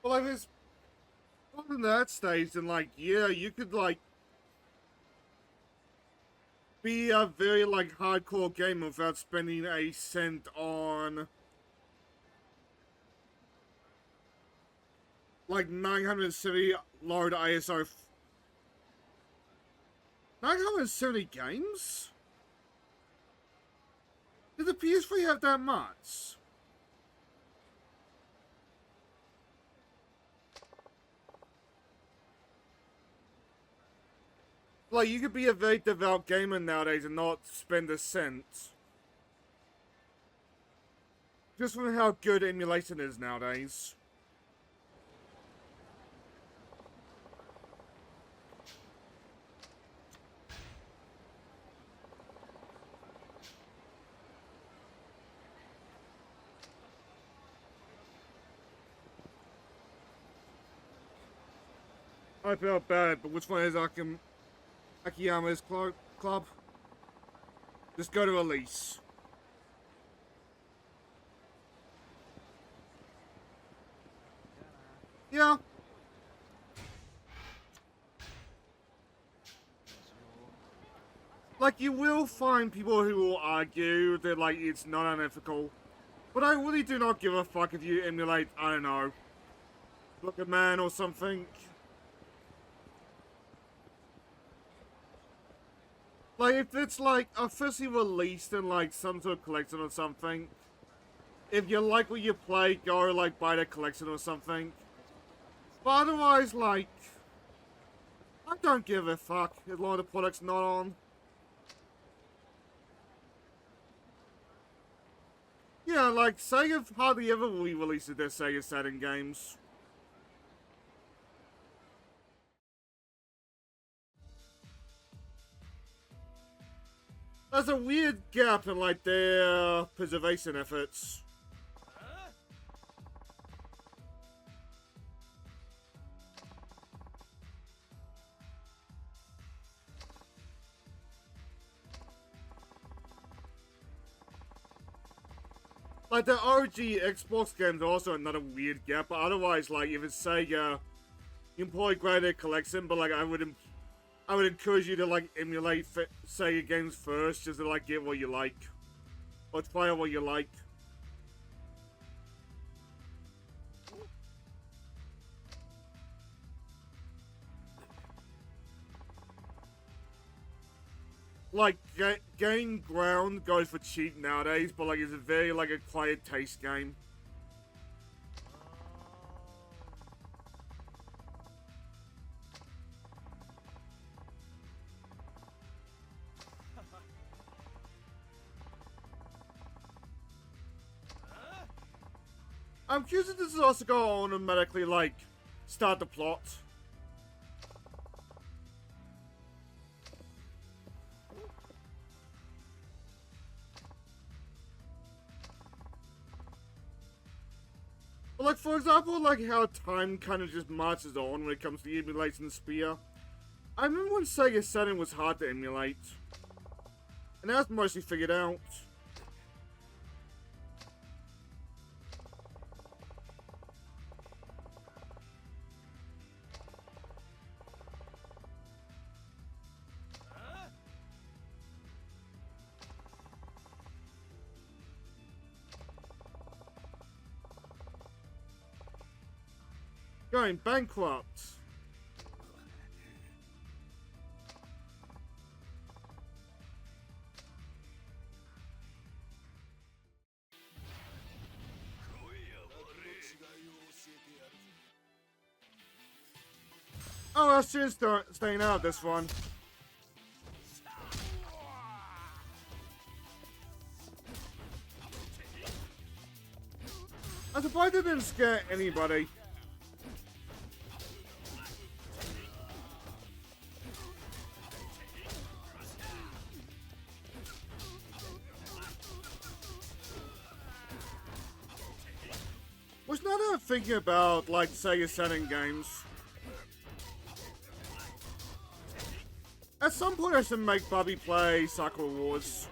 But, like, it's... in that stage, then, like, yeah, you could, like... be a very, like, hardcore gamer without spending a cent on... like, 970 load ISO... 970 games? Did the PS3 have that much? Like, you could be a very devout gamer nowadays and not spend a cent. Just from how good emulation is nowadays. I felt bad, but which one is Akiyama's club? Just go to Elise. Yeah. Like, you will find people who will argue that, like, it's not unethical. But I really do not give a fuck if you emulate, I don't know, Book of Man or something. Like, if it's, like, officially released in, like, some sort of collection or something, if you like what you play, go, like, buy the collection or something. But otherwise, like, I don't give a fuck as long as the product's not on. Yeah, like, Sega hardly ever re-releases their Sega Saturn games. There's a weird gap in, like, their preservation efforts. Like, the OG Xbox games are also another weird gap, but otherwise, like, if it's Sega, you can probably grab their collection, but, like, I would encourage you to, like, emulate Sega games first, just to, like, get what you like. Or try out what you like. like, gaining ground goes for cheap nowadays, but, like, it's a very, like, acquired taste game. I'm curious if this is also going to automatically, like, start the plot. But, like, for example, like, how time kind of just marches on when it comes to emulating the spear. I remember when Sega Saturn was hard to emulate. And now it's mostly figured out. Going bankrupt. Oh, I should start staying out of this one. I'm surprised it didn't scare anybody. Which now that I'm thinking about, like, Sega Saturn games, at some point I should make Bobby play Sakura Wars.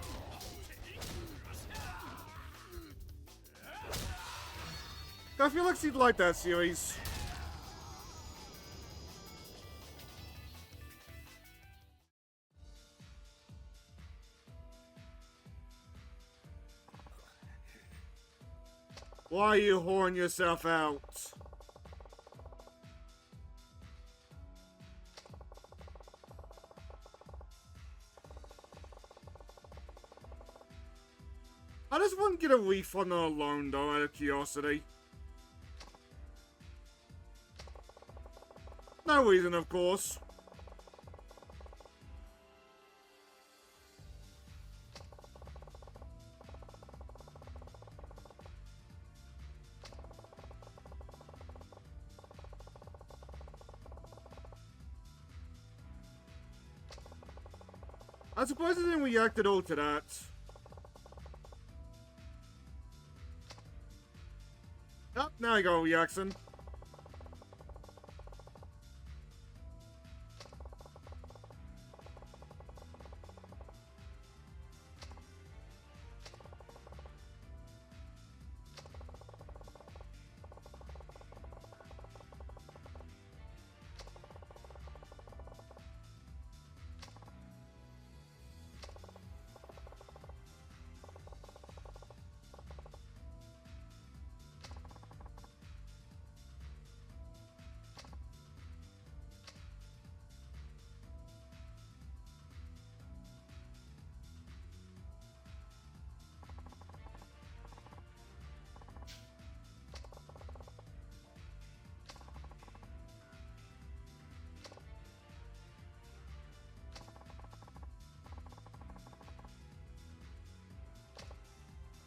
I feel like she'd like that series. Why are you whoring yourself out? I just want to get a refund on a loan though, out of curiosity. No reason, of course. I'm surprised I didn't react at all to that. Oh, now I got a reaction.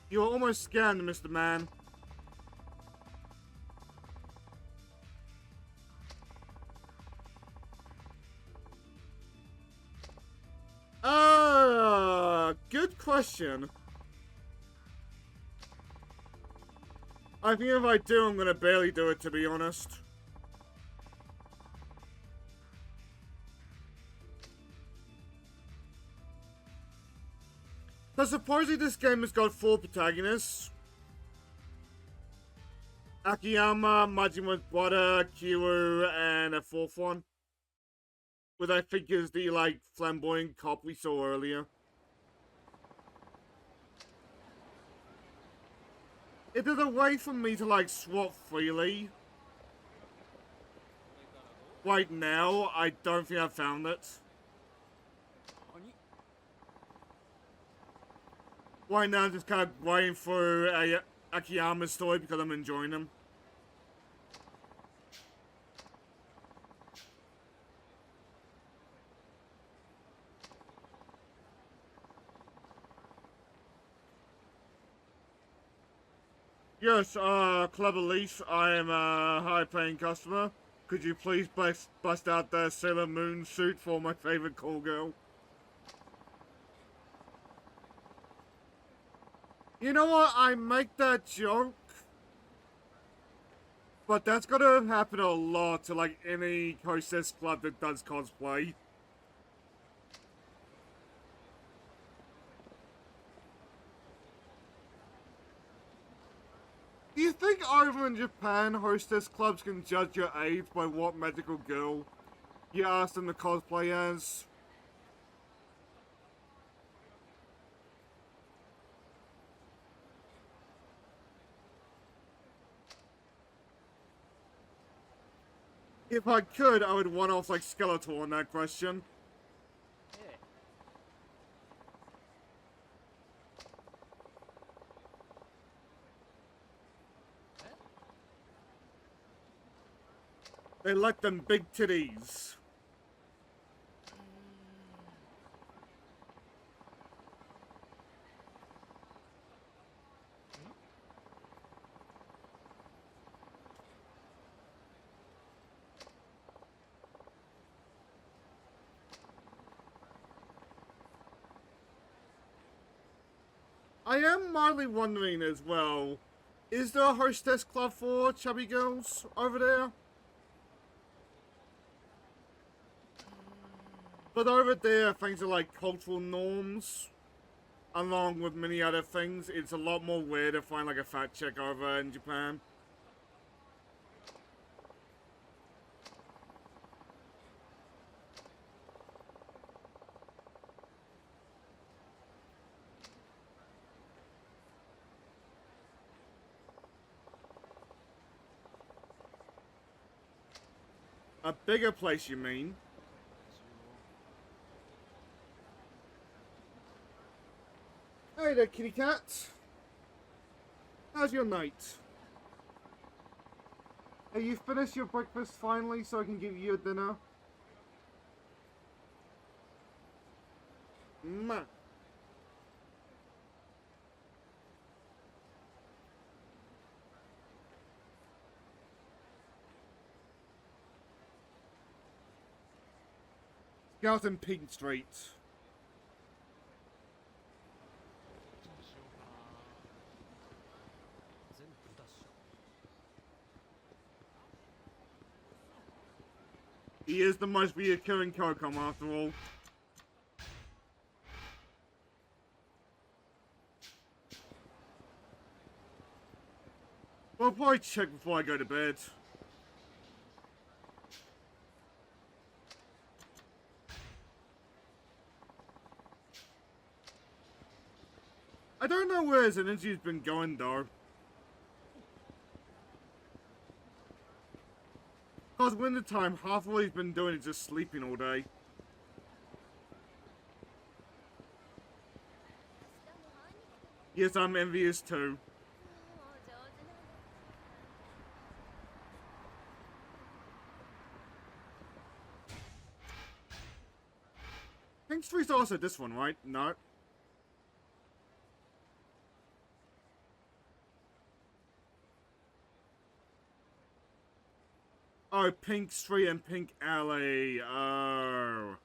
You were almost scanned, Mr. Man. Good question. I think if I do, I'm gonna barely do it, to be honest. So supposedly this game has got 4 protagonists. Akiyama, Majima's brother, Kiryu, and a 4th one. Which I think is the, like, flamboyant cop we saw earlier. If there's a way for me to, like, swap freely right now, I don't think I've found it. right now I'm just kind of waiting for a Akiyama story because I'm enjoying them. Yes, Clever Leaf, I am a high-paying customer. Could you please bust out the Sailor Moon suit for my favorite call girl? You know what? I make that joke, but that's gonna happen a lot to like any hostess club that does cosplay. Do you think over in Japan, hostess clubs can judge your age by what magical girl you ask them to cosplay as? If I could, I would one off like Skeletor on that question. They like them big titties. I am mildly wondering as well, is there a hostess club for chubby girls over there? But over there, things are like cultural norms, along with many other things. It's a lot more weird to find like a fat chick over in Japan. A bigger place, you mean? Hey there, kitty cat. How's your night? Have you finished your breakfast finally so I can give you your dinner? Ma. Scout and Pink Street. He is the most reoccurring Kokon after all. I'll probably check before I go to bed. I don't know where his energy's been going though. Cause winter time, half of what he's been doing is just sleeping all day. Yes, I'm envious too. Pink Street's also this one, right? No. Oh, Pink Street and Pink Alley. Oh.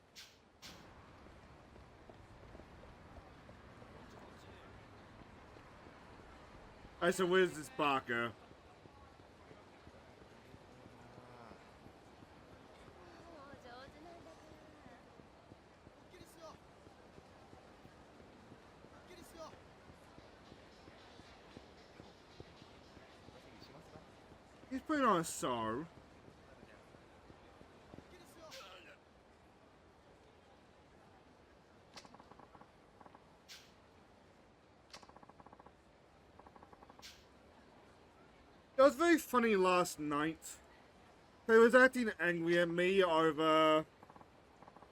Alright, so where's this Barker? He's putting on a sorrow. It was very funny last night. He was acting angry at me over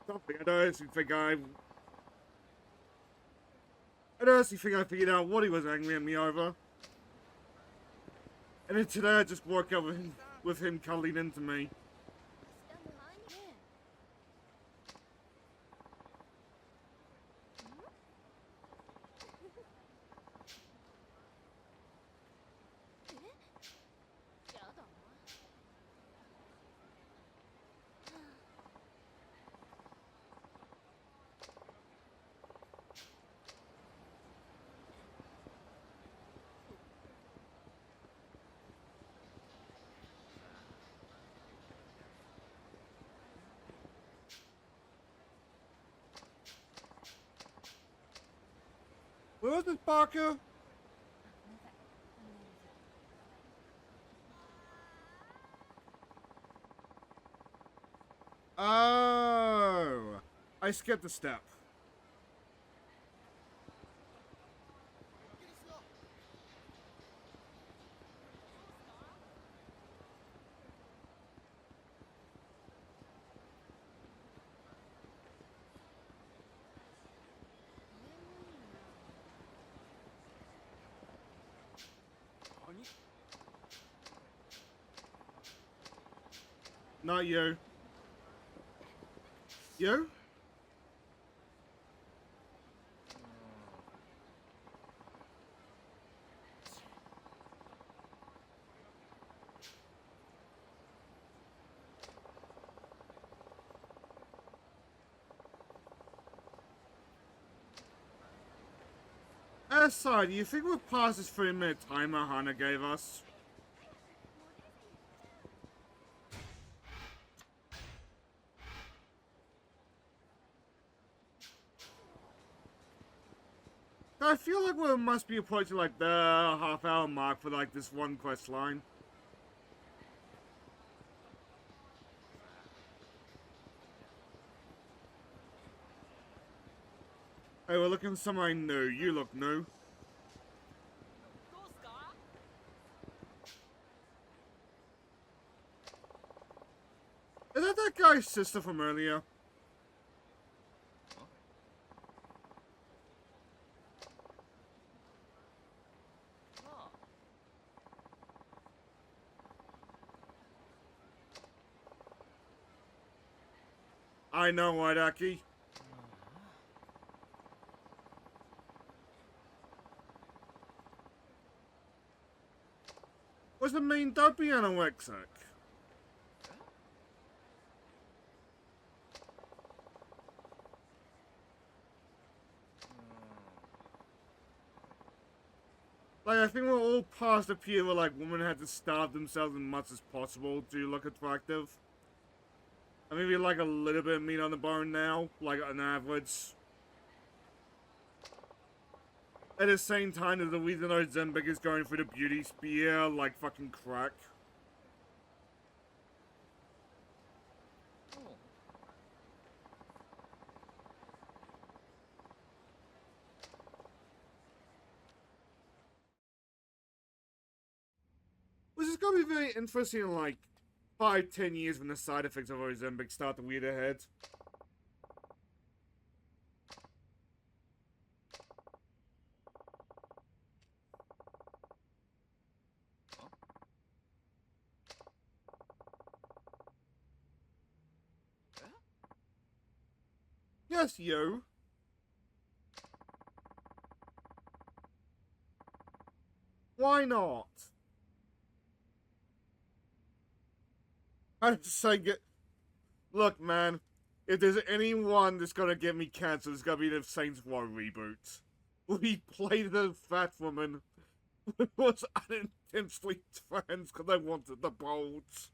something. I don't I honestly think I figured out what he was angry at me over. And then today I just woke up with him cuddling into me. Stuck behind here. Where was this, Barker? Oh, I skipped a step. Not you. You? Aside, do you think we'll pass this 3-minute timer Hana gave us? I feel like we must be approaching like the half-hour mark for like this one quest line. Hey, we're looking for somewhere new. You look new. Is that guy's sister from earlier? I know, Wadaki. What's the mean? Don't be anorexic. Like, I think we're all past the period where, like, women had to starve themselves as much as possible to look attractive. I maybe like a little bit of meat on the bone now, like on average. At the same time, there's the reason Ozempic is going through the beauty spear like fucking crack. Which is gonna be very interesting in like 5-10 years when the side effects of Ozempic start to weird ahead. Yes, you. Why not? I'm just saying it. Look, man. If there's anyone that's gonna get me cancer, it's gonna be the Saints Row reboot. We played the fat woman who was unintentionally trans because I wanted the bolts.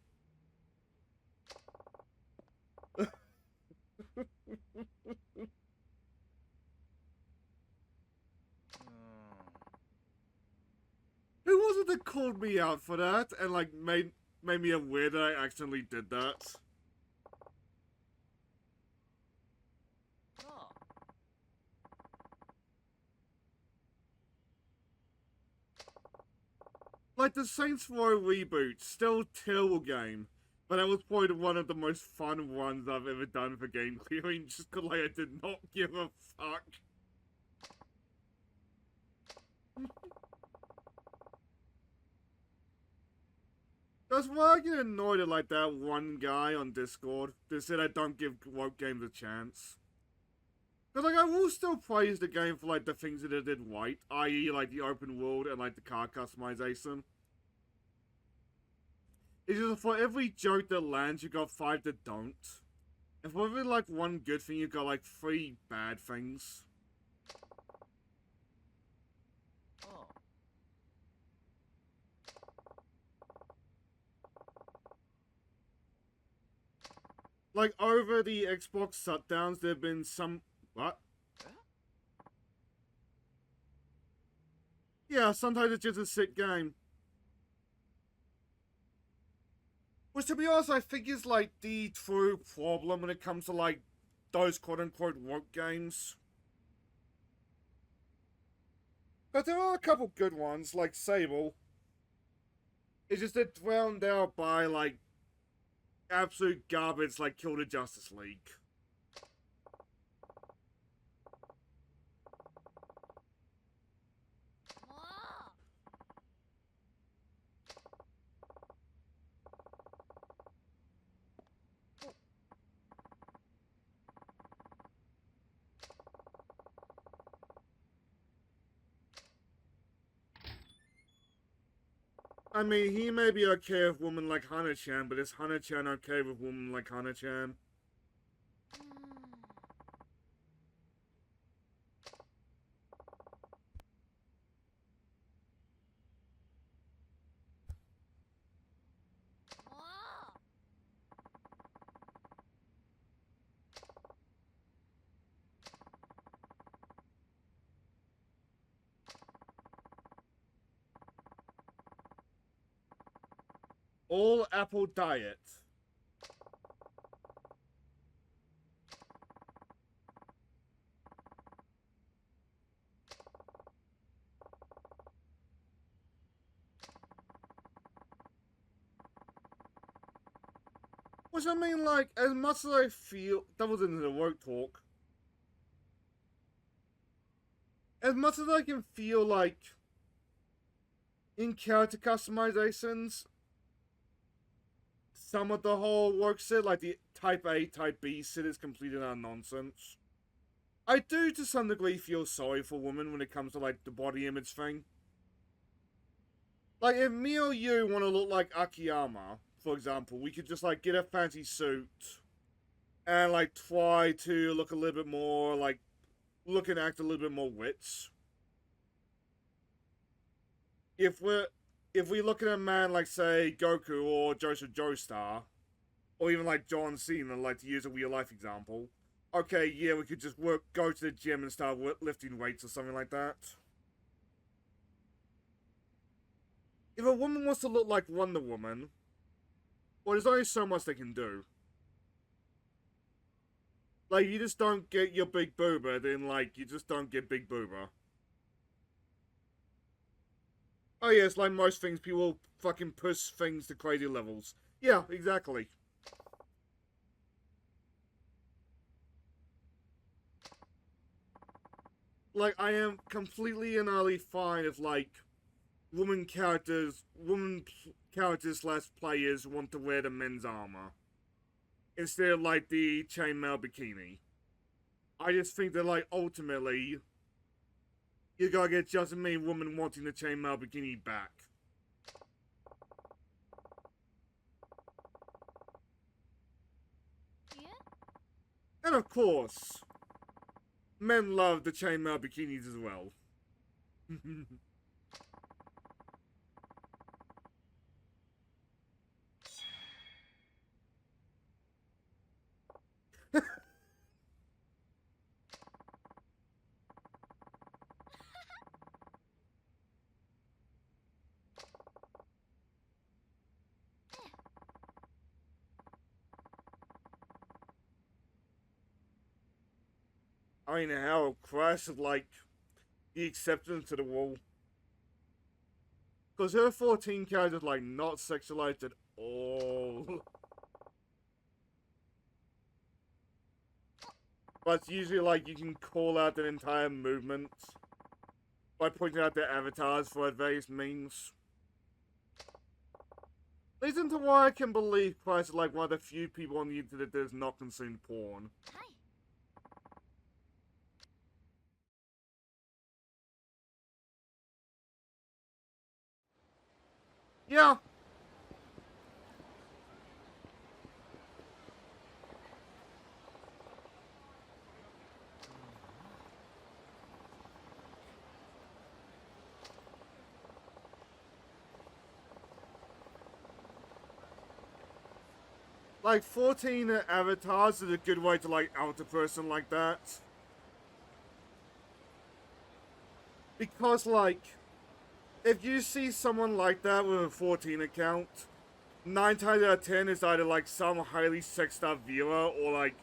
Who was it that called me out for that and like made me aware that I accidentally did that? Like the Saints Row reboot, still terrible game, but that was probably one of the most fun ones I've ever done for game clearing, just because like I did not give a fuck. That's why I get annoyed at like that one guy on Discord that said I don't give woke games a chance. Cause like I will still praise the game for like the things that it did right, i.e. like the open world and like the car customization. It's just for every joke that lands, you got 5 that don't. And for every like one good thing, you got like 3 bad things. Oh. Like over the Xbox shutdowns, there have been some what? Yeah, sometimes it's just a sick game. Which, to be honest, I think is like the true problem when it comes to like those quote-unquote woke games. But there are a couple good ones, like Sable. It's just they're drowned out by like absolute garbage like Kill the Justice League. I mean, he may be okay with women like Hana-chan, but is Hana-chan okay with women like Hana-chan? All apple diet. Which I mean, like, as much as I feel that was into the woke talk, as much as I can feel like in character customizations, some of the whole woke shit, like the Type A, Type B shit, is completely nonsense. I do to some degree feel sorry for women when it comes to like the body image thing. Like, if me or you want to look like Akiyama, for example, we could just like get a fancy suit and like try to look a little bit more like look and act a little bit more wits. If we look at a man like say Goku or Joseph Joestar, or even like John Cena, like to use a real life example, okay, yeah, we could just go to the gym and start lifting weights or something like that. If a woman wants to look like Wonder Woman, well, there's only so much they can do. Like, you just don't get your big booba, then, like, you just don't get big booba. Oh, yeah, it's like most things, people fucking push things to crazy levels. Yeah, exactly. Like, I am completely and utterly fine if, like, woman characters slash players want to wear the men's armor instead of like the chainmail bikini. I just think that like ultimately you gotta get just as many women wanting the chainmail bikini back. Yeah? And of course, men love the chainmail bikinis as well. I mean, how Crash is like the acceptance to the wall. Because her 14 characters like not sexualized at all. But it's usually like you can call out an entire movement. by pointing out their avatars for various means. Leads into why I can believe Christ is like one of the few people on the internet that does not consume porn. Hi. Yeah. Like, 14 avatars is a good way to, like, out a person like that. Because, like, if you see someone like that with a 14 account, 9 times out of 10 is either, like, some highly sexed up viewer or, like,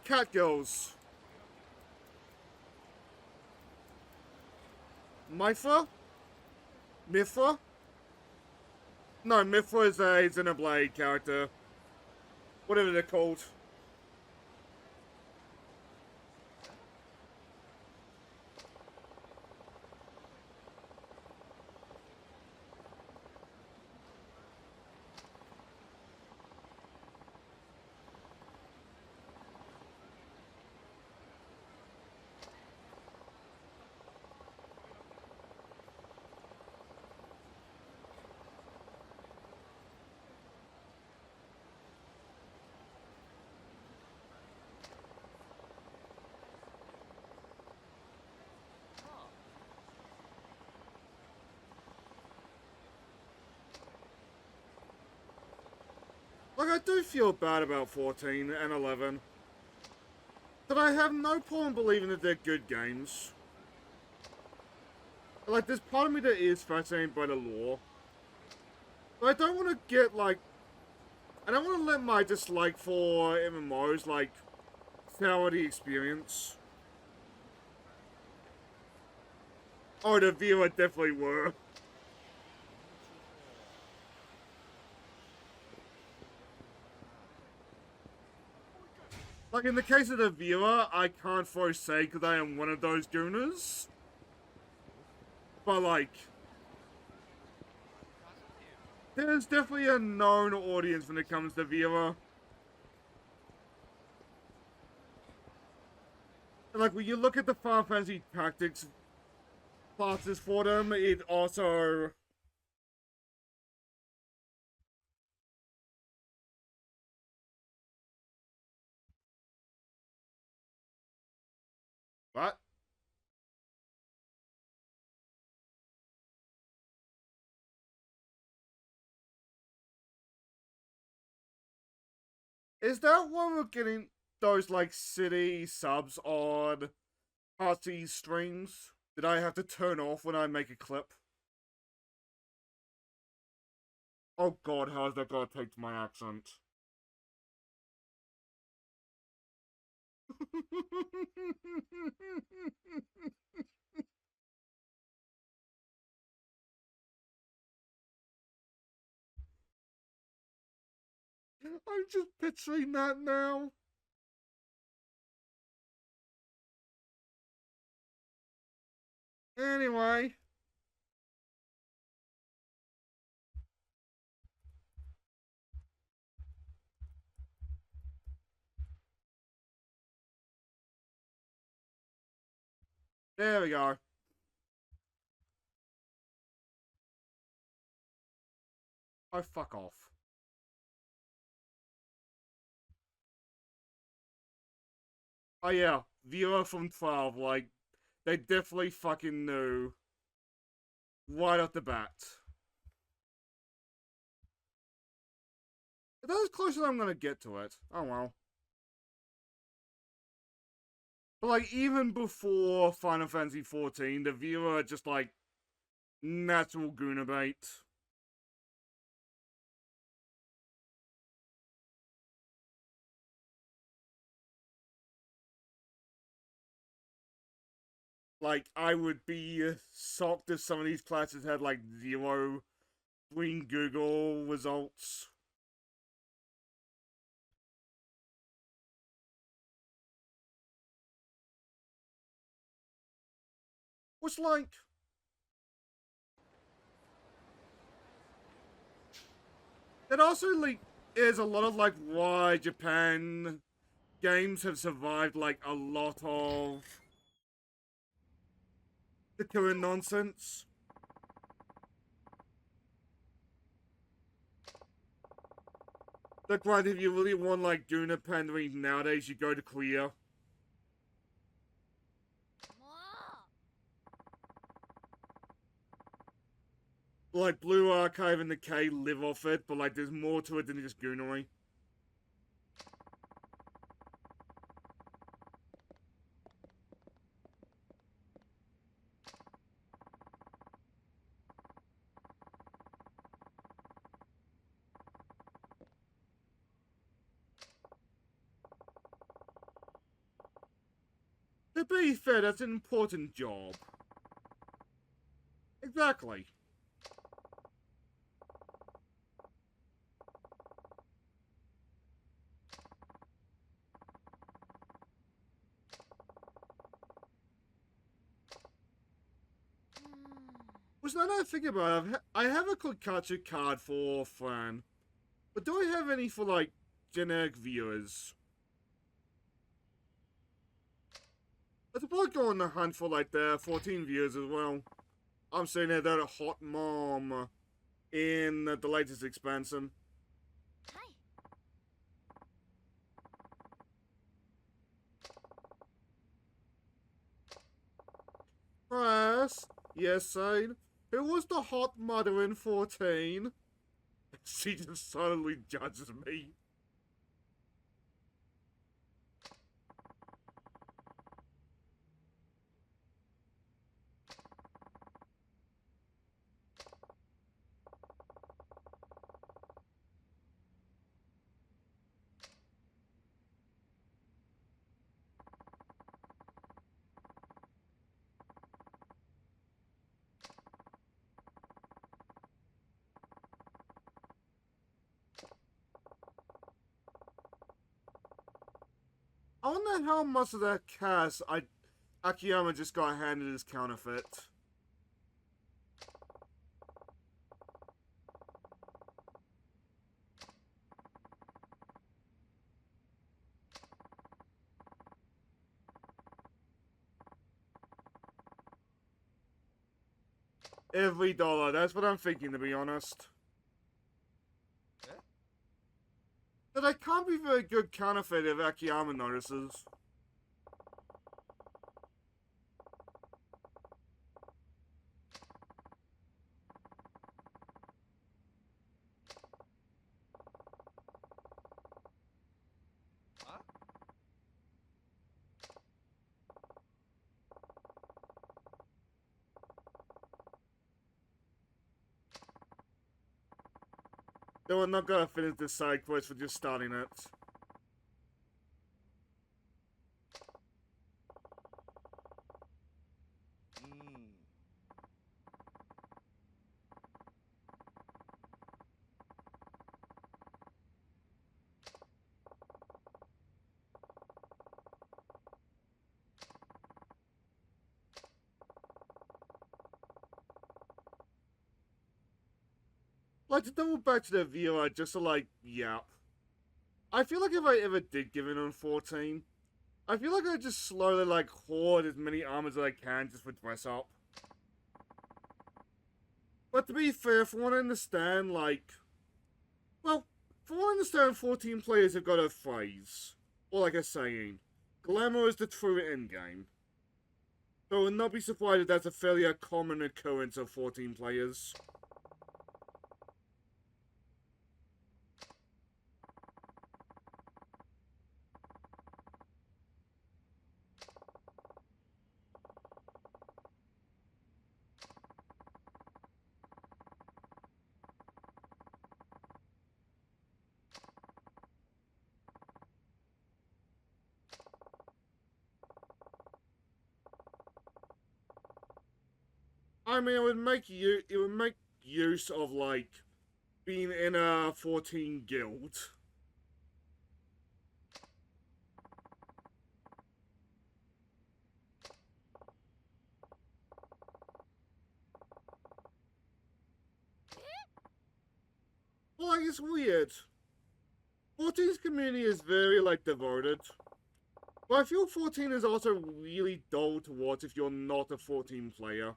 cat girls. Mifra? Mifra? No, Mifra is a Xenoblade character. Whatever they're called. Like, I do feel bad about 14 and 11. But I have no problem believing that they're good games. Like, there's part of me that is fascinated by the lore. But I don't want to get, like... I don't want to let my dislike for MMOs, like, sour the experience. Oh, the viewer definitely were. Like, in the case of the viewer, I can't fully say because I am one of those gooners. But, like... there's definitely a known audience when it comes to viewer. And, like, when you look at the Final Fantasy Tactics classes for them, it also... What? Is that when we're getting those, like, city subs on Heartsy streams that I have to turn off when I make a clip? Oh god, how is that gonna take to my accent? I'm just picturing that now. Anyway. There we go. Oh, fuck off. Oh yeah, viewer from 12, like, they definitely fucking knew right off the bat. That was closer than I'm gonna get to it. Oh well. But like, even before Final Fantasy XIV, the viewer just like, natural gooner bait. Like, I would be shocked if some of these classes had like 0 green Google results. Which, like, it also, like, is a lot of, like, why Japan games have survived, like, a lot of the current nonsense. Like, right, if you really want, like, Guna pandering nowadays, you go to Korea. もう Like, Blue Archive and the K live off it, but, like, there's more to it than just Goonery. To be fair, that's an important job. Exactly. Which now that I think about it, I have a Kokatsu card for Fran. But do I have any for, like, generic viewers? I should probably go on the hunt for, like, the 14 viewers as well. I'm saying that a hot mom in the latest expansion. はい Press. Yes, Sane. Who was the hot mother in 14? She just suddenly judges me. I wonder how much of that cast Akiyama just got handed as counterfeit. Every dollar, that's what I'm thinking, to be honest. That I can't be very good counterfeit if Akiyama notices. Though we're not gonna finish this side quest for just starting it. Like, to double back to the viewer, just to, like, yeah. I feel like if I ever did give in on 14, I feel like I'd just slowly, like, hoard as many armors as I can just for dress up. But to be fair, from what I understand, like, well, from what I understand, 14 players have got a phrase, or like a saying, glamour is the true endgame. So I would not be surprised if that's a fairly common occurrence of 14 players. I mean, it would make use of, like, being in a 14 guild. Well, like, it's weird. 14's community is very, like, devoted. But I feel 14 is also really dull to watch if you're not a 14 player.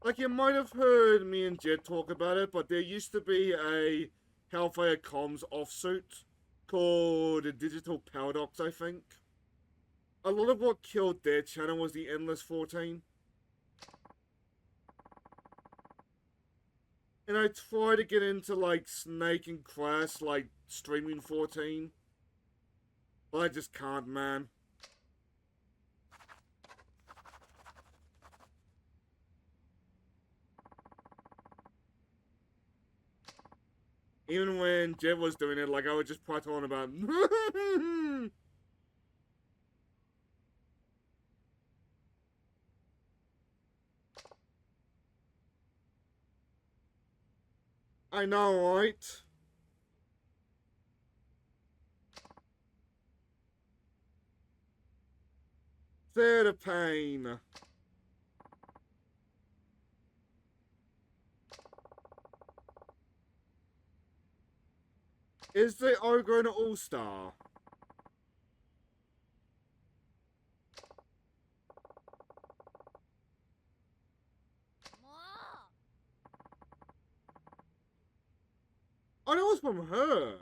Like, you might have heard me and Jed talk about it, but there used to be a Hellfire Comms offsuit called Digital Paradox, I think. A lot of what killed their channel was the Endless 14. And I try to get into, like, Snake and Crash, like, streaming 14. But I just can't, man. Even when Jed was doing it, like, I would just prattle on about... I know, right? Theater pain. Is the Ogre an all-star? Oh, that was from her.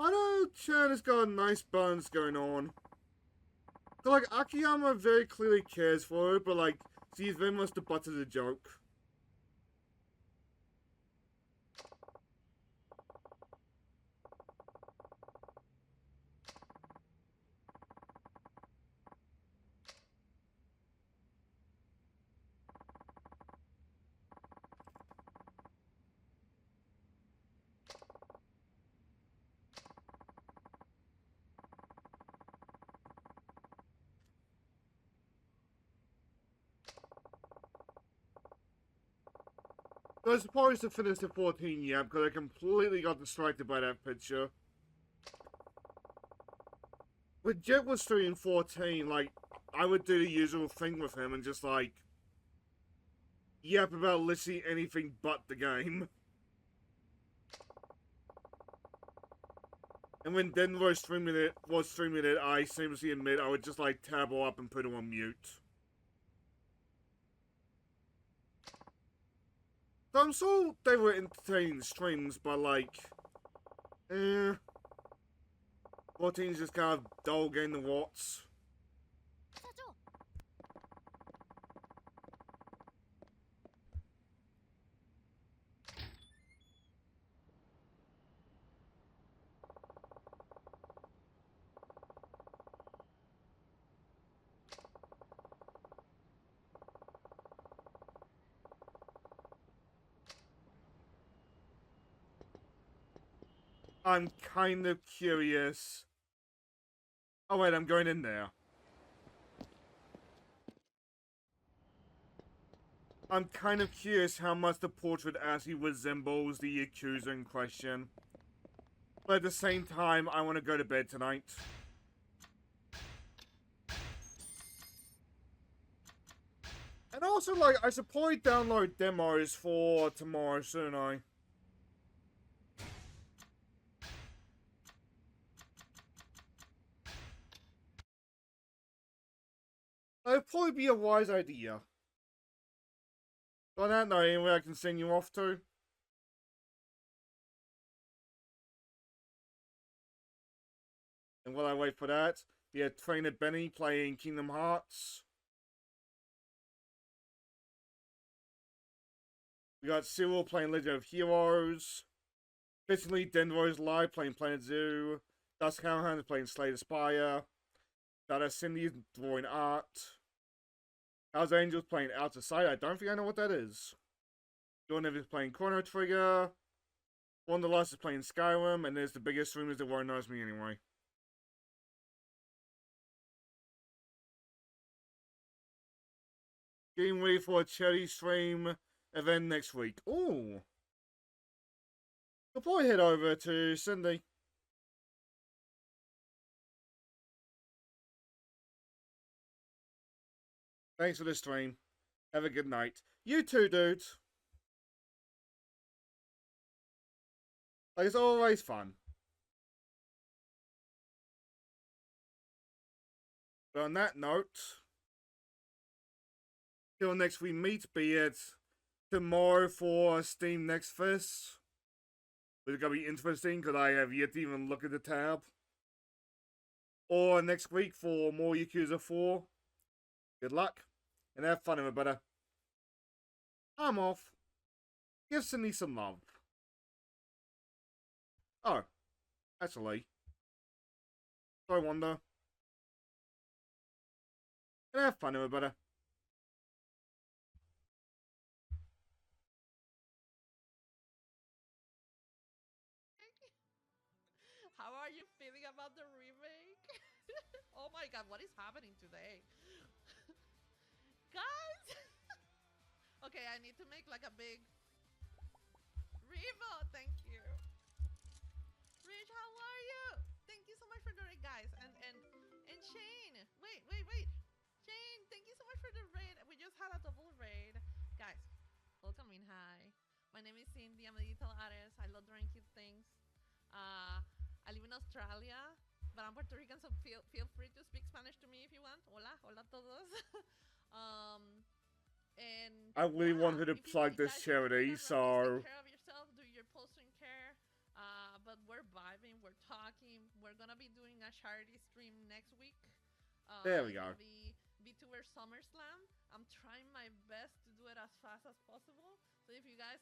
I know Chan has got nice buns going on. So, like, Akiyama very clearly cares for her, but, like, she's very much the butt of the joke. So I supposed to finish the 14 yet, because I completely got distracted by that picture. When Jet was streaming 14, like, I would do the usual thing with him and just, like, yap about literally anything but the game. And when Den was streaming it, I seamlessly admit I would just, like, tab up and put him on mute. So I'm sure they were entertaining streams, but, like, 14's just kind of dull game to watch. I'm kind of curious. Oh wait, I'm going in there. I'm kind of curious how much the portrait actually resembles the Yakuza in question. But at the same time, I want to go to bed tonight. And also, like, I should probably download demos for tomorrow, shouldn't I? That'd probably be a wise idea. On that note, anyway, I can send you off to. And while I wait for that, we have Trainer Benny playing Kingdom Hearts. We got Cyril playing Legend of Heroes. Fittingly, Denro's live playing Planet Zoo. Dusk Hellhound playing Slay the Spire. Stardust Cindy is drawing art. How's Angel's playing Outer Sight? I don't think I know what that is. John Evans playing Chrono Trigger. Wanderlust is playing Skyrim, and there's the biggest streamers that won't notice me anyway. Getting ready for a charity stream event next week. Ooh. I'll probably head over to Cindy. Thanks for the stream. Have a good night. You too, dude. Like, it's always fun. But on that note, till next we meet, be it tomorrow for Steam Next Fest. It's gonna be interesting because I have yet to even look at the tab. Or next week for more Yakuza 4. Good luck, and have fun, everybody. I'm off. Give Cindy some love. Oh, actually. I wonder. And have fun, everybody. How are you feeling about the remake? Oh my god, what is happening today? Guys! Okay, I need to make like a big Revo, thank you. Rich, how are you? Thank you so much for the raid, guys. And Shane. Wait. Shane, thank you so much for the raid. We just had a double raid. Guys, welcome in. Hi. My name is Cindy. I'm a digital artist. I love drawing cute things. I live in Australia, but I'm Puerto Rican, so feel free to speak Spanish to me if you want. Hola todos. And I really wanted to plug this charity, so take care of yourself, do your posting care. But we're vibing, we're talking. We're gonna be doing a charity stream next week. There we go. Be VTuber SummerSlam. I'm trying my best to do it as fast as possible. So if you guys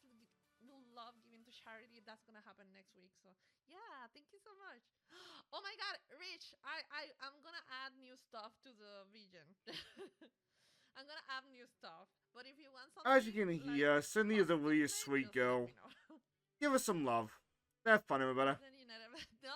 will love giving to charity, that's gonna happen next week. So yeah, thank you so much. Oh my god, Rich, I'm gonna add new stuff to the vision. I'm gonna add new stuff. But if you want something, as you can hear, Cindy is a really sweet girl. Give her some love. Have fun, everybody. No,